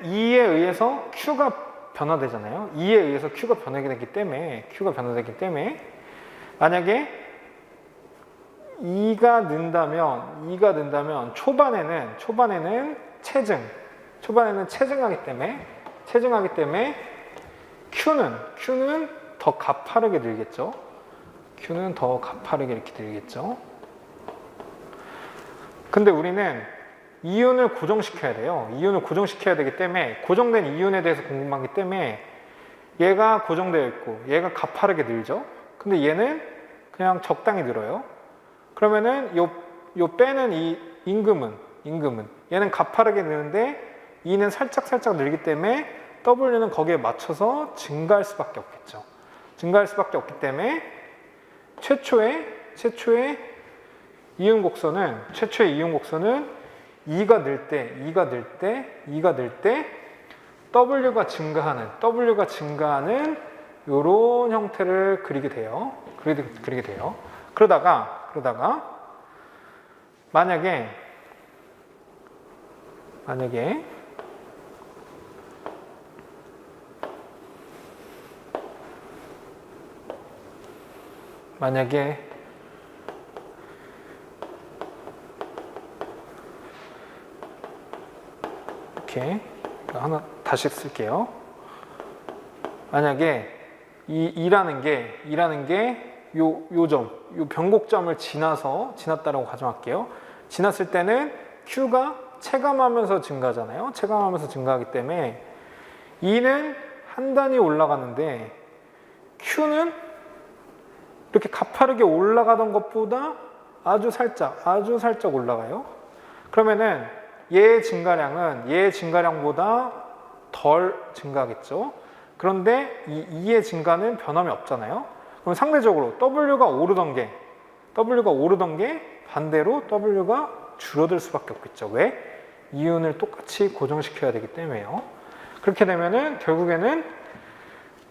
E에 의해서 Q가 변화되잖아요. E에 의해서 Q가 변화되기 때문에 만약에 E가 는다면 초반에는 체증하기 때문에 Q는 더 가파르게 늘겠죠. 근데 우리는 이윤을 고정시켜야 돼요. 이윤을 고정시켜야 되기 때문에 고정된 이윤에 대해서 궁금하기 때문에 얘가 고정되어 있고 얘가 가파르게 늘죠. 근데 얘는 그냥 적당히 늘어요. 그러면은 요 빼는 이 임금은 얘는 가파르게 느는데 E는 살짝 늘기 때문에 W는 거기에 맞춰서 증가할 수밖에 없겠죠. 증가할 수밖에 없기 때문에 최초의 이윤 곡선은 E가 늘 때 W가 증가하는 이런 형태를 그리게 돼요. 그러다가 만약에 이렇게 하나 다시 쓸게요. 만약에 이라는 게 요 변곡점을 지났다라고 가정할게요. 지났을 때는 Q가 체감하면서 증가하잖아요. 체감하면서 증가하기 때문에 E는 한 단위 올라가는데 Q는 이렇게 가파르게 올라가던 것보다 아주 살짝 올라가요. 그러면은 얘의 증가량보다 덜 증가하겠죠. 그런데 이 E의 증가는 변함이 없잖아요. 그럼 상대적으로 W가 오르던 게 반대로 W가 줄어들 수밖에 없겠죠. 왜? 이윤을 똑같이 고정시켜야 되기 때문에요. 그렇게 되면은 결국에는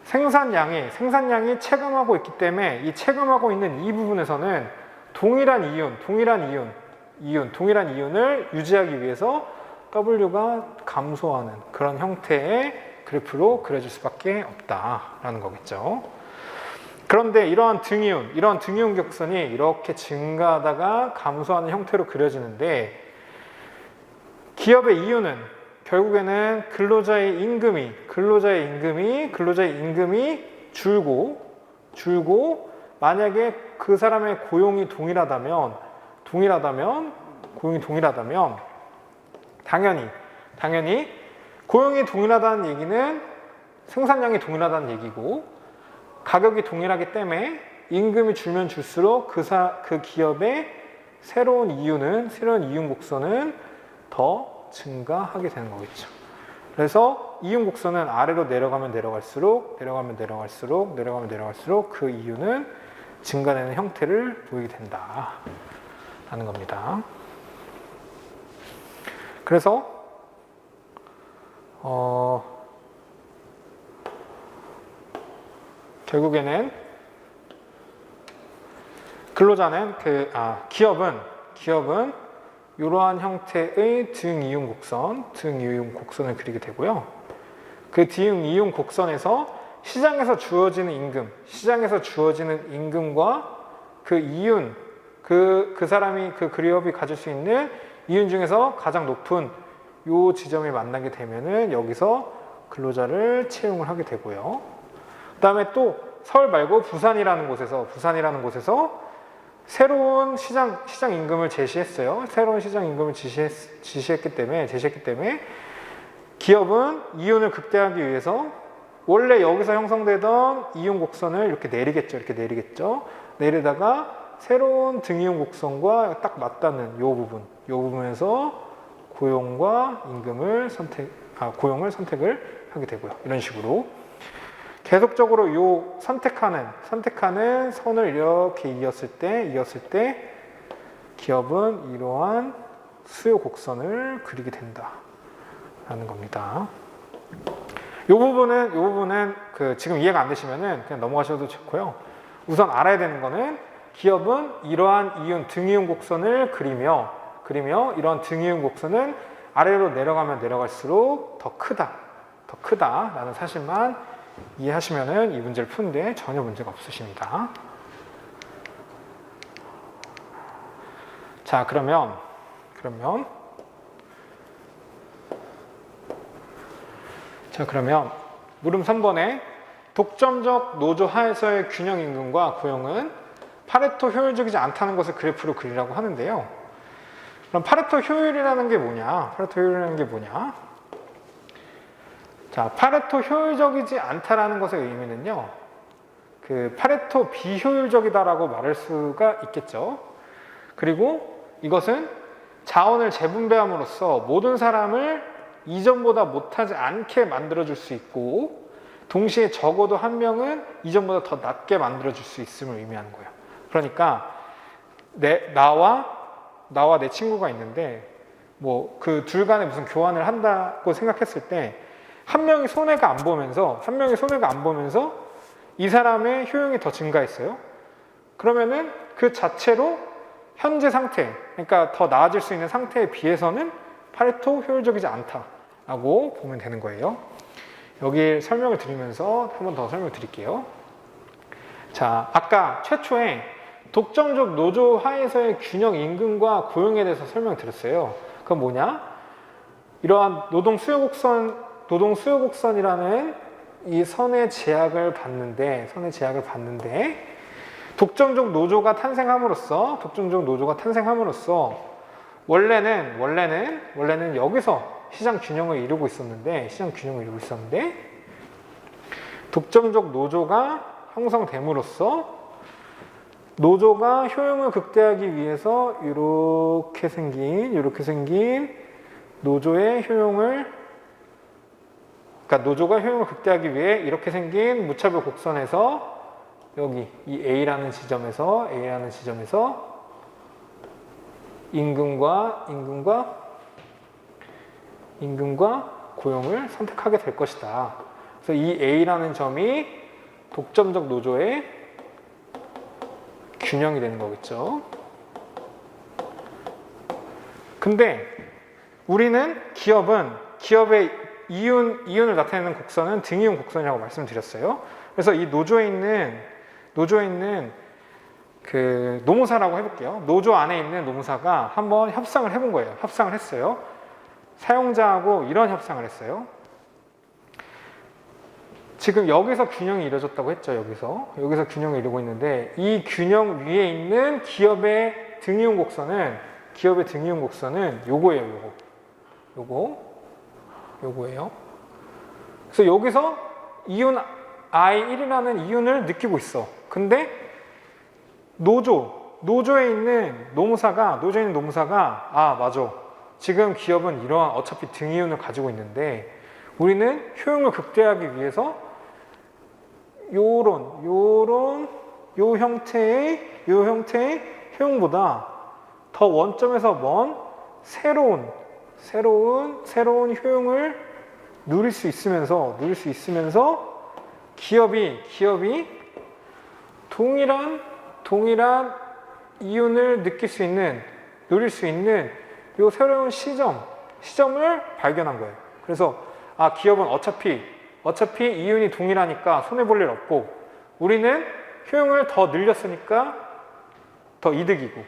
생산량이 체감하고 있기 때문에 이 체감하고 있는 이 부분에서는 동일한 이윤을 유지하기 위해서 W가 감소하는 그런 형태의 그래프로 그려질 수밖에 없다라는 거겠죠. 그런데 이러한 등이윤 곡선이 이렇게 증가하다가 감소하는 형태로 그려지는데 기업의 이윤은 결국에는 근로자의 임금이 줄고 만약에 그 사람의 고용이 동일하다면 당연히 고용이 동일하다는 얘기는 생산량이 동일하다는 얘기고 가격이 동일하기 때문에 임금이 줄면 줄수록 그 기업의 새로운 이윤 곡선은 더 증가하게 되는 거겠죠. 그래서 이윤 곡선은 아래로 내려가면 내려갈수록 그 이윤은 증가되는 형태를 보이게 된다라는 겁니다. 그래서 결국에는 기업은 이러한 형태의 등이윤 곡선을 그리게 되고요. 그 등이윤 곡선에서 시장에서 주어지는 임금과 그 이윤, 그 사람이 그 기업이 가질 수 있는 이윤 중에서 가장 높은 요 지점이 만나게 되면은 여기서 근로자를 채용을 하게 되고요. 그 다음에 또 서울 말고 부산이라는 곳에서 새로운 시장 임금을 제시했어요. 새로운 시장 임금을 제시했기 때문에 기업은 이윤을 극대화하기 위해서 원래 여기서 형성되던 이윤 곡선을 이렇게 내리겠죠. 내리다가 새로운 등이윤 곡선과 딱 맞닿는 요 부분에서 고용을 선택을 하게 되고요. 이런 식으로 계속적으로 요 선택하는 선을 이렇게 이었을 때 기업은 이러한 수요 곡선을 그리게 된다라는 겁니다. 요 부분은 지금 이해가 안 되시면은 그냥 넘어가셔도 좋고요. 우선 알아야 되는 거는 기업은 이러한 등이윤 곡선을 그리며 이러한 등이윤 곡선은 아래로 내려가면 내려갈수록 더 크다라는 사실만 이해하시면은 이 문제를 푸는데 전혀 문제가 없으십니다. 자, 그러면 물음 3번에 독점적 노조 하에서의 균형 임금과 고용은 파레토 효율적이지 않다는 것을 그래프로 그리라고 하는데요. 그럼 파레토 효율이라는 게 뭐냐? 자, 파레토 효율적이지 않다라는 것의 의미는요. 그 파레토 비효율적이다라고 말할 수가 있겠죠. 그리고 이것은 자원을 재분배함으로써 모든 사람을 이전보다 못하지 않게 만들어줄 수 있고 동시에 적어도 한 명은 이전보다 더 낮게 만들어줄 수 있음을 의미하는 거예요. 그러니까 나와 내 친구가 있는데 뭐 그 둘 간에 무슨 교환을 한다고 생각했을 때 한 명이 손해가 안 보면서 이 사람의 효용이 더 증가했어요. 그러면은 그 자체로 현재 상태, 그러니까 더 나아질 수 있는 상태에 비해서는 파레토 효율적이지 않다라고 보면 되는 거예요. 여기 설명을 드리면서 한 번 더 설명드릴게요. 자, 아까 최초에 독점적 노조 하에서의 균형 임금과 고용에 대해서 설명드렸어요. 그건 뭐냐? 이러한 노동 수요 곡선이라는 이 선의 제약을 받는데 독점적 노조가 탄생함으로써 원래는 여기서 시장 균형을 이루고 있었는데 독점적 노조가 형성됨으로써 노조가 효용을 극대화하기 위해서 이렇게 생긴 노조가 효용을 극대화하기 위해 이렇게 생긴 무차별 곡선에서 여기 이 A라는 지점에서 임금과 고용을 선택하게 될 것이다. 그래서 이 A라는 점이 독점적 노조의 균형이 되는 거겠죠. 근데 우리는 기업의 이윤을 나타내는 곡선은 등이윤 곡선이라고 말씀드렸어요. 그래서 이 노조에 있는 그 노무사라고 해볼게요. 노조 안에 있는 노무사가 한번 협상을 해본 거예요. 협상을 했어요. 사용자하고 이런 협상을 했어요. 지금 여기서 균형이 이루어졌다고 했죠. 여기서 균형을 이루고 있는데 이 균형 위에 있는 기업의 등이윤 곡선은 요거예요. 요거예요. 그래서 여기서 이윤 I1이라는 이윤을 느끼고 있어. 근데 노조에 있는 노무사가 아 맞아. 지금 기업은 이러한 어차피 등이윤을 가지고 있는데 우리는 효용을 극대화하기 위해서 요 형태의 효용보다 더 원점에서 먼 새로운 효용을 누릴 수 있으면서 기업이 동일한 이윤을 누릴 수 있는 요 새로운 시점을 발견한 거예요. 그래서 아 기업은 어차피 이윤이 동일하니까 손해볼 일 없고 우리는 효용을 더 늘렸으니까 더 이득이고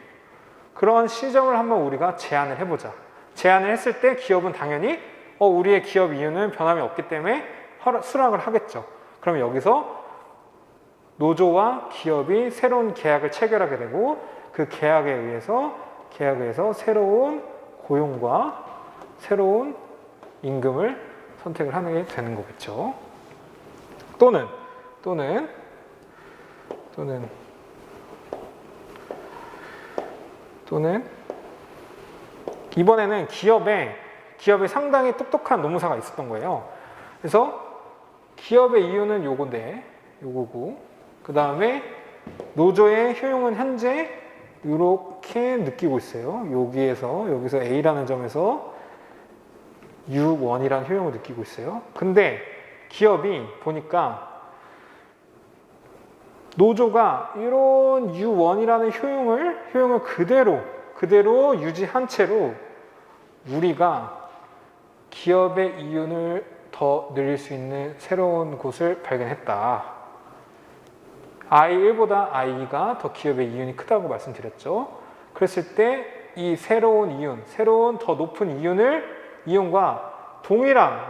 그런 시점을 한번 우리가 제안을 해보자. 제안을 했을 때 기업은 당연히 우리의 기업 이윤은 변함이 없기 때문에 수락을 하겠죠. 그럼 여기서 노조와 기업이 새로운 계약을 체결하게 되고 그 계약에 의해서 새로운 고용과 새로운 임금을 선택을 하게 되는 거겠죠. 또는 이번에는 기업에 상당히 똑똑한 노무사가 있었던 거예요. 그래서 기업의 이윤은 요거고 그 다음에 노조의 효용은 현재 이렇게 느끼고 있어요. 여기서 A라는 점에서 U1이라는 효용을 느끼고 있어요. 근데 기업이 보니까 노조가 이런 U1이라는 효용을 그대로 유지한 채로 우리가 기업의 이윤을 더 늘릴 수 있는 새로운 곳을 발견했다. I1보다 I2가 더 기업의 이윤이 크다고 말씀드렸죠. 그랬을 때 이 새로운 더 높은 이윤과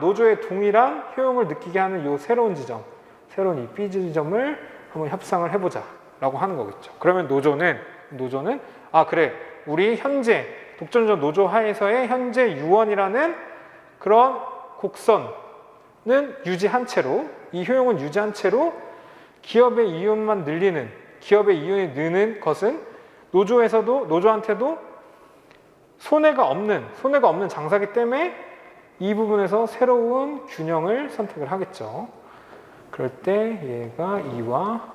노조의 동일한 효용을 느끼게 하는 이 새로운 이 B 지점을 한번 협상을 해보자 라고 하는 거겠죠. 그러면 노조는 아 그래 우리 현재 독점적 노조 하에서의 현재 U1이라는 그런 곡선은 유지한 채로 이 효용은 유지한 채로 기업의 이윤이 느는 것은 노조한테도 손해가 없는 장사기 때문에 이 부분에서 새로운 균형을 선택을 하겠죠. 그럴 때 얘가 E와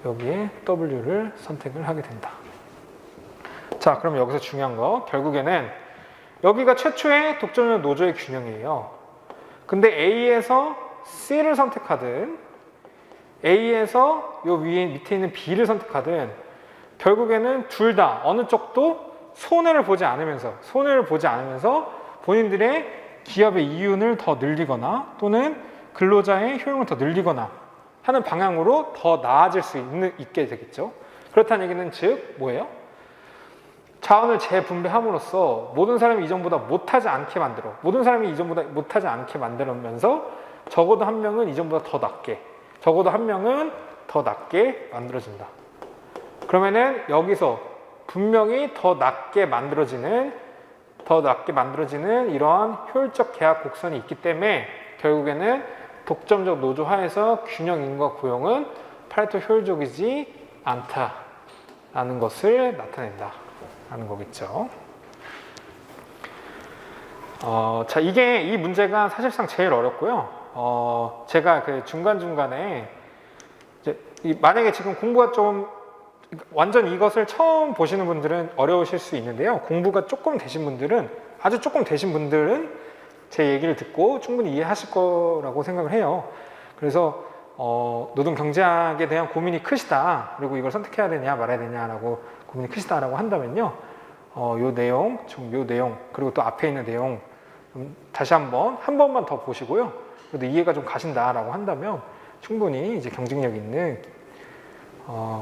여기에 W를 선택을 하게 된다. 자, 그럼 여기서 중요한 거 결국에는 여기가 최초의 독점적 노조의 균형이에요. 근데 A에서 C를 선택하든 A에서 요 밑에 있는 B를 선택하든 결국에는 둘 다 어느 쪽도 손해를 보지 않으면서 본인들의 기업의 이윤을 더 늘리거나 또는 근로자의 효용을 더 늘리거나 하는 방향으로 더 나아질 수 있게 되겠죠. 그렇다는 얘기는 즉 뭐예요? 자원을 재분배함으로써 모든 사람이 이전보다 못하지 않게 만들면서 적어도 한 명은 이전보다 더 낮게, 적어도 한 명은 더 낮게 만들어진다. 그러면은 여기서 분명히 더 낮게 만들어지는 이러한 효율적 계약 곡선이 있기 때문에 결국에는 독점적 노조 하에서 균형 임금과 고용은 파레토 효율적이지 않다라는 것을 나타낸다라는 거겠죠. 자, 이 문제가 사실상 제일 어렵고요. 제가 그 중간중간에 이제 만약에 지금 공부가 좀 완전 이것을 처음 보시는 분들은 어려우실 수 있는데요. 공부가 조금 되신 분들은, 아주 조금 되신 분들은 제 얘기를 듣고 충분히 이해하실 거라고 생각을 해요. 그래서 노동 경제학에 대한 고민이 크시다, 그리고 이걸 선택해야 되냐 말아야 되냐라고 고민이 크시다라고 한다면요, 요 내용, 그리고 또 앞에 있는 내용 다시 한 번만 더 보시고요. 그래도 이해가 좀 가신다라고 한다면 충분히 이제 경쟁력 있는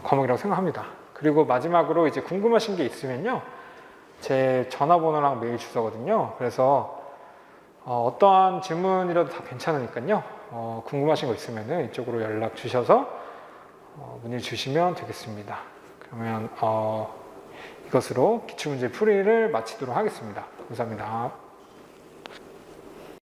과목이라고 생각합니다. 그리고 마지막으로 이제 궁금하신 게 있으면요, 제 전화번호랑 메일 주소거든요. 그래서 어떠한 질문이라도 다 괜찮으니까요. 궁금하신 거 있으면은 이쪽으로 연락 주셔서 문의 주시면 되겠습니다. 그러면 이것으로 기출문제 풀이를 마치도록 하겠습니다. 감사합니다.